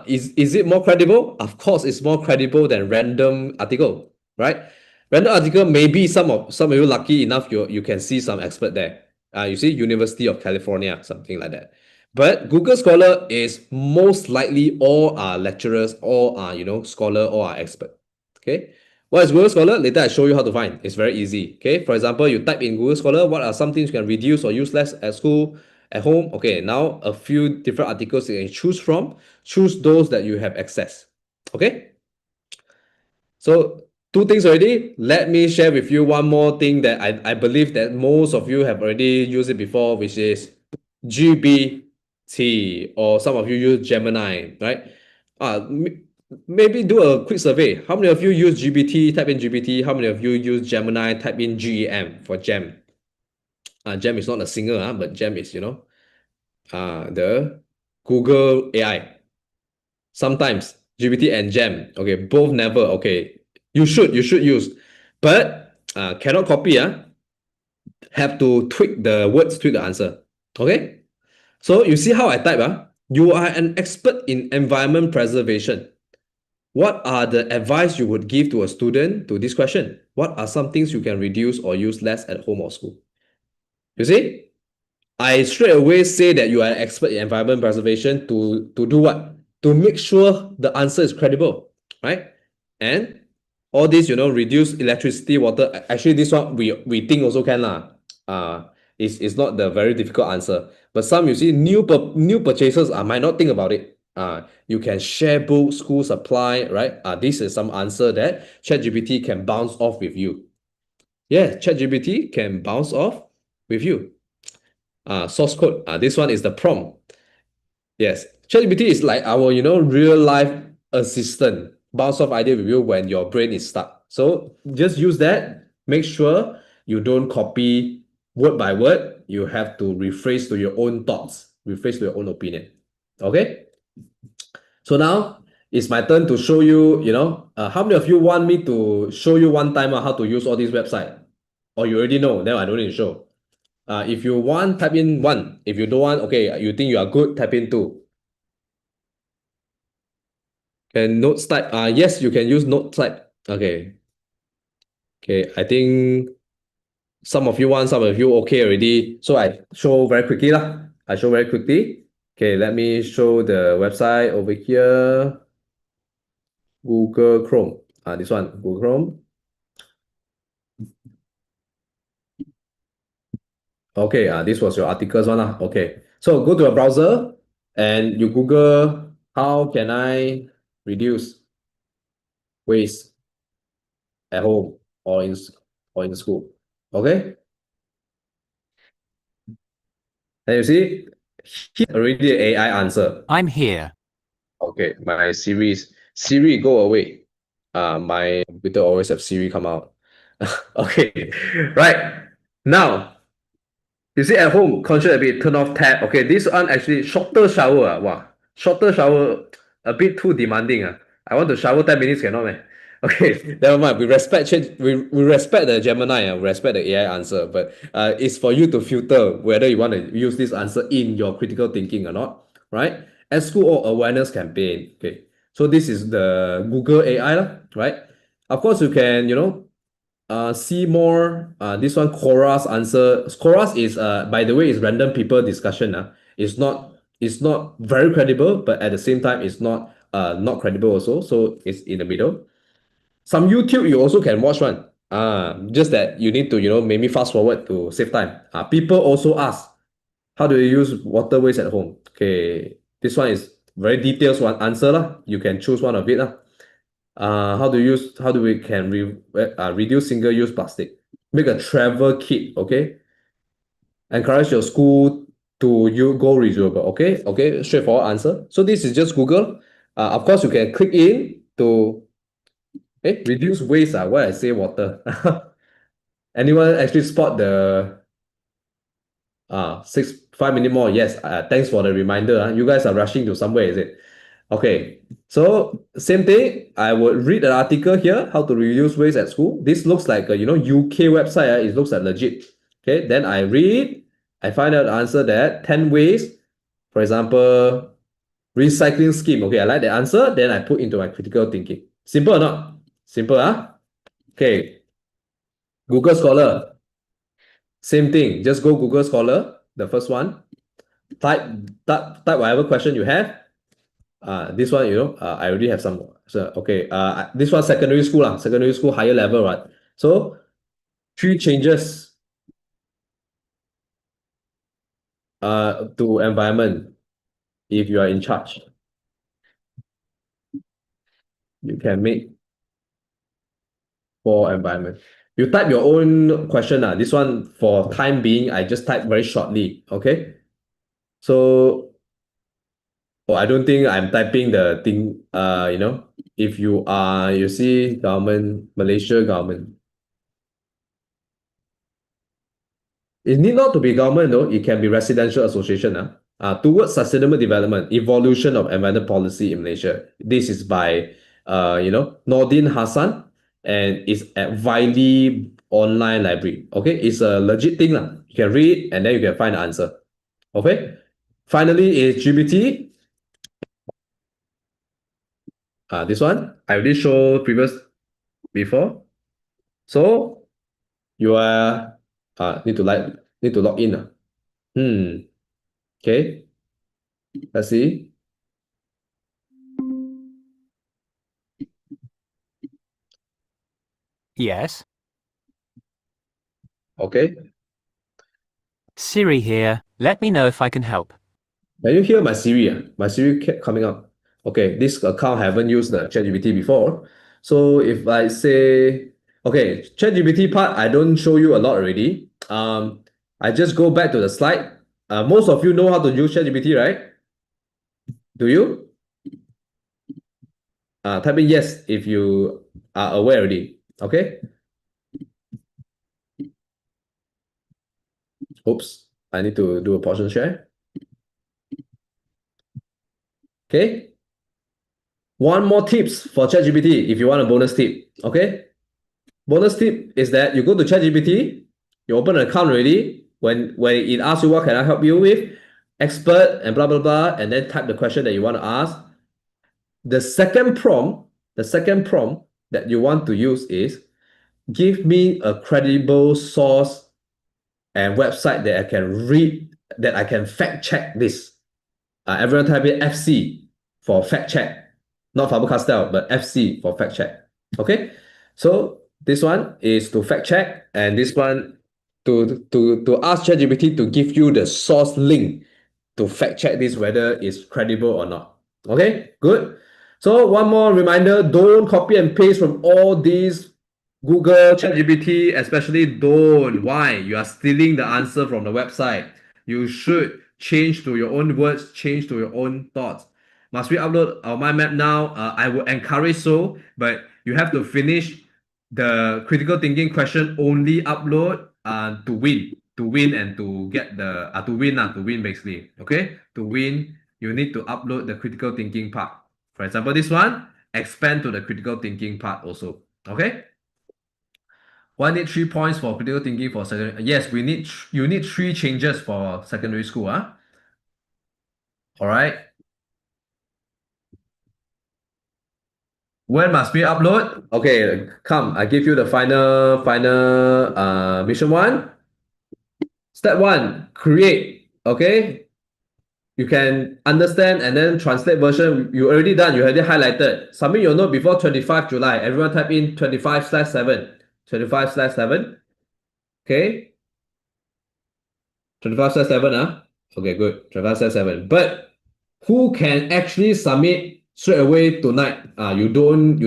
Is it more credible? Of course, it's more credible than random article, right? Random article, maybe some of you lucky enough, you can see some expert there. You see University of California, something like that. But Google Scholar is most likely all are lecturers, all are scholar, all are expert. Okay. What is Google Scholar? Later I show you how to find. It's very easy. Okay. For example, you type in Google Scholar, what are some things you can reduce or use less at school, at home? Okay. Now a few different articles you can choose from. Choose those that you have access. Okay. So 2 things already. Let me share with you one more thing that I believe that most of you have already used it before, which is GPT, or some of you use Gemini, right? Maybe do a quick survey. How many of you use GPT? Type in GPT. How many of you use Gemini? Type in GEM for GEM. GEM is not a singer, but GEM is, the Google AI. Sometimes GPT and GEM. Okay, both never. Okay, you should use, but cannot copy. Have to tweak the words, tweak the answer. Okay, so you see how I type. You are an expert in environment preservation. What are the advice you would give to a student to this question? What are some things you can reduce or use less at home or school? You see, I straight away say that you are an expert in environment preservation to do what? To make sure the answer is credible, right? And all this, reduce electricity, water. Actually, this one we think also can lah. It's not the very difficult answer. But some, you see, new purchases might not think about it. You can share books, school supply, right? This is some answer that ChatGPT can bounce off with you. Yeah, ChatGPT can bounce off with you. Source code. This one is the prompt. Yes, ChatGPT is like our, real life assistant. Bounce off idea with you when your brain is stuck. So just use that. Make sure you don't copy word by word. You have to rephrase to your own thoughts, rephrase to your own opinion. Okay? So now it's my turn to show you, how many of you want me to show you one time how to use all these websites? Or you already know, then I don't need to show. If you want, type in 1. If you don't want, okay, you think you are good, type in 2. Can notes type? Yes, you can use note type. Okay. Okay, I think some of you want, some of you okay already. So I show very quickly lah. I show very quickly. Okay, let me show the website over here. Google Chrome. This one, Google Chrome. Okay, this was your articles one lah. Okay, so go to a browser and you Google how can I reduce waste at home or in school. Okay, and you see here already AI answer. I'm here. Okay, my Siri go away. My computer always have Siri come out. Okay, right now. You see at home, control a bit, turn off tap. Okay, this one actually shorter shower. Wow, shorter shower, a bit too demanding. I want to shower 10 minutes, cannot, man. Okay, never mind. We respect the Gemini, we respect the AI answer, but it's for you to filter whether you want to use this answer in your critical thinking or not, right? At school or awareness campaign. Okay, so this is the Google AI, right? Of course, you can, see more. This one Quora's answer. Quora's is by the way, is random people discussion. It's not very credible, but at the same time, it's not credible also. So it's in the middle. Some YouTube you also can watch one. Just that you need to maybe fast forward to save time. People also ask, how do you use water waste at home? Okay, this one is very detailed one answer lah. You can choose one of it lah. How do we can reduce single-use plastic? Make a travel kit, okay? Encourage your school to go reusable, okay? Okay, straightforward answer. So this is just Google. Of course, you can click in to reduce waste. Why I say water? Anyone actually spot the 5 minutes more? Yes. Thanks for the reminder. You guys are rushing to somewhere, is it? Okay, so same thing. I would read an article here, how to reduce waste at school. This looks like a UK website. It looks like legit. Okay, then I read, I find out the answer that 10 ways, for example, recycling scheme. Okay, I like the answer. Then I put into my critical thinking. Simple or not? Simple, Okay. Google Scholar. Same thing. Just go Google Scholar, the first one. Type whatever question you have. This one, I already have some. So okay, this one secondary school higher level, right? So 3 changes to environment if you are in charge. You can make for environment. You type your own question. This one for time being, I just type very shortly. Okay. So I don't think I'm typing the thing, if you see government, Malaysia government. It need not to be government though, it can be residential association. Towards sustainable development, evolution of environment policy in Malaysia. This is by, Nordin Hassan and it's at Wiley online library. Okay, it's a legit thing. You can read and then you can find the answer. Okay, finally is GBT. This one I already showed before. So you are need to log in. Okay. Let's see. Yes. Okay. Siri here. Let me know if I can help. Can you hear my Siri? My Siri kept coming up. Okay, this account haven't used the ChatGPT before. So if I say, okay, ChatGPT part, I don't show you a lot already. I just go back to the slide. Most of you know how to use ChatGPT, right? Do you? Type in yes if you are aware already. Okay. Oops, I need to do a portion share. Okay. One more tips for ChatGPT if you want a bonus tip. Okay. Bonus tip is that you go to ChatGPT, you open an account already, when it asks you what can I help you with, expert and blah blah blah, and then type the question that you want to ask. The second prompt that you want to use is give me a credible source and website that I can read, that I can fact check this. Everyone type in FC for fact check, not Faber-Castell, but FC for fact check. Okay, so this one is to fact check, and this one to ask ChatGPT to give you the source link to fact check this whether it's credible or not. Okay, good. So one more reminder, don't copy and paste from all these Google, ChatGPT, especially don't. Why? You are stealing the answer from the website. You should change to your own words, change to your own thoughts. Must we upload our mind map now? I would encourage so, but you have to finish the critical thinking question only upload to win and to get the to win basically. Okay, to win you need to upload the critical thinking part. For example, this one, expand to the critical thinking part also. Okay. One need 3 points for critical thinking for secondary. Yes, you need 3 changes for secondary school. All right. When must we upload? Okay, come. I give you the final mission 1. Step 1, create. Okay. You can understand and then translate version. You already done. You already highlighted. Submit your note before 25 July. Everyone type in 25/7. 25/7. Okay. 25/7. Okay, good. 25/7. But who can actually submit straight away tonight? You don't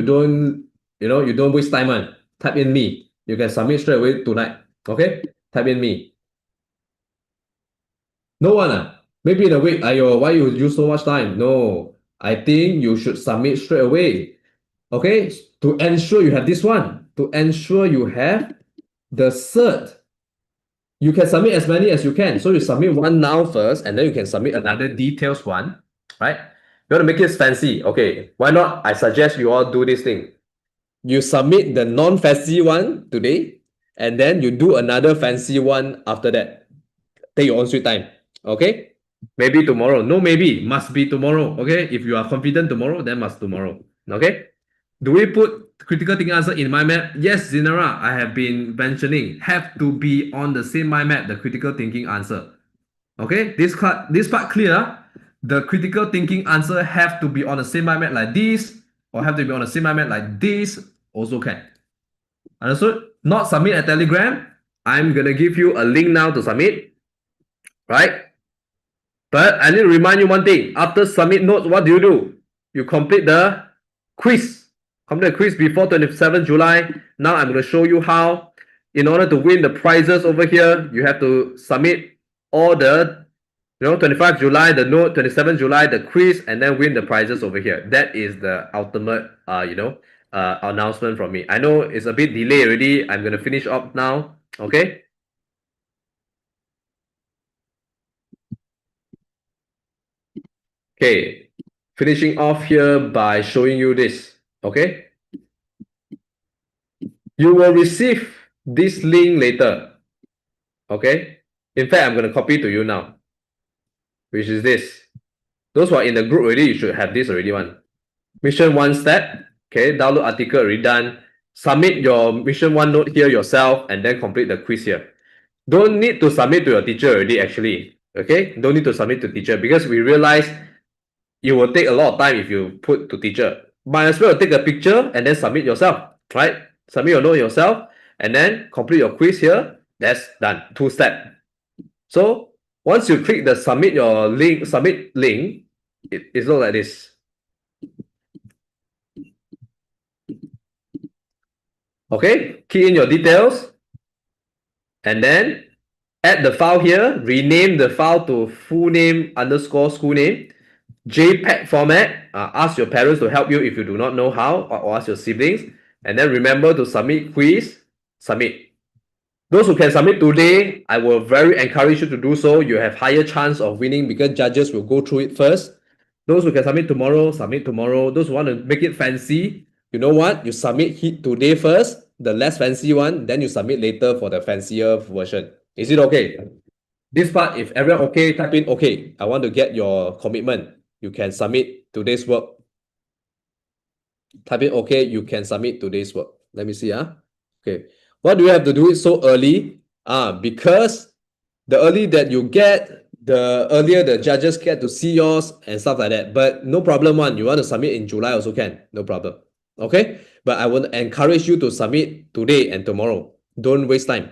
waste time. Type in me. You can submit straight away tonight. Okay? Type in me. No one. Maybe in a week. Ayo, why you use so much time? No. I think you should submit straight away. Okay? To ensure you have this one. To ensure you have the cert. You can submit as many as you can. So you submit one now first, and then you can submit another details one. Right? You want to make it fancy. Okay. Why not? I suggest you all do this thing. You submit the non-fancy one today, and then you do another fancy one after that. Take your own sweet time. Okay? Maybe tomorrow. No, maybe. Must be tomorrow. Okay? If you are confident tomorrow, then must tomorrow. Okay? Do we put critical thinking answer in mind map? Yes, Zinara, I have been mentioning. Have to be on the same mind map, the critical thinking answer. Okay? This part clear. The critical thinking answer have to be on the same mind map like this, or have to be on the same mind map like this, also can. Understood? Not submit a Telegram. I'm gonna give you a link now to submit. Right? But I need to remind you one thing. After submit notes, what do? You complete the quiz. Complete the quiz before 27 July. Now I'm going to show you how. In order to win the prizes over here, you have to submit all the 25 July, the note, 27 July, the quiz, and then win the prizes over here. That is the ultimate announcement from me. I know it's a bit delayed already. I'm going to finish up now. Okay. Okay, finishing off here by showing you this. Okay, you will receive this link later. Okay, in fact, I'm going to copy to you now, which is this. Those who are in the group already, you should have this already one. Mission 1 step. Okay, download article already done. Submit your mission 1 note here yourself, and then complete the quiz here. Don't need to submit to your teacher already, actually. Okay, don't need to submit to teacher, because we realize it will take a lot of time if you put to teacher. Might as well take a picture and then submit yourself, right? Submit your note yourself and then complete your quiz here. That's done. 2 steps. So once you click the submit link, it looks like this. Okay, key in your details and then add the file here. Rename the file to full name _ school name. JPEG format. Ask your parents to help you if you do not know how, or ask your siblings. And then remember to submit quiz. Submit. Those who can submit today, I will very encourage you to do so. You have higher chance of winning because judges will go through it first. Those who can submit tomorrow, submit tomorrow. Those who want to make it fancy, you know what? You submit today first, the less fancy one, then you submit later for the fancier version. Is it okay? This part, if everyone okay, type in okay. I want to get your commitment. You can submit today's work. Type in okay, you can submit today's work. Let me see. Okay. What do you have to do it so early? Because the early that you get, the earlier the judges get to see yours and stuff like that. But no problem one. You want to submit in July also can. No problem. Okay. But I would encourage you to submit today and tomorrow. Don't waste time.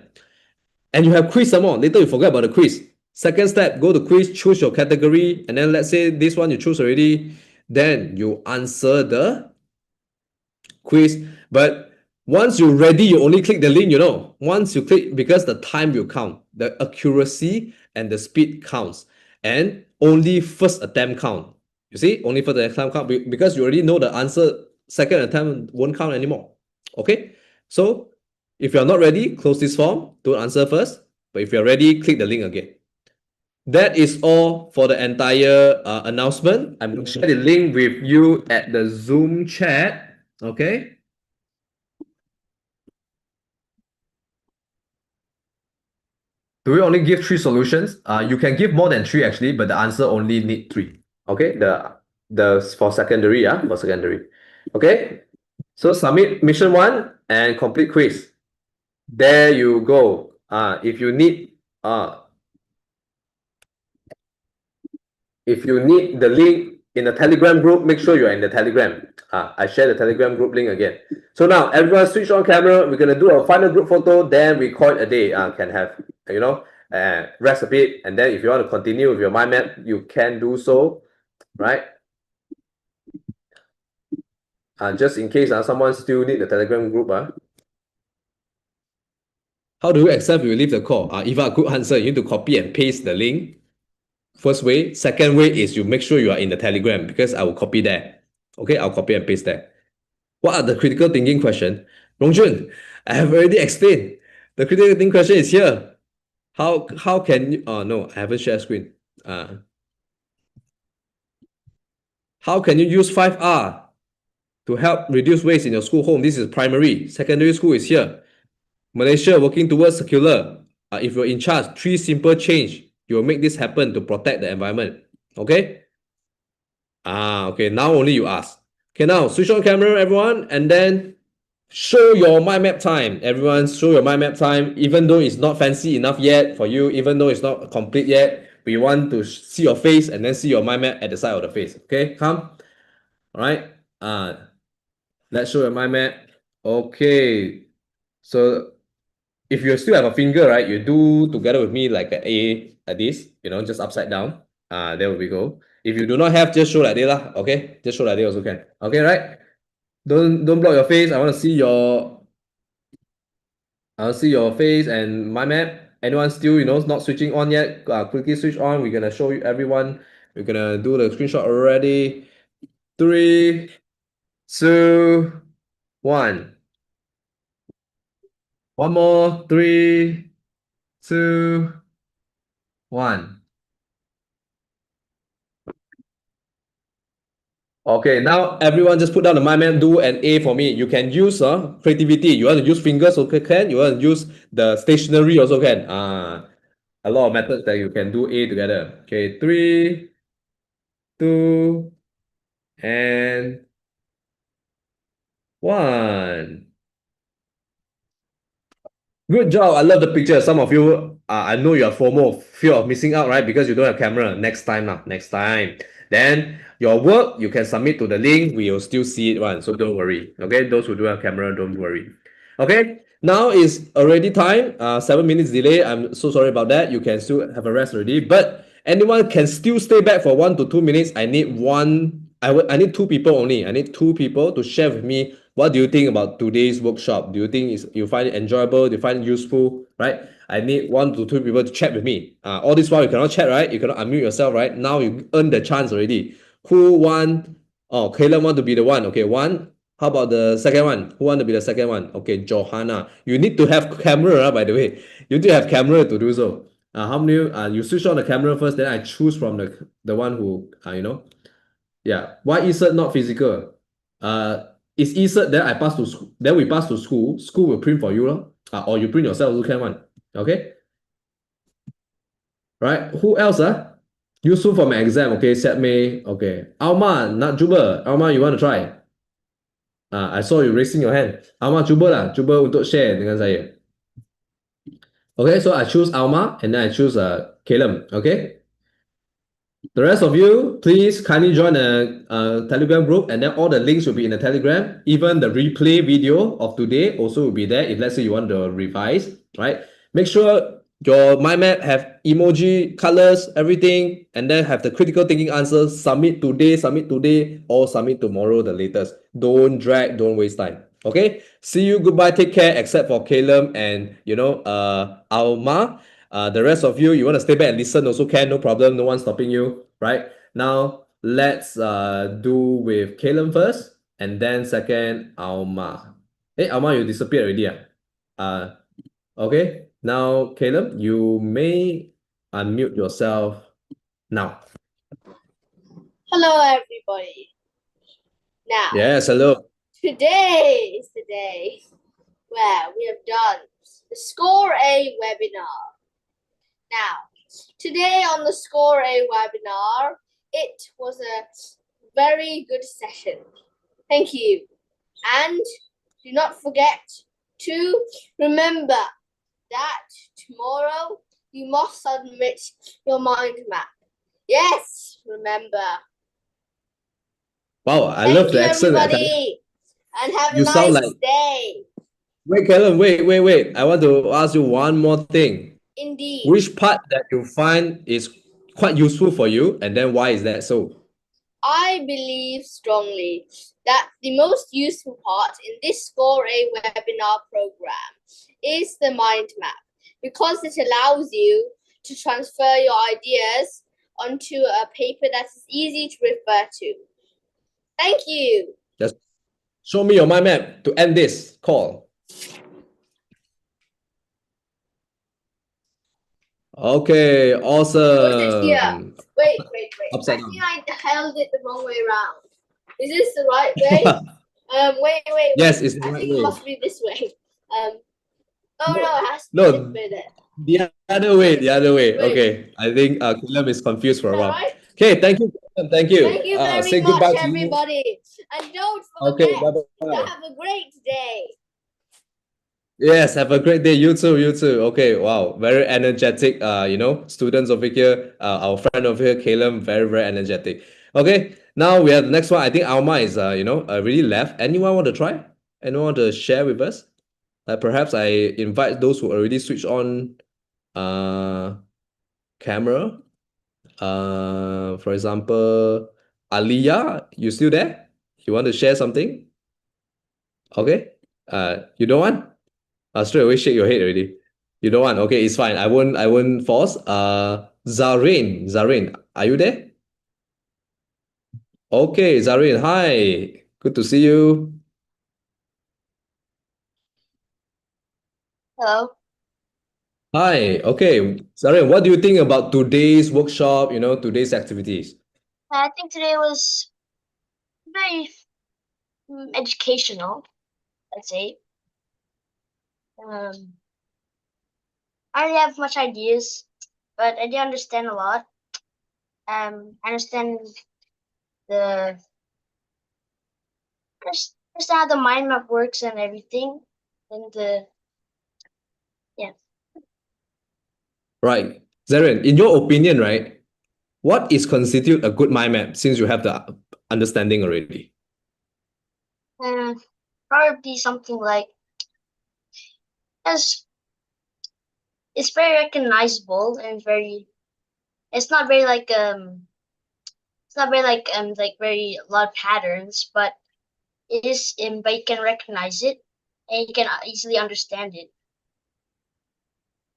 And you have quiz some more. Later you forget about the quiz. Second step, go to quiz, choose your category, and then let's say this one you choose already. Then you answer the quiz. But once you're ready, you only click the link, you know. Once you click, because the time will count, the accuracy and the speed counts, and only first attempt count. You see, only first attempt count because you already know the answer. Second attempt won't count anymore. Okay, so if you're not ready, close this form. Don't answer first. But if you're ready, click the link again. That is all for the entire announcement. I'm going to share the link with you at the Zoom chat. Okay. Do we only give 3 solutions? You can give more than 3 actually, but the answer only need 3. Okay. The for secondary, for secondary. Okay. So submit mission 1 and complete quiz. There you go. If you need the link in the Telegram group, make sure you're in the Telegram. I share the Telegram group link again. So now everyone switch on camera. We're gonna do a final group photo. Then we call it a day. Can have rest a bit, and then if you want to continue with your mind map, you can do so, right? Just in case someone still need the Telegram group. How do you accept you leave the call? Eva, good answer. You need to copy and paste the link. First way. Second way is you make sure you are in the Telegram because I will copy there. Okay, I'll copy and paste there. What are the critical thinking questions? Rongjun, I have already explained. The critical thinking question is here. How can you... Oh, no, I haven't shared screen. How can you use 5R to help reduce waste in your school home? This is primary. Secondary school is here. Malaysia working towards circular. If you're in charge, 3 simple change. You will make this happen to protect the environment. Okay? Okay. Now only you ask. Okay, now switch on camera, everyone, and then show your mind map time. Everyone, show your mind map time. Even though it's not fancy enough yet for you, even though it's not complete yet, we want to see your face and then see your mind map at the side of the face. Okay, come. All right. Let's show your mind map. Okay. So if you still have a finger, right, you do together with me like an A, like this, just upside down. There we go. If you do not have, just show like this lah. Okay, just show like this also can. Okay, right? Don't block your face. I want to see your face and mind map. Anyone still not switching on yet? Quickly switch on. We're gonna show you everyone. We're gonna do the screenshot already. 3, 2, 1. One more. 3, 2, 1. Okay, now everyone just put down the mind map, do an A for me. You can use creativity. You want to use fingers, okay, can. You want to use the stationery also can. A lot of methods that you can do A together. Okay, 3, 2, and 1. Good job. I love the picture. Some of you, I know you are FOMO, fear of missing out, right? Because you don't have camera. Next time. Next time. Then your work, you can submit to the link. We will still see it one. So don't worry. Okay. Those who do have camera, don't worry. Okay. Now is already time. 7 minutes delay. I'm so sorry about that. You can still have a rest already. But anyone can still stay back for 1 to 2 minutes. I need 2 people only. I need 2 people to share with me. What do you think about today's workshop? Do you think you find it enjoyable? Do you find it useful? Right? I need 1 to 2 people to chat with me. All this while you cannot chat, right? You cannot unmute yourself, right? Now you earn the chance already. Who want? Oh, Caleb want to be the one. Okay, 1. How about the second one? Who want to be the second one? Okay, Johanna. You need to have camera, by the way. You need to have camera to do so. How many? You switch on the camera first, then I choose from the one who Yeah. Why e-cert not physical? It's e-cert, then I pass to school. Then we pass to school. School will print for you, or you print yourself also can one. Okay. Right? Who else? Useful for my exam. Okay, set me. Okay. Alma, not Juba. Alma, you want to try? I saw you raising your hand. Alma, cuba lah. Cuba untuk share dengan saya. Okay, so I choose Alma and then I choose Caleb. Okay. The rest of you, please kindly join a Telegram group, and then all the links will be in the Telegram. Even the replay video of today also will be there if let's say you want to revise, right? Make sure your mind map have emoji, colors, everything, and then have the critical thinking answers. Submit today, or submit tomorrow, the latest. Don't drag, don't waste time. Okay. See you. Goodbye. Take care. Except for Caleb and Alma. The rest of you, you want to stay back and listen also can, no problem. No one's stopping you, right? Now let's do with Caleb first, and then second Alma. Hey, Alma, you disappeared already. Okay. Now, Caleb, you may unmute yourself now. Hello, everybody. Now, Yes, hello. today is the day where we have done the Score A webinar. Now, today on the Score A webinar, it was a very good session. Thank you. And do not forget to remember that tomorrow you must submit your mind map. Yes, remember. Wow, I Thank love the you, accent. everybody, and have a You sound nice like... day. Wait, Caleb, wait. I want to ask you one more thing. Indeed. Which part that you find is quite useful for you, and then why is that so? I believe strongly that the most useful part in this Score A webinar program is the mind map, because it allows you to transfer your ideas onto a paper that is easy to refer to. Thank you. Just show me your mind map to end this call. Okay, awesome. Oh, is it here? Wait. Upside I down. think I held it the wrong way around. Is this the right way? Wait. Yes, it's the I right think way. it must be this way. Oh no, it has to be No, this way then. the other way. Wait. Okay, I think Caleb is confused for a while. Right? Okay, thank you. Thank you. Thank you very Say much, goodbye to you. everybody. And don't Okay, forget bye-bye. to have a great day. Yes, have a great day. You too. Okay, wow. Very energetic, students over here. Our friend over here, Caleb, very, very energetic. Okay, now we have the next one. I think Alma is, really left. Anyone want to try? Anyone want to share with us? Perhaps I invite those who already switched on camera. For example, Aliyah, you still there? You want to share something? Okay. You don't want? Straight away shake your head already. You don't want? Okay, it's fine. I won't force. Zareen, are you there? Okay, Zareen, hi. Good to see you. Hello. Hi. Okay, Zareen, what do you think about today's workshop, today's activities? I think today was very educational, I'd say. I don't have much ideas, but I do understand a lot. I understand how the mind map works and everything, and yeah. Right. Zareen, in your opinion, right, what is constitute a good mind map since you have the understanding already? Probably something like it's very recognizable and it's not very like very a lot of patterns, but it is but you can recognize it and you can easily understand it.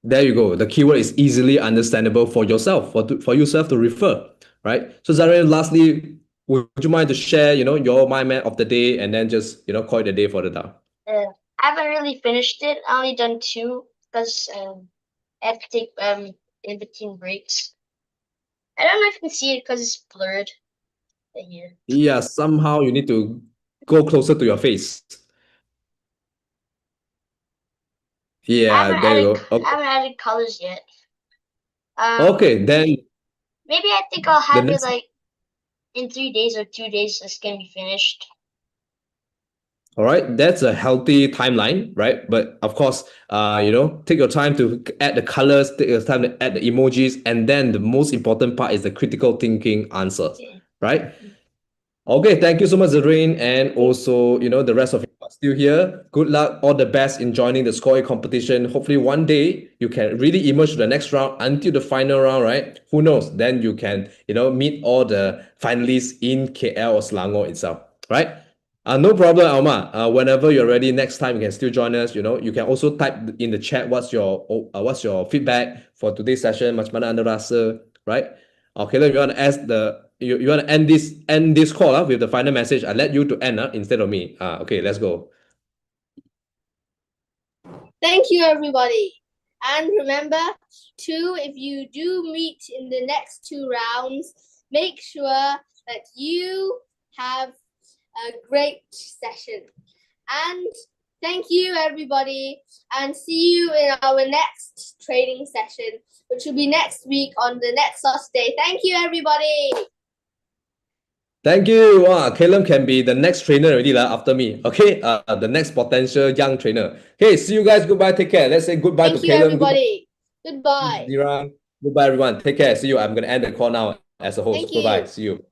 There you go. The keyword is easily understandable for yourself, for yourself to refer, right? So Zareen, lastly, would you mind to share, your mind map of the day and then just, call it a day for the day? I haven't really finished it. I only done 2 because I have to take in between breaks. I don't know if you can see it because it's blurred. Here. Yeah, somehow you need to go closer to your face. Yeah, there you go. Okay. I haven't added colors yet. Okay, then Maybe I think I'll have it next- like in 3 days or 2 days. This can be finished. all right, that's a healthy timeline, right? But of course, take your time to add the colors, take your time to add the emojis, and then the most important part is the critical thinking answers, right? Okay, thank you so much, Zareen, and also, the rest of you are still here. Good luck, all the best in joining the Score A competition. Hopefully, one day you can really emerge to the next round until the final round, right? Who knows? Then you can, meet all the finalists in KL or Selangor itself, right? No problem, Alma. Whenever you're ready, next time you can still join us. You can also type in the chat what's your feedback for today's session. Macam mana anda rasa, right? Okay, then you want to ask you want to end this call with the final message. I let you to end instead of me. Okay, let's go. Thank you, everybody. And remember, if you do meet in the next 2 rounds, make sure that you have a great session. And thank you, everybody. And see you in our next training session, which will be next week on the next Saturday. Thank you, everybody. Thank you. Wow, Caleb can be the next trainer already after me. Okay, the next potential young trainer. Okay, see you guys. Goodbye. Take care. Let's say goodbye Thank to you, Caleb. everybody. Goodbye. Goodbye, everyone. Take care. See you. I'm gonna end the call now as a host. Thank you. Bye-bye. See you.